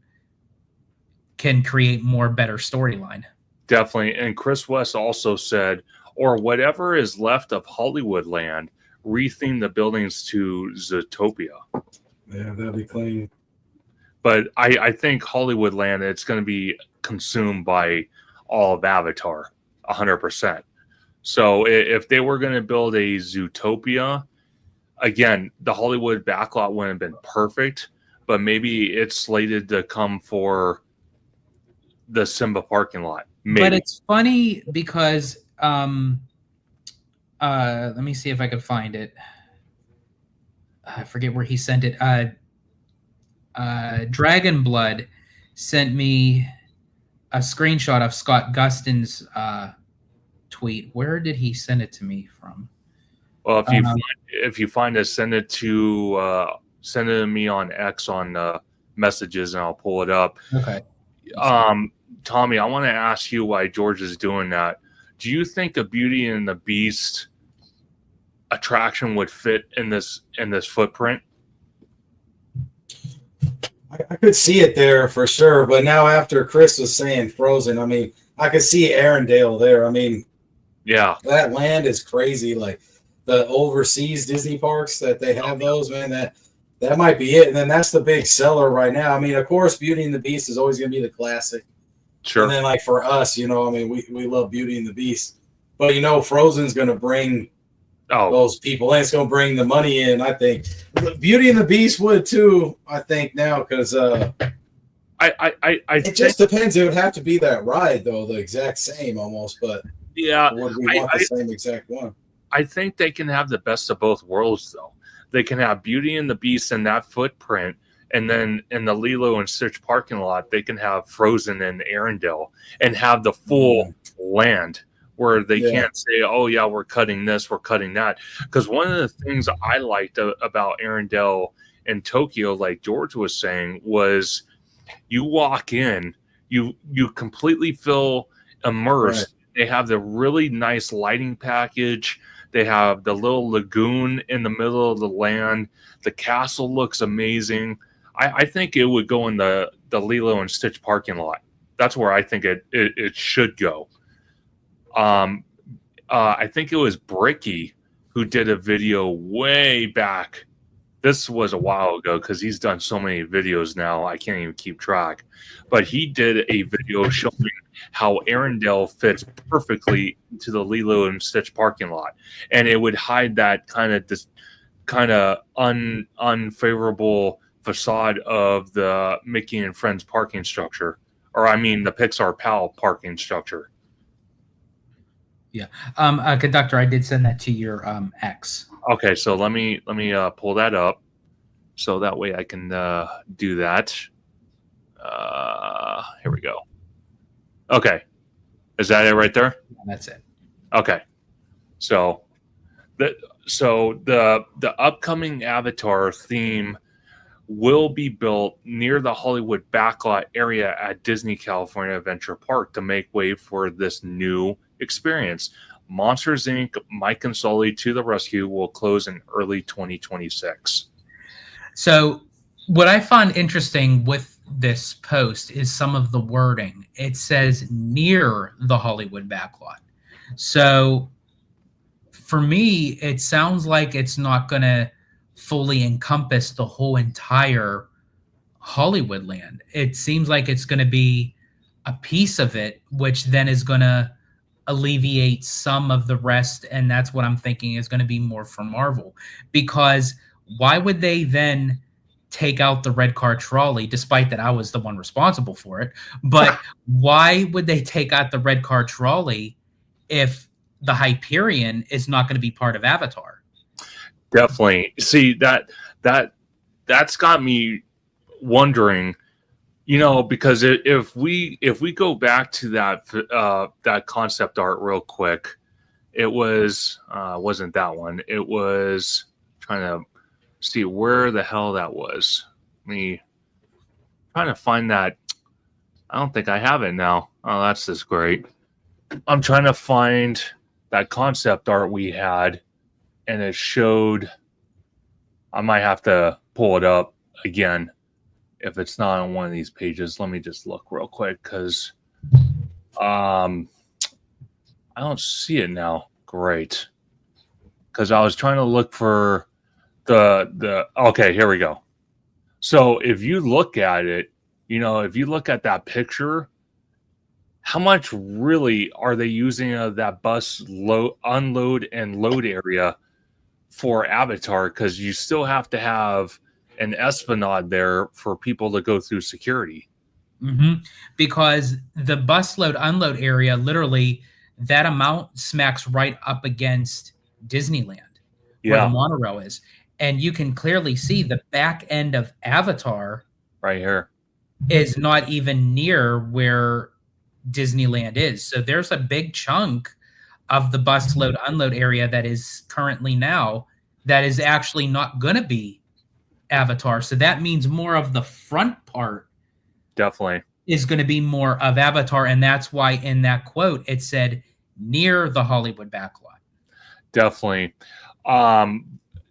can create more better storyline. Definitely. And Chris West also said, or whatever is left of Hollywoodland, retheme the buildings to Zootopia. Yeah, that'd be clean. But I think Hollywoodland, it's going to be consumed by all of Avatar, 100%. So if they were going to build a Zootopia, again, the Hollywood backlot wouldn't have been perfect, but maybe it's slated to come for the Simba parking lot. Maybe. But it's funny because let me see if I can find it. I forget where he sent it. Dragon Blood sent me a screenshot of Scott Gustin's tweet. Where did he send it to me from? Well, if you find it, send it to send it to me on X on messages, and I'll pull it up. Okay. Tommy, I want to ask you why George is doing that. Do you think a Beauty and the Beast attraction would fit in this footprint? I could see it there for sure, but now after Chris was saying Frozen, I mean, I could see Arendelle there. I mean, yeah, that land is crazy. Like the overseas Disney parks that they have those, man, that might be it. And then that's the big seller right now. I mean, of course, Beauty and the Beast is always going to be the classic. Sure. And then, like, for us, you know, I mean, we love Beauty and the Beast. But, you know, Frozen's going to bring those people in. It's going to bring the money in, I think. Beauty and the Beast would, too, I think, now, because it just depends. It would have to be that ride, though, the exact same almost. But, yeah, would we want the same exact one? I think they can have the best of both worlds, though. They can have Beauty and the Beast in that footprint, and then in the Lilo and Stitch parking lot, they can have Frozen and Arendelle and have the full land where they can't say, oh, yeah, we're cutting this, we're cutting that. Because one of the things I liked about Arendelle and Tokyo, like George was saying, was you walk in, you completely feel immersed. Right. They have the really nice lighting package. They have the little lagoon in the middle of the land. The castle looks amazing. I think it would go in the Lilo and Stitch parking lot. That's where I think it should go. I think it was Bricky who did a video way back. This was a while ago because he's done so many videos now, I can't even keep track. But he did a video showing how Arendelle fits perfectly into the Lilo and Stitch parking lot. And it would hide that kind of unfavorable facade of the Mickey and Friends parking structure. Or I mean the Pixar Pal parking structure. Yeah. Conductor, I did send that to your X. Okay, so let me pull that up so that way I can do that. Here we go. Okay. Is that it right there? That's it. Okay. So the upcoming Avatar theme will be built near the Hollywood backlot area at Disney California Adventure Park to make way for this new experience. Monsters Inc. Mike and Sully to the Rescue will close in early 2026. So what I found interesting with this post is some of the wording. It says near the Hollywood backlot. So for me, it sounds like it's not going to fully encompass the whole entire Hollywood land. It seems like it's going to be a piece of it, which then is going to alleviate some of the rest. And that's what I'm thinking is going to be more for Marvel. Because why would they then take out the red car trolley, despite that I was the one responsible for it? But why would they take out the red car trolley if the Hyperion is not going to be part of Avatar? Definitely. See, that's got me wondering, you know, because if we go back to that concept art real quick, it was wasn't that one. It was trying to see where the hell that was. Me trying to find that. I don't think I have it now. Oh, that's just great. I'm trying to find that concept art we had, and it showed. I might have to pull it up again if it's not on one of these pages. Let me just look real quick because I don't see it now. Great, because I was trying to look for the. Okay, here we go. So if you look at it, you know, if you look at that picture, how much really are they using of that bus unload and load area for Avatar? Because you still have to have an esplanade there for people to go through security. Mm-hmm. Because the bus load unload area, literally, that amount smacks right up against Disneyland, where the monorail is. And you can clearly see the back end of Avatar right here is not even near where Disneyland is. So there's a big chunk of the bus load unload area that is currently now that is actually not going to be Avatar. So that means more of the front part Definitely is going to be more of Avatar. And that's why in that quote, it said near the Hollywood backlot. Definitely.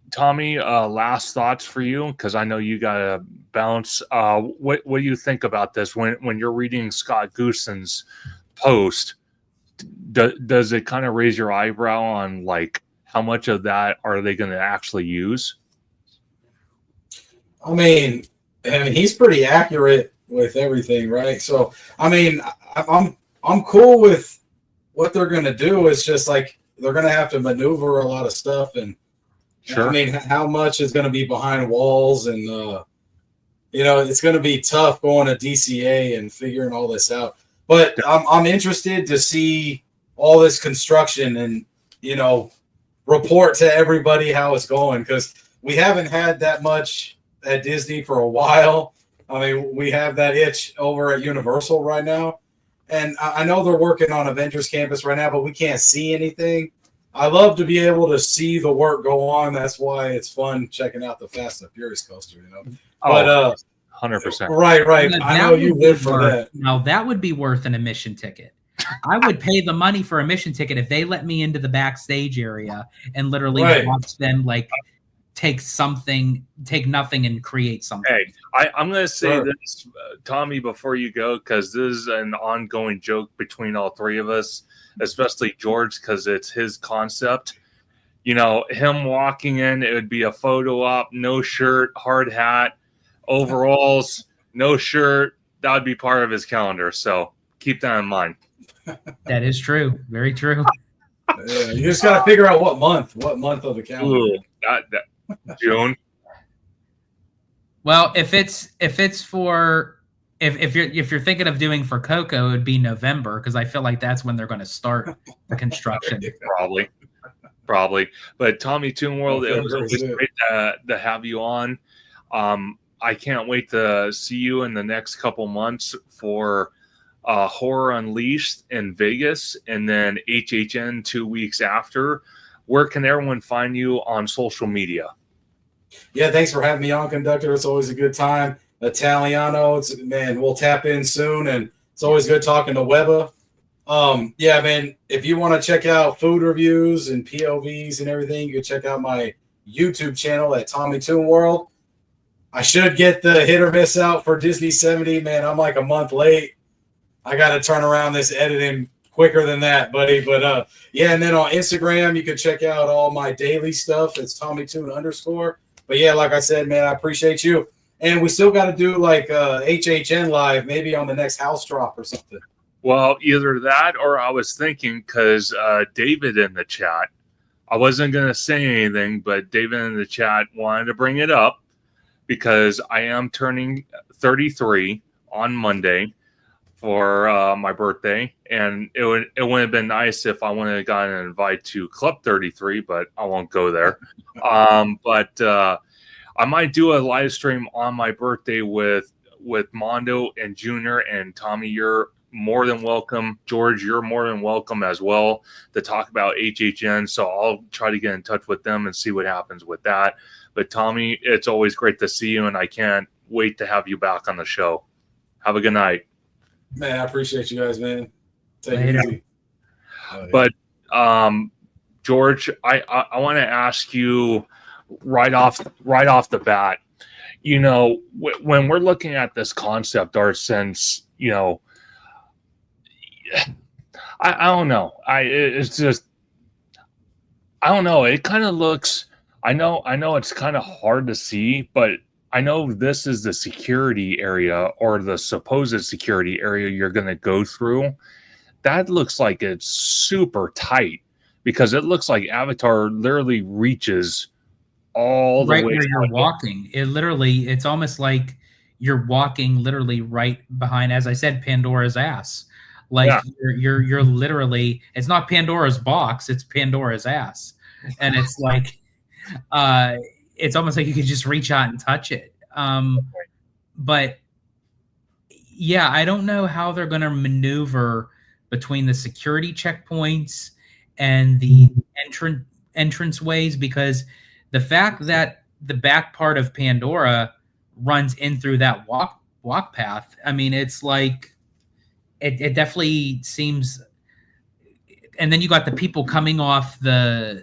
Tommy, last thoughts for you, because I know you got to bounce. What do you think about this when you're reading Scott Gooson's post? Does it kind of raise your eyebrow on like how much of that are they going to actually use? I mean, he's pretty accurate with everything, right? So, I mean, I'm cool with what they're going to do. It's just like they're going to have to maneuver a lot of stuff, and Sure. I mean, how much is going to be behind walls, and it's going to be tough going to DCA and figuring all this out. But I'm interested to see all this construction and report to everybody how it's going, because we haven't had that much at Disney for a while. I mean, we have that itch over at Universal right now. And I know they're working on Avengers Campus right now, but we can't see anything. I love to be able to see the work go on. That's why it's fun checking out the Fast and the Furious coaster, But 100%. Right. Now, I know you live for that. Now that would be worth an admission ticket. I would pay the money for a admission ticket if they let me into the backstage area and literally watch them like take nothing and create something. Hey, I'm going to say this, Tommy, before you go, because this is an ongoing joke between all three of us, especially George, because it's his concept. Him walking in, it would be a photo op, no shirt, hard hat, overalls, no shirt. That would be part of his calendar. So keep that in mind. That is true. Very true. Yeah, you just got to figure out what month of the calendar. Ooh, June. Well, if you're thinking of doing for Coco, it would be November, because I feel like that's when they're going to start the construction. Probably. But Tommy Toon World, it was great to have you on. I can't wait to see you in the next couple months for Horror Unleashed in Vegas, and then HHN 2 weeks after. Where can everyone find you on social media? Yeah, thanks for having me on, Conductor. It's always a good time. Italiano, we'll tap in soon, and it's always good talking to Webba. If you want to check out food reviews and POVs and everything, you can check out my YouTube channel at Tommy Toon World. I should get the hit or miss out for Disney 70. Man, I'm like a month late. I got to turn around this editing quicker than that, buddy. But and then on Instagram, you can check out all my daily stuff. It's TommyToon_. But yeah, like I said, man, I appreciate you. And we still got to do like HHN live, maybe on the next house drop or something. Well, either that, or I was thinking, because David in the chat, I wasn't going to say anything, but David in the chat wanted to bring it up, because I am turning 33 on Monday for my birthday, and it would have been nice if I would have gotten an invite to Club 33, but I won't go there. But I might do a live stream on my birthday with Mondo and Junior, and Tommy, you're more than welcome. George, you're more than welcome as well to talk about HHN. So I'll try to get in touch with them and see what happens with that. But Tommy, it's always great to see you, and I can't wait to have you back on the show. Have a good night. Man, I appreciate you guys, man. Take it easy. But George, I want to ask you right off the bat, when we're looking at this concept art, since I don't know, it's just, I don't know, it kind of looks, I know it's kind of hard to see, but I know this is the security area, or the supposed security area you're going to go through. That looks like it's super tight, because it looks like Avatar literally reaches all the way where you're walking. It's almost like you're walking literally right behind, as I said, Pandora's ass. Like you're literally, it's not Pandora's box, it's Pandora's ass. And it's like, it's almost like you could just reach out and touch it. But yeah, I don't know how they're going to maneuver between the security checkpoints and the entrance ways, because the fact that the back part of Pandora runs in through that walk path. I mean, it's like it definitely seems. And then you got the people coming off the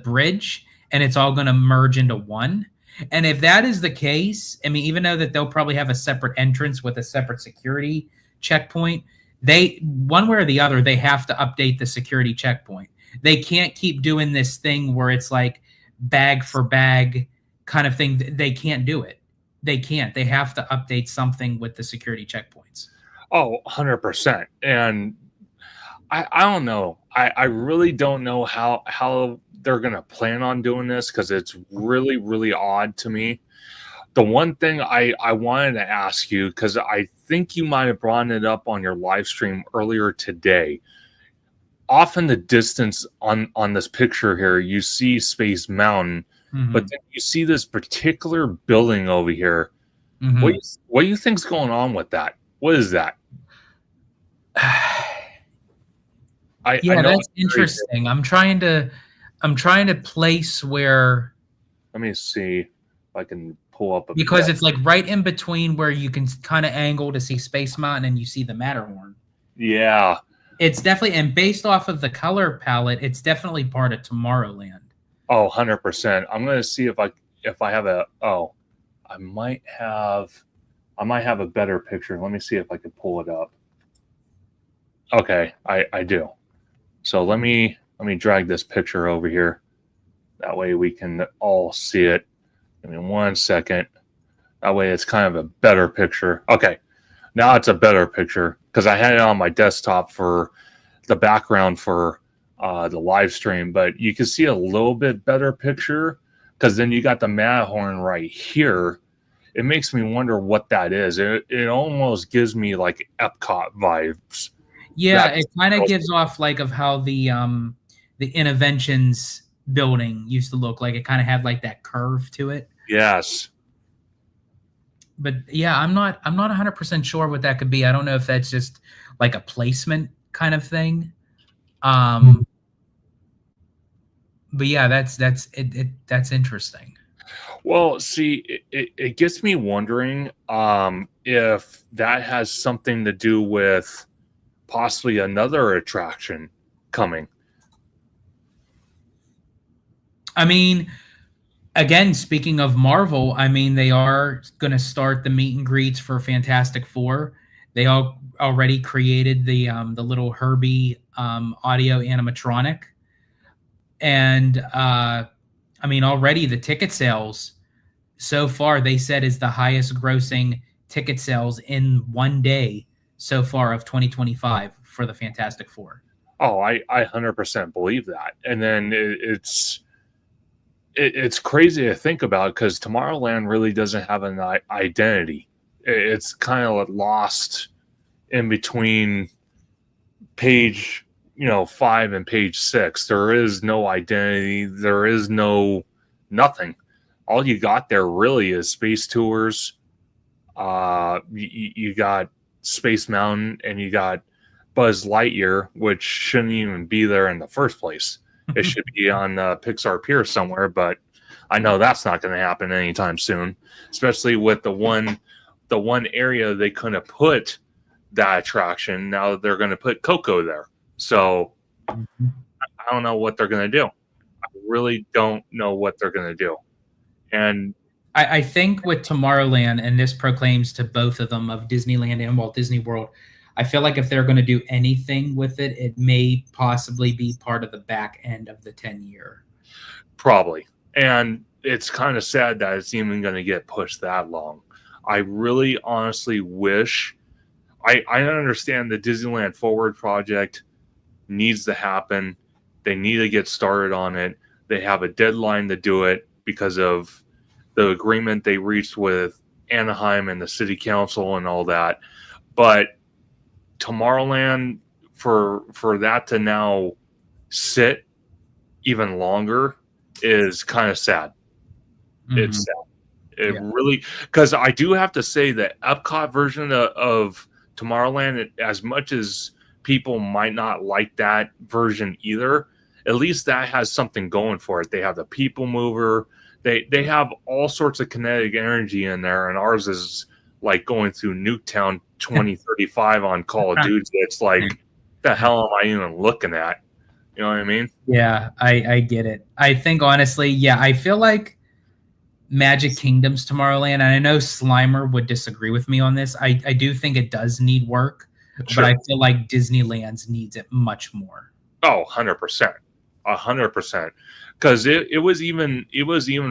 bridge, and it's all going to merge into one. And if that is the case, I mean, even though that they'll probably have a separate entrance with a separate security checkpoint, they, one way or the other, they have to update the security checkpoint. They can't keep doing this thing where it's like bag for bag kind of thing. They can't do it. They can't. They have to update something with the security checkpoints. Oh, 100%. And I don't know. I really don't know how they're going to plan on doing this, because it's really, really odd to me. The one thing I wanted to ask you, because I think you might have brought it up on your live stream earlier today. Off in the distance on this picture here, you see Space Mountain, but then you see this particular building over here. What do you think's going on with that? What is that? Yeah, that's interesting. I'm trying to place where. Let me see if I can pull up because it's like right in between where you can kind of angle to see Space Mountain and you see the Matterhorn. Yeah, it's definitely, and based off of the color palette, it's definitely part of Tomorrowland. Oh, 100%. I'm gonna see if I have a. Oh, I might have a better picture. Let me see if I can pull it up. Okay, I do. So let me drag this picture over here. That way we can all see it. Give me 1 second. That way it's kind of a better picture. Okay, now it's a better picture because I had it on my desktop for the background for the live stream, but you can see a little bit better picture because then you got the Matterhorn right here. It makes me wonder what that is. It almost gives me like Epcot vibes. Yeah, it kind of gives off like of how the Interventions building used to look like. It kind of had like that curve to it. Yes. But yeah, I'm not 100% sure what that could be. I don't know if that's just like a placement kind of thing. But yeah, that's interesting. Well, see, it gets me wondering if that has something to do with possibly another attraction coming. I mean, again, speaking of Marvel, I mean, they are going to start the meet and greets for Fantastic Four. They already created the little Herbie audio animatronic. And I mean, already the ticket sales so far, they said, is the highest grossing ticket sales in one day so far of 2025 for the Fantastic Four. Oh, I 100% believe that. And then it's crazy to think about because Tomorrowland really doesn't have an identity. It's kind of lost in between page 5 and page 6. There is no identity. There is no nothing. All you got there really is Space Tours. You got Space Mountain and you got Buzz Lightyear, which shouldn't even be there in the first place. It should be on Pixar Pier somewhere, but I know that's not going to happen anytime soon, especially with the one area they couldn't put that attraction. Now they're going to put Coco there. So I don't know what they're going to do. I really don't know what they're going to do. And I think with Tomorrowland, and this proclaims to both of them, of Disneyland and Walt Disney World, I feel like if they're going to do anything with it, it may possibly be part of the back end of the 10-year. Probably. And it's kind of sad that it's even going to get pushed that long. I really honestly wish... I understand the Disneyland Forward project needs to happen. They need to get started on it. They have a deadline to do it because of the agreement they reached with Anaheim and the city council and all that. But Tomorrowland, for that to now sit even longer is kind of sad. It's sad. It really, because I do have to say that Epcot version of Tomorrowland, as much as people might not like that version either, at least that has something going for it. They have the people mover, They have all sorts of kinetic energy in there, and ours is like going through Nuketown 2035 on Call of Duty. It's like, the hell am I even looking at? You know what I mean? Yeah, I get it. I think honestly, yeah, I feel like Magic Kingdom's Tomorrowland, and I know Slimer would disagree with me on this. I do think it does need work, Sure. but I feel like Disneyland's needs it much more. Oh, 100%. 100%. Because it was even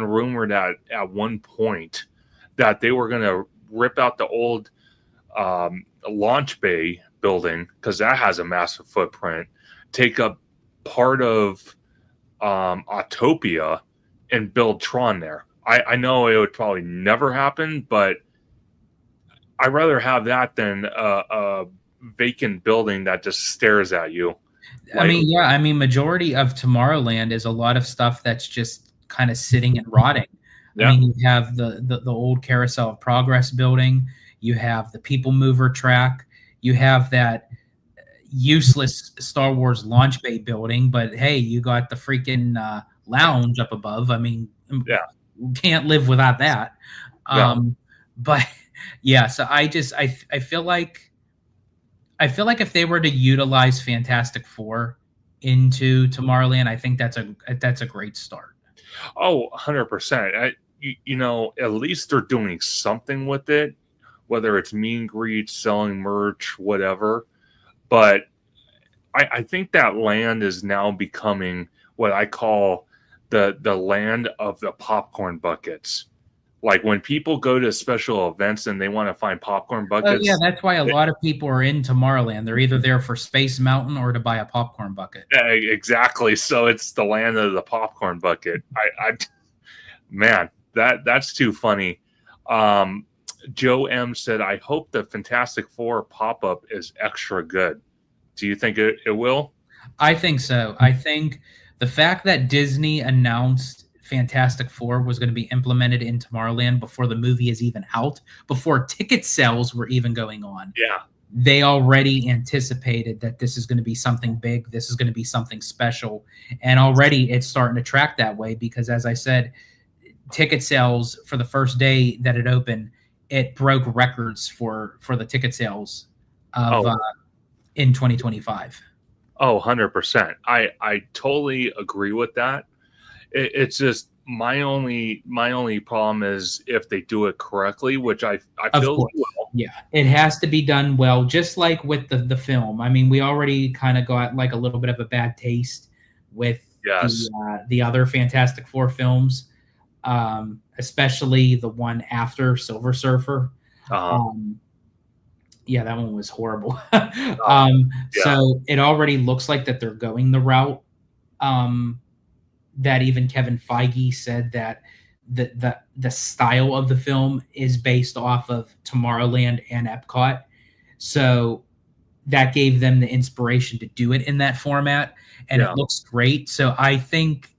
rumored at one point that they were going to rip out the old launch bay building, because that has a massive footprint, take up part of Autopia and build Tron there. I know it would probably never happen, but I'd rather have that than a vacant building that just stares at you. I mean, majority of Tomorrowland is a lot of stuff that's just kind of sitting and rotting. Yeah. I mean, you have the old Carousel of Progress building, you have the People Mover track, you have that useless Star Wars launch bay building, but hey, you got the freaking lounge up above. I mean, yeah, can't live without that. But yeah, so I feel like if they were to utilize Fantastic Four into Tomorrowland, I think that's a great start. Oh, 100%. You know, at least they're doing something with it, whether it's meet and greet, selling merch, whatever. But I think that land is now becoming what I call the land of the popcorn buckets. Like when people go to special events and they want to find popcorn buckets. Oh, yeah, that's why a lot of people are in Tomorrowland. They're either there for Space Mountain or to buy a popcorn bucket. Exactly. So it's the land of the popcorn bucket. Man, that's too funny. Joe M said, I hope the Fantastic Four pop-up is extra good. Do you think it will? I think so. I think the fact that Disney announced Fantastic Four was going to be implemented in Tomorrowland before the movie is even out, before ticket sales were even going on. Yeah. They already anticipated that this is going to be something big. This is going to be something special. And already it's starting to track that way because, as I said, ticket sales for the first day that it opened, it broke records for the ticket sales of in 2025. Oh, 100%. I totally agree with that. It's just my only problem is if they do it correctly, which I feel well. Yeah, it has to be done well, just like with the film. I mean, we already kind of got like a little bit of a bad taste with the other Fantastic Four films, especially the one after Silver Surfer. Yeah, that one was horrible. So it already looks like that they're going the route that even Kevin Feige said that the style of the film is based off of Tomorrowland and Epcot. So that gave them the inspiration to do it in that format, and it looks great. So I think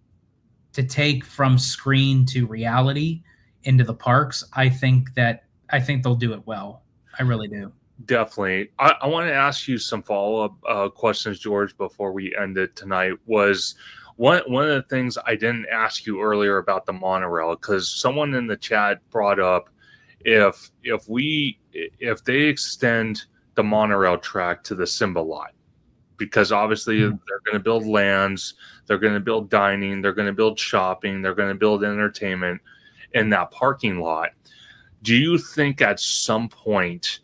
to take from screen to reality into the parks, I think they'll do it well. I really do. Definitely. I want to ask you some follow-up questions, George, before we end it tonight. Was one of the things I didn't ask you earlier about the monorail, because someone in the chat brought up if they extend the monorail track to the Simba lot, because obviously they're going to build lands, they're going to build dining, they're going to build shopping, they're going to build entertainment in that parking lot. Do you think at some point,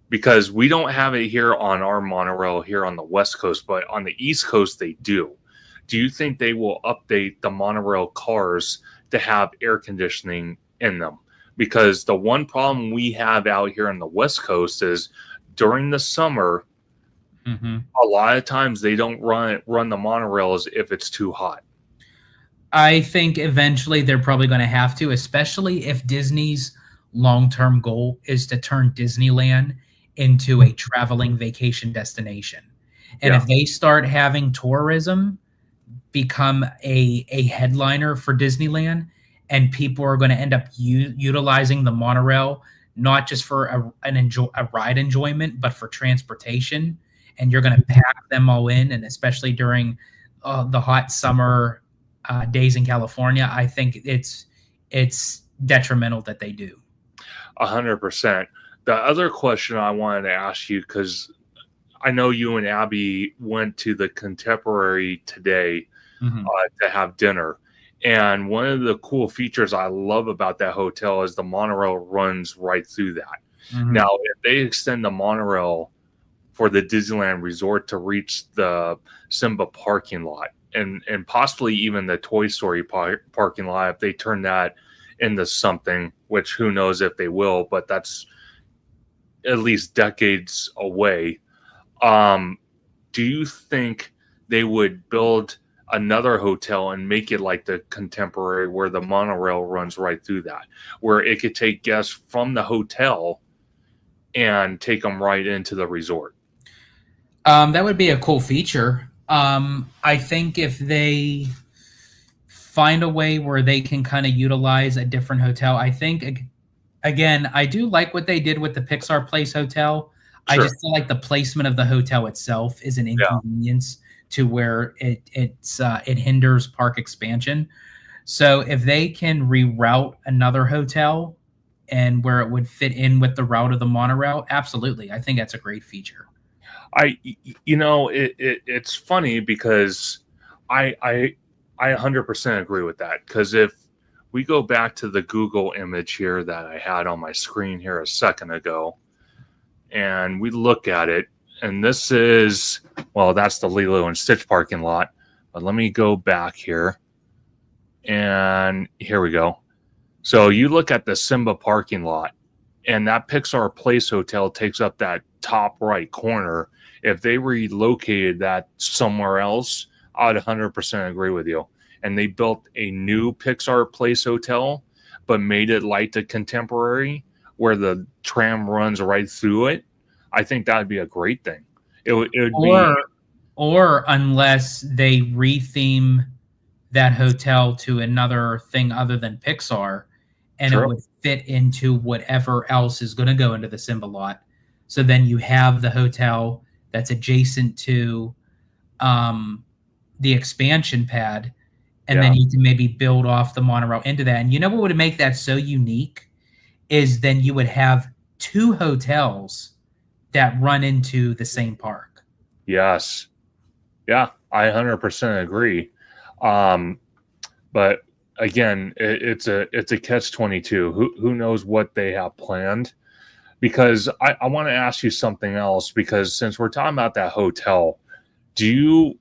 because we don't have it here on our monorail here on the West Coast, but on the East Coast they do you think they will update the monorail cars to have air conditioning in them? Because the one problem we have out here on the West Coast is during the summer, a lot of times they don't run the monorails if it's too hot. I think eventually they're probably going to have to, especially if Disney's long-term goal is to turn Disneyland into a traveling vacation destination. And if they start having tourism become a headliner for Disneyland, and people are going to end up utilizing the monorail not just for a ride enjoyment, but for transportation, and you're going to pack them all in, and especially during the hot summer days in California, I think it's it's detrimental that they do. 100%. The other question I wanted to ask you, because I know you and Abby went to the Contemporary today to have dinner. And one of the cool features I love about that hotel is the monorail runs right through that. Now, if they extend the monorail for the Disneyland Resort to reach the Simba parking lot and possibly even the Toy Story parking lot, if they turn that into something, which who knows if they will, but that's at least decades away. Do you think they would build another hotel and make it like the Contemporary where the monorail runs right through that, where it could take guests from the hotel and take them right into the resort? That would be a cool feature. I think if they find a way where they can kind of utilize a different hotel, I think, again, I do like what they did with the Pixar Place Hotel. Sure. I just feel like the placement of the hotel itself is an inconvenience to where it hinders park expansion. So if they can reroute another hotel and where it would fit in with the route of the monorail, absolutely. I think that's a great feature. It's funny because I 100% agree with that. Because if we go back to the Google image here that I had on my screen here a second ago, and we look at it, and this is, well, that's the Lilo and Stitch parking lot. But let me go back here, and here we go. So you look at the Simba parking lot, and that Pixar Place Hotel takes up that top right corner. If they relocated that somewhere else, I'd 100% agree with you. And they built a new Pixar Place Hotel, but made it like the Contemporary, where the tram runs right through it. I think that would be a great thing. It would or unless they retheme that hotel to another thing other than Pixar, and it would fit into whatever else is going to go into the Simba lot. So then you have the hotel that's adjacent to the expansion pad, and then you can maybe build off the monorail into that. And you know what would make that so unique is then you would have two hotels that run into the same park. Yes. Yeah, I 100% agree. But again, it's a catch-22. Who knows what they have planned? Because I want to ask you something else, because since we're talking about that hotel, do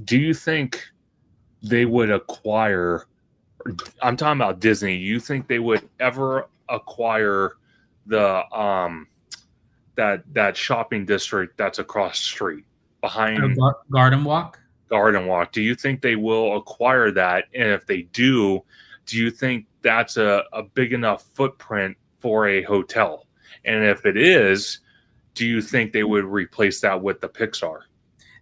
you think they would acquire, I'm talking about Disney, you think they would ever acquire the that shopping district that's across the street behind Garden Walk? Garden Walk. Do you think they will acquire that? And if they do you think that's a big enough footprint for a hotel? And if it is, do you think they would replace that with the Pixar?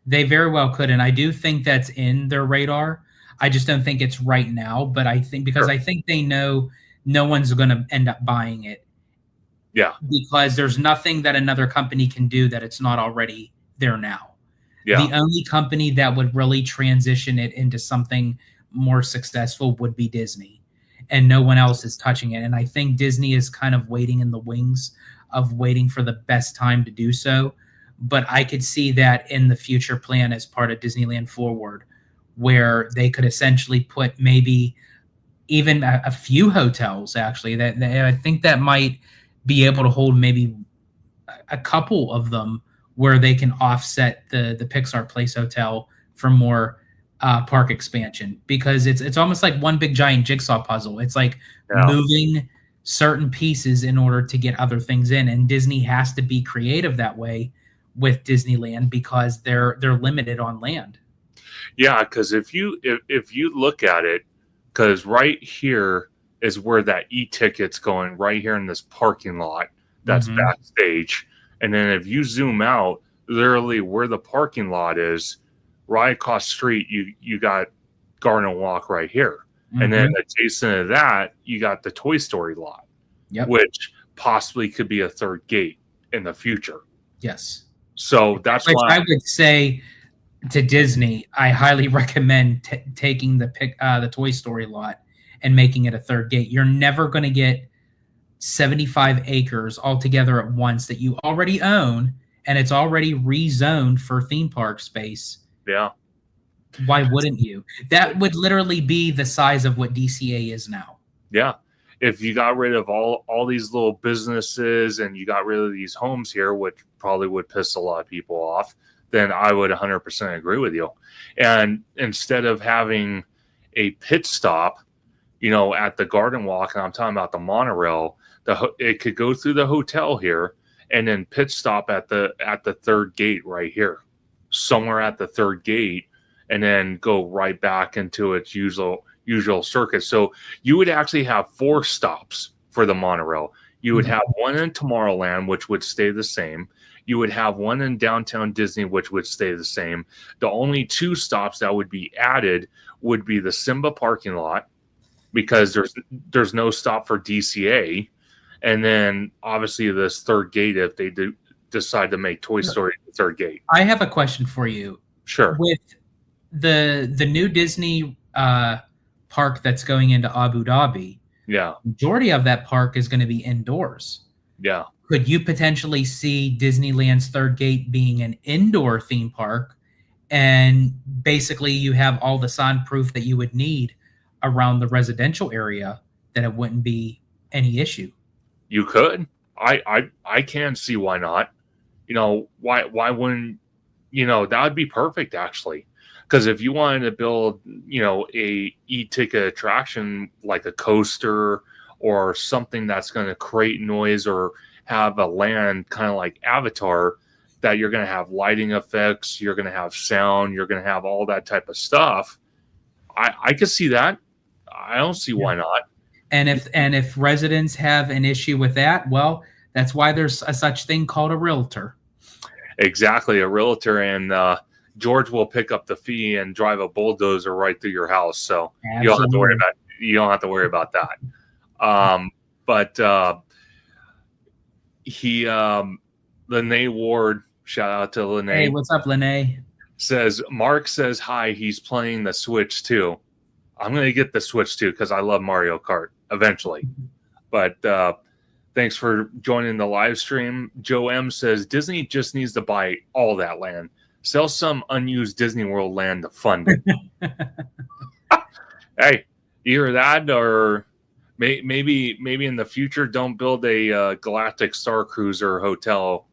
They very well could, and I do think that's in their radar. I just don't think it's right now, but I think I think they know no one's going to end up buying it. Yeah. Because there's nothing that another company can do that it's not already there now. Yeah. The only company that would really transition it into something more successful would be Disney, and no one else is touching it. And I think Disney is kind of waiting in the wings of waiting for the best time to do so. But I could see that in the future plan as part of Disneyland Forward, where they could essentially put maybe even a few hotels, actually, that I think that might be able to hold maybe a couple of them, where they can offset the Pixar Place Hotel for more park expansion, because it's almost like one big giant jigsaw puzzle. It's like moving certain pieces in order to get other things in, and Disney has to be creative that way with Disneyland because they're limited on land. Yeah, because if you look at it, because right here is where that e-ticket's going, right here in this parking lot that's backstage. And then if you zoom out, literally where the parking lot is, right across the street, you got Garden Walk right here. And then adjacent to that, you got the Toy Story lot, which possibly could be a third gate in the future. Yes. So that's why I would say to Disney, I highly recommend taking the Toy Story lot and making it a third gate. You're never going to get 75 acres all together at once that you already own, and it's already rezoned for theme park space. Yeah. Why wouldn't you? That would literally be the size of what DCA is now. Yeah. If you got rid of all these little businesses and you got rid of these homes here, which probably would piss a lot of people off, then I would 100% agree with you. And instead of having a pit stop, at the Garden Walk, and I'm talking about the monorail, it could go through the hotel here and then pit stop at the third gate right here, somewhere at the third gate, and then go right back into its usual circuit. So you would actually have 4 stops for the monorail. You would have one in Tomorrowland, which would stay the same. You would have one in downtown Disney, which would stay the same. The only 2 stops that would be added would be the Simba parking lot, because there's no stop for DCA. And then obviously this third gate, if they do decide to make Toy Story the third gate. I have a question for you. Sure. With the new Disney park that's going into Abu Dhabi, Yeah. majority of that park is going to be indoors. Yeah. Could you potentially see Disneyland's third gate being an indoor theme park, and basically you have all the soundproof that you would need around the residential area, that it wouldn't be any issue? You could. I can't see why not. Why wouldn't, that would be perfect actually. Because if you wanted to build, a e-ticket attraction like a coaster or something that's going to create noise, or have a land kind of like Avatar, that you're going to have lighting effects, you're going to have sound, you're going to have all that type of stuff, I could see that. I don't see why not. And if residents have an issue with that, well, that's why there's a such thing called a realtor. Exactly, a realtor, and George will pick up the fee and drive a bulldozer right through your house. So you don't have to worry about that. But Lene Ward, shout out to Lene. Hey, what's up, Lene? Says Mark says hi. He's playing the Switch too. I'm gonna get the Switch too because I love Mario Kart eventually. But thanks for joining the live stream. Joe M says Disney just needs to buy all that land. Sell some unused Disney World land to fund it. Hey, either that, or maybe in the future, don't build a Galactic Star Cruiser hotel.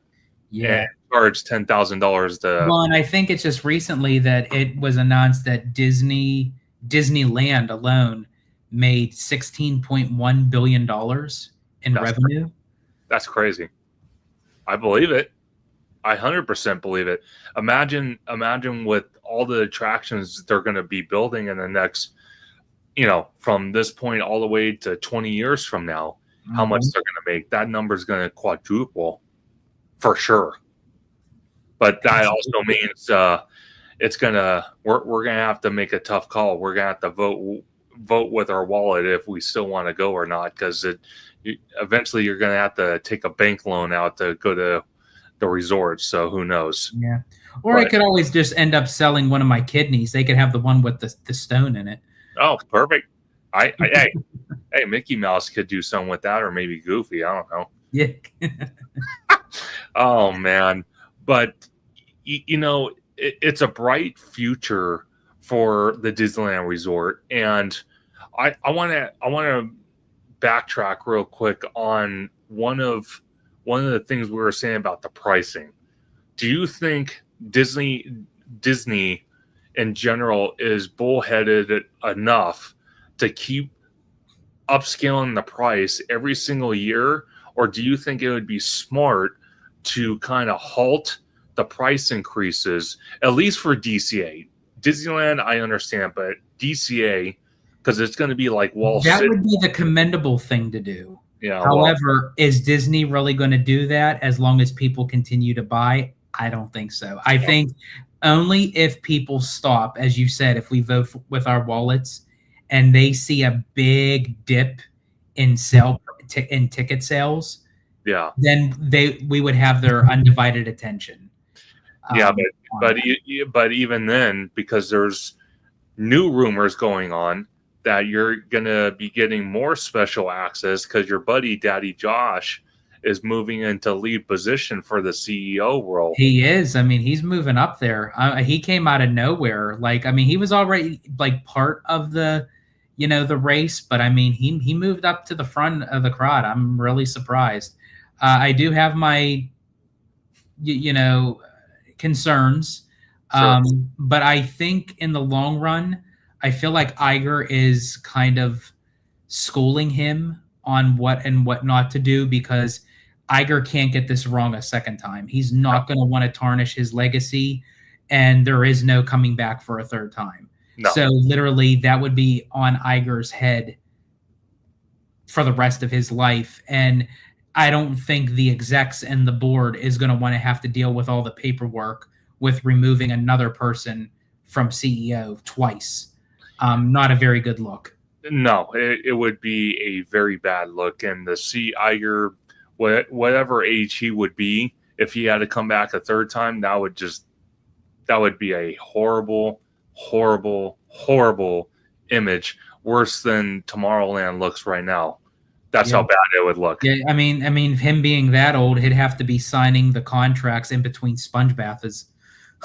Yeah, and charge $10,000 to. Well, and I think it's just recently that it was announced that Disneyland alone made $16.1 billion in revenue. Crazy. That's crazy. I believe it. I 100% believe it. Imagine with all the attractions they're going to be building in the next, from this point all the way to 20 years from now, how much they're going to make. That number is going to quadruple for sure. But that also means it's gonna we're gonna have to make a tough call. We're gonna have to vote with our wallet if we still want to go or not, because eventually you're gonna have to take a bank loan out to go to the resort. So who knows? Yeah. Or I could always just end up selling one of my kidneys. They could have the one with the stone in it. Oh, perfect. Hey, Mickey Mouse could do something with that, or maybe Goofy. I don't know. Yeah. Oh man, but it's a bright future for the Disneyland Resort, and I want to backtrack real quick on one of the things we were saying about the pricing. Do you think Disney in general is bullheaded enough to keep upscaling the price every single year, or do you think it would be smart to kind of halt the price increases, at least for DCA? Disneyland, I understand, but DCA, because it's going to be like Wall Street. That would be the commendable thing to do. Yeah. However, is Disney really going to do that as long as people continue to buy? I don't think so. I think only if people stop, as you said, if we vote with our wallets and they see a big dip in ticket sales, then we would have their undivided attention. But even then, because there's new rumors going on that you're going to be getting more special access because your buddy, Daddy Josh, is moving into lead position for the CEO role. He is. I mean, he's moving up there. He came out of nowhere. Like, I mean, he was already like part of the, the race, but I mean, he moved up to the front of the crowd. I'm really surprised. I do have my, concerns. Sure. But I think in the long run, I feel like Iger is kind of schooling him on what and what not to do, because Iger can't get this wrong a second time. He's not going to want to tarnish his legacy, and there is no coming back for a third time. No. So literally that would be on Iger's head for the rest of his life. And I don't think the execs and the board is going to want to have to deal with all the paperwork with removing another person from CEO twice. Not a very good look. No, it would be a very bad look. And to see Iger, whatever age he would be, if he had to come back a third time, that would be a horrible, horrible, horrible image. Worse than Tomorrowland looks right now. That's how bad it would look. Yeah, I mean, him being that old, he'd have to be signing the contracts in between sponge baths.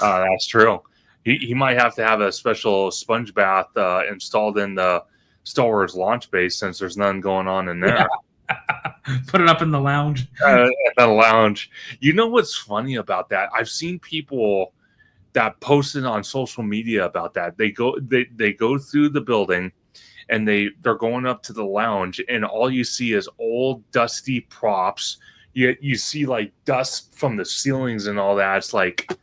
That's true. He might have to have a special sponge bath installed in the Star Wars launch base, since there's none going on in there. Yeah. Put it up in the lounge. The lounge. You know what's funny about that? I've seen people that posted on social media about that. They go through the building, and they're going up to the lounge, and all you see is old dusty props. You see like dust from the ceilings and all that. It's like,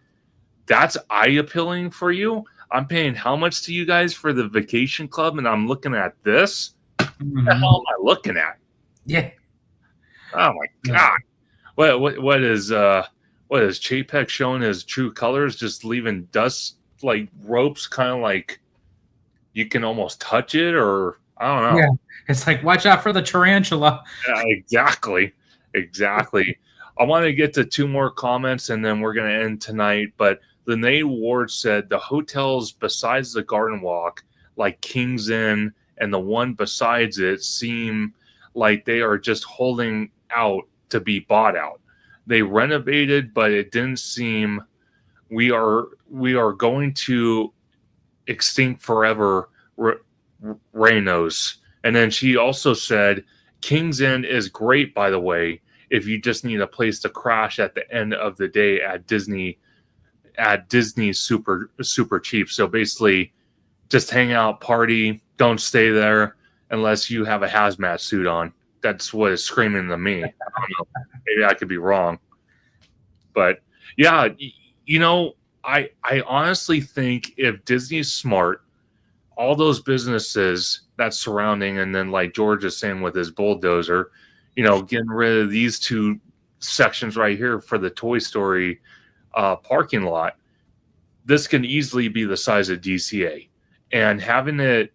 that's eye appealing for you? I'm paying how much to you guys for the vacation club, and I'm looking at this? Mm-hmm. What the hell am I looking at? Yeah. Oh my God. What is Chapek showing his true colors, just leaving dust like ropes, kind of like you can almost touch it, or I don't know. Yeah. It's like, watch out for the tarantula. Exactly. I want to get to two more comments, and then we're going to end tonight. But Lene Ward said the hotels besides the Garden Walk, like King's Inn and the one besides it, seem like they are just holding out to be bought out. They renovated, but it didn't seem we are going to extinct forever Reynos. And then she also said King's Inn is great, by the way, if you just need a place to crash at the end of the day at Disney super cheap. So basically just hang out, party, don't stay there unless you have a hazmat suit on. That's what is screaming to me. I don't know. Maybe I could be wrong. But yeah, I honestly think if Disney's smart, all those businesses that's surrounding, and then like George is saying with his bulldozer, getting rid of these two sections right here for the Toy Story parking lot, this can easily be the size of DCA, and having it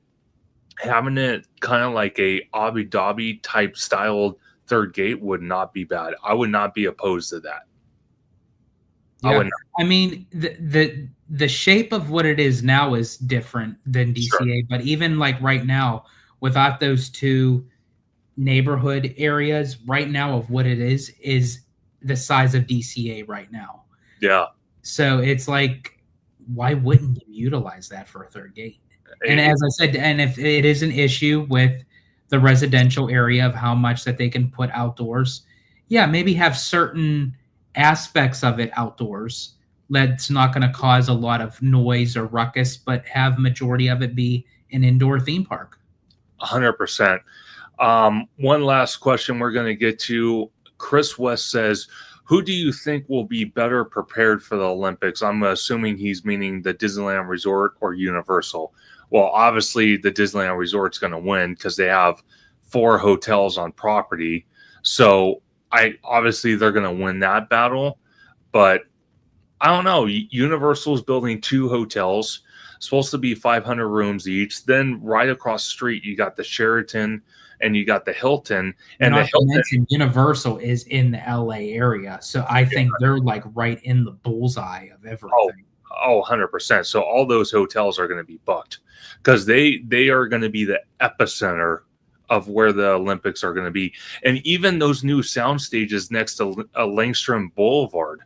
kind of like a Abu Dhabi type styled third gate would not be bad. I would not be opposed to that. Yeah. I mean, the shape of what it is now is different than DCA, sure. But even like right now, without those two neighborhood areas, right now of what it is the size of DCA right now. Yeah. So it's like, why wouldn't you utilize that for a third gate? And as I said, and if it is an issue with the residential area of how much that they can put outdoors, yeah, maybe have certain aspects of it outdoors that's not going to cause a lot of noise or ruckus, but have majority of it be an indoor theme park. 100%. One last question we're going to get to. Chris West says, who do you think will be better prepared for the Olympics? I'm assuming he's meaning the Disneyland Resort or Universal. Well, obviously the Disneyland Resort's going to win because they have 4 hotels on property. So obviously they're going to win that battle, but I don't know. Universal's building 2 hotels, supposed to be 500 rooms each. Then right across the street, you got the Sheraton and you got the Hilton. And not to mention Universal is in the LA area. So I think they're like right in the bullseye of everything. Oh, 100%. So all those hotels are going to be booked because they are going to be the epicenter of where the Olympics are going to be. And even those new sound stages next to Langstrom Boulevard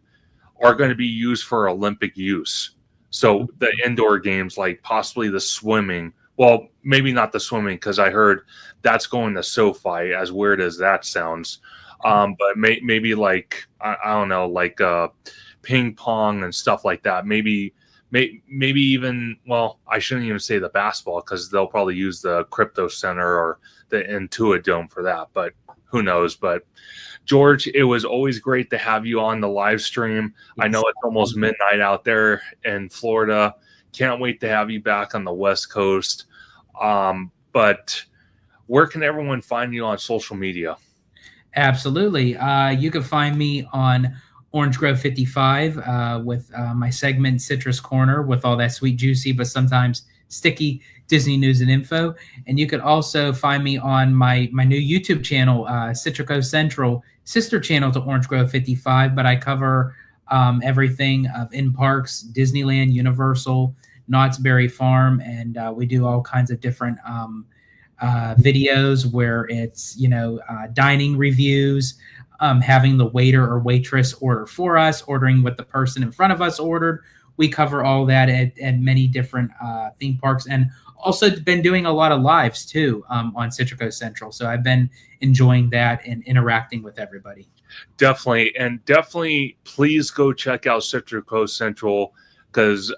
are going to be used for Olympic use. So the indoor games, like possibly the swimming, well, maybe not the swimming because I heard that's going to SoFi, as weird as that sounds. But maybe like, I don't know, like ping pong and stuff like that. Maybe even, well, I shouldn't even say the basketball because they'll probably use the Crypto Center or the Intuit Dome for that, but who knows. But George, it was always great to have you on the live stream. I know it's almost midnight out there in Florida. Can't wait to have you back on the West Coast. But where can everyone find you on social media? Absolutely. You can find me on Orange Grove 55 with my segment Citrus Corner with all that sweet, juicy, but sometimes sticky Disney news and info. And you could also find me on my new YouTube channel, Citrico Central, sister channel to Orange Grove 55. But I cover everything of in parks, Disneyland, Universal, Knott's Berry Farm, and we do all kinds of different videos where it's dining reviews, having the waiter or waitress order for us, ordering what the person in front of us ordered. We cover all that at many different theme parks, and also been doing a lot of lives too on Citrico Central. So I've been enjoying that and interacting with everybody. Definitely. And definitely please go check out Citrico Central because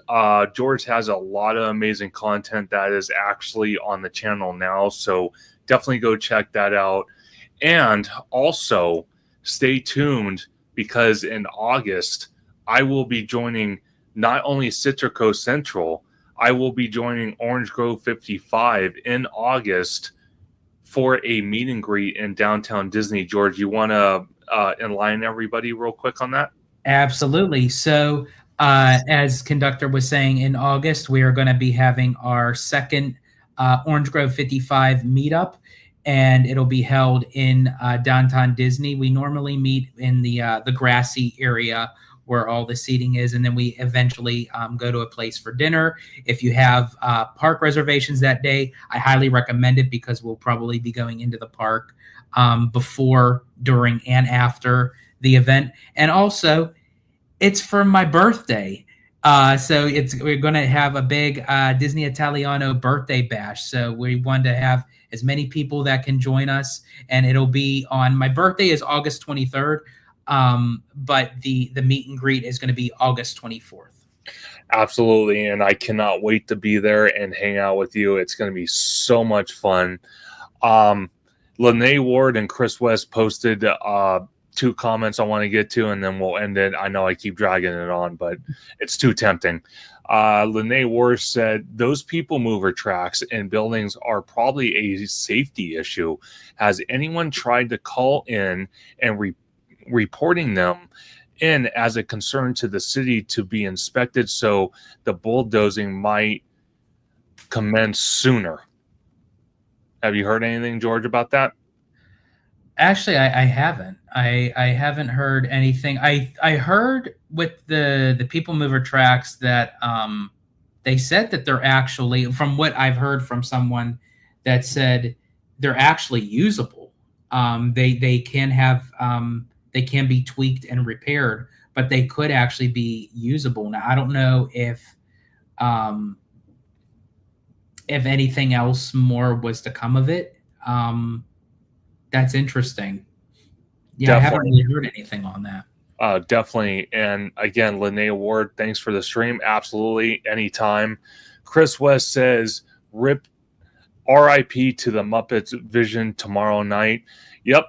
George has a lot of amazing content that is actually on the channel now. So definitely go check that out. And also stay tuned because in August, I will be joining not only Citrico Central, I will be joining Orange Grove 55 in August for a meet and greet in downtown Disney. George, you want to enlighten everybody real quick on that? Absolutely. So as Conductor was saying, in August, we are going to be having our second Orange Grove 55 meetup, and it'll be held in downtown Disney. We normally meet in the grassy area where all the seating is, and then we eventually go to a place for dinner. If you have park reservations that day, I highly recommend it because we'll probably be going into the park before, during, and after the event. And also, it's for my birthday. So we're going to have a big Disney Italiano birthday bash. So we want to have as many people that can join us, and it'll be on my birthday is August 23rd. But the meet and greet is going to be August 24th. Absolutely. And I cannot wait to be there and hang out with you. It's going to be so much fun. Lene Ward and Chris West posted two comments I want to get to, and then we'll end it. I know I keep dragging it on, but it's too tempting. Lene Ward said, those people mover tracks in buildings are probably a safety issue. Has anyone tried to call in and reporting them in as a concern to the city to be inspected so the bulldozing might commence sooner? Have you heard anything, George, about that? Actually, I haven't. I haven't heard anything. I heard with the people mover tracks that they said that they're actually, from what I've heard from someone that said they're actually usable. They can have they can be tweaked and repaired, but they could actually be usable. Now, I don't know if anything else more was to come of it. That's interesting. Yeah, definitely. I haven't really heard anything on that. Definitely. And again, Linnea Ward, thanks for the stream. Absolutely. Anytime. Chris West says, RIP to the Muppets Vision tomorrow night. Yep.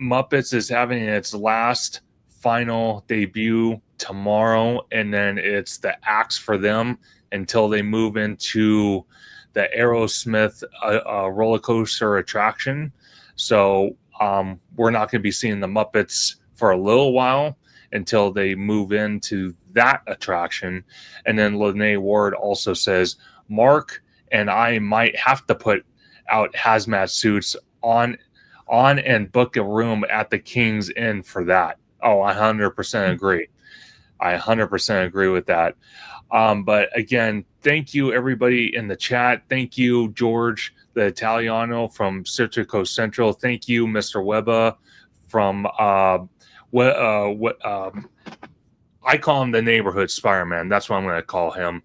Muppets is having its last final debut tomorrow. And then it's the acts for them until they move into the Aerosmith roller coaster attraction. So we're not going to be seeing the Muppets for a little while until they move into that attraction. And then Lene Ward also says, Mark and I might have to put out hazmat suits on and book a room at the King's Inn for that. Oh, I 100% agree. I 100% agree with that. But again, thank you everybody in the chat. Thank you, George, the Italiano from Citrico Central. Thank you, Mr. Webba from I call him the neighborhood Spider-Man. That's what I'm going to call him.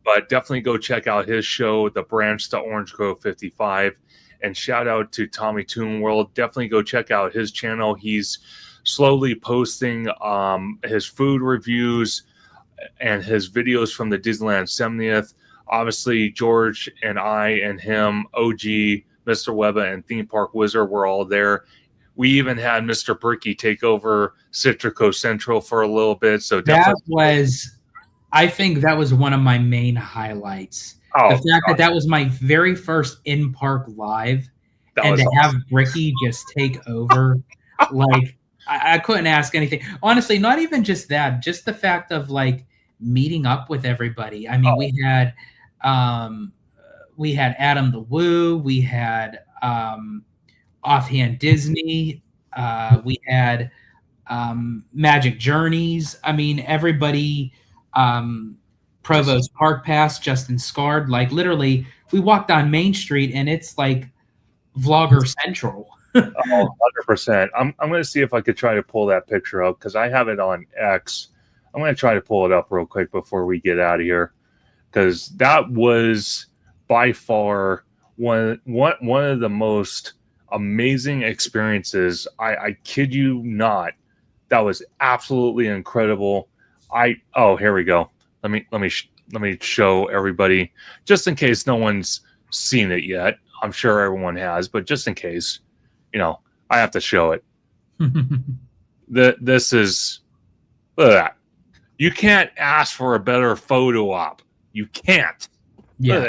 But definitely go check out his show, The Branch to Orange Grove 55. And shout out to Tommy Toon World. Definitely go check out his channel. He's slowly posting his food reviews and his videos from the Disneyland 70th. Obviously, George and I and him, OG, Mr. Webba, and Theme Park Wizard were all there. We even had Mr. Bricky take over Citrico Central for a little bit. So I think that was one of my main highlights. Oh, the fact that was my very first in-park live, and to have Bricky just take over, like I couldn't ask anything. Honestly, not even just that, just the fact of like meeting up with everybody. I mean, we had Adam the Woo, we had Offhand Disney, we had Magic Journeys. I mean, everybody, Provost Park Pass, Justin Scard, like literally we walked on Main Street and it's like Vlogger Central. 100%. I'm going to see if I could try to pull that picture up because I have it on X. I'm going to try to pull it up real quick before we get out of here, because that was by far one of the most amazing experiences. I kid you not. That was absolutely incredible. Here we go. Let me show everybody, just in case no one's seen it yet. I'm sure everyone has, but just in case, I have to show it. This is, look at that. You can't ask for a better photo op. You can't. Yeah.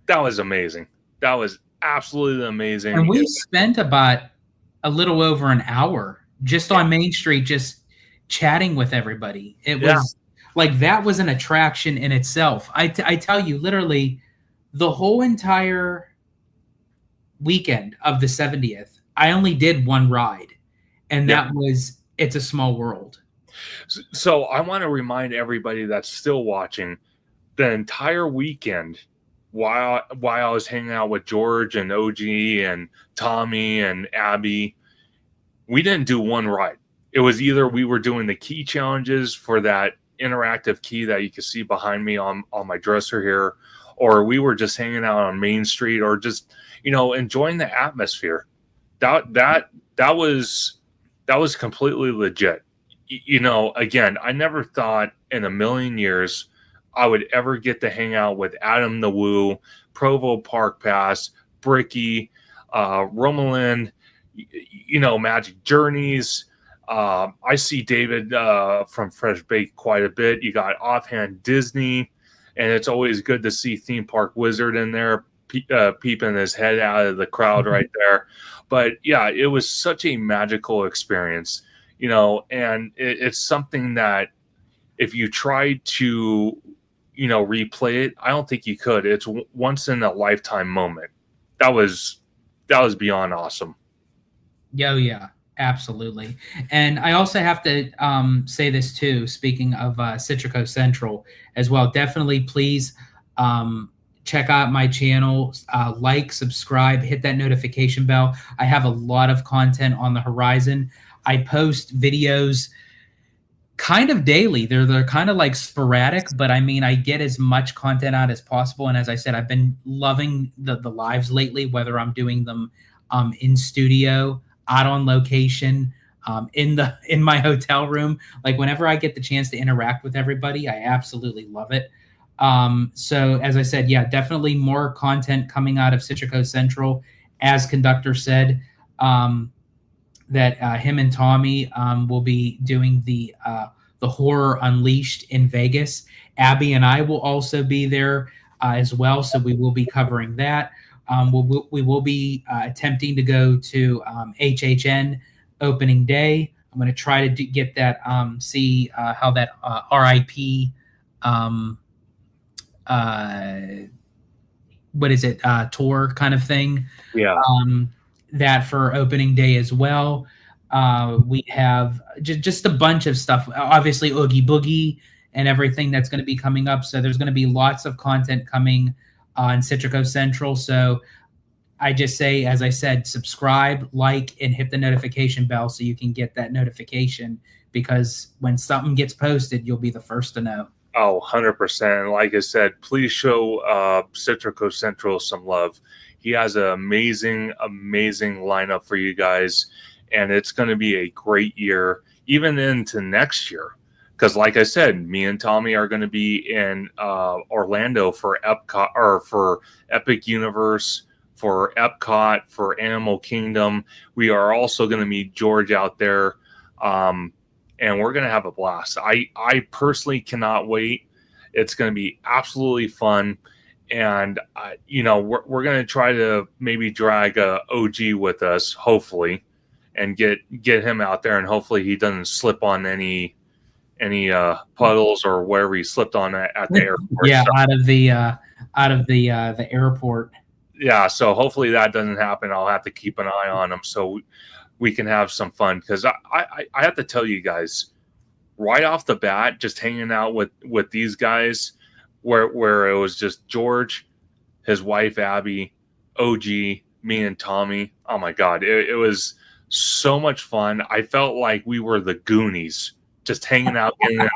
That was amazing. That was absolutely amazing. And we spent about a little over an hour just on Main Street, just chatting with everybody. It was like, that was an attraction in itself. I tell you, literally the whole entire weekend of the 70th, I only did one ride, and that was It's a Small World. So I want to remind everybody that's still watching, the entire weekend while I was hanging out with George and OG and Tommy and Abby, we didn't do one ride. It was either we were doing the key challenges for that interactive key that you can see behind me on my dresser here, or we were just hanging out on Main Street, or just enjoying the atmosphere. That was completely legit. Again, I never thought in a million years I would ever get to hang out with Adam the Woo, Provo Park Pass, Bricky, Romuland, Magic Journeys. I see David from Fresh Baked quite a bit. You got Offhand Disney, and it's always good to see Theme Park Wizard in there, peeping his head out of the crowd right there. But yeah, it was such a magical experience, and it's something that if you tried to, replay it, I don't think you could. It's once in a lifetime moment. That was beyond awesome. Yeah, absolutely. And I also have to say this too, speaking of Citrico Central as well. Definitely please check out my channel, like, subscribe, hit that notification bell. I have a lot of content on the horizon. I post videos kind of daily. They're kind of like sporadic, but I mean, I get as much content out as possible. And as I said, I've been loving the lives lately, whether I'm doing them in studio, out on location, in my hotel room. Like, whenever I get the chance to interact with everybody, I absolutely love it. So as I said, definitely more content coming out of Citrico Central. As Conductor said, that him and Tommy will be doing the Horror Unleashed in Vegas. Abby and I will also be there as well, so we will be covering that. We will be attempting to go to HHN opening day. I'm going to try to get that, see how that RIP, what is it, tour kind of thing. Yeah. That for opening day as well. We have just a bunch of stuff. Obviously, Oogie Boogie and everything that's going to be coming up. So there's going to be lots of content coming on Citrico Central. So I just say, as I said, subscribe, like, and hit the notification bell so you can get that notification, because when something gets posted, you'll be the first to know. Oh, 100%. Like I said, please show Citrico Central some love. He has an amazing lineup for you guys, and it's going to be a great year, even into next year. Because, like I said, me and Tommy are going to be in Orlando for Epcot, or for Epic Universe, for Epcot, for Animal Kingdom. We are also going to meet George out there, and we're going to have a blast. I personally cannot wait. It's going to be absolutely fun. And, we're going to try to maybe drag OG with us, hopefully, and get him out there. And hopefully he doesn't slip on any puddles or wherever he slipped on at the airport. Yeah, out of the airport. Yeah, so hopefully that doesn't happen. I'll have to keep an eye on him so we can have some fun, because I have to tell you guys, right off the bat, just hanging out with these guys, where it was just George, his wife Abby, OG, me and Tommy. Oh my God, it was so much fun. I felt like we were the Goonies, just hanging out in there.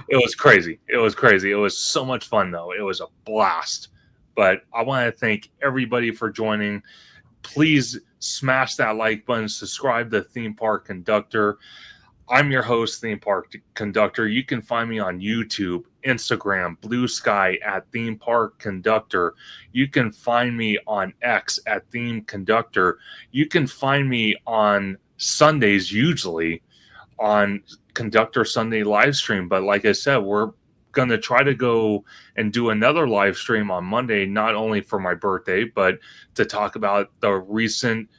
It was crazy. It was crazy. It was so much fun, though. It was a blast. But I want to thank everybody for joining. Please smash that like button, subscribe to Theme Park Conductor. I'm your host, Theme Park Conductor. You can find me on YouTube, Instagram, Bluesky at Theme Park Conductor. You can find me on X at Theme Conductor. You can find me on Sundays, usually on Conductor Sunday live stream. But like I said, we're going to try to go and do another live stream on Monday, not only for my birthday, but to talk about the recent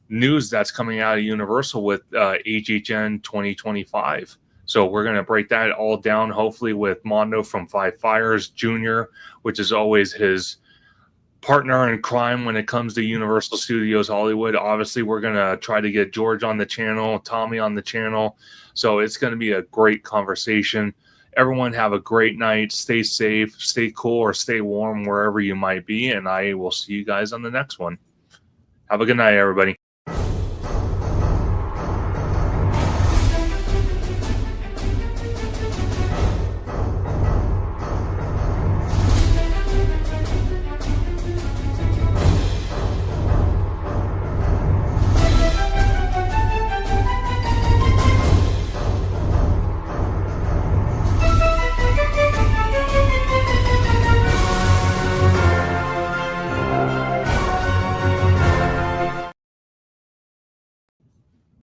news that's coming out of Universal with HHN 2025. So we're going to break that all down, hopefully with Mondo from Five Fires Jr., which is always his partner in crime when it comes to Universal Studios Hollywood. Obviously, we're going to try to get George on the channel, Tommy on the channel. So it's going to be a great conversation. Everyone have a great night. Stay safe, stay cool, or stay warm wherever you might be. And I will see you guys on the next one. Have a good night, everybody.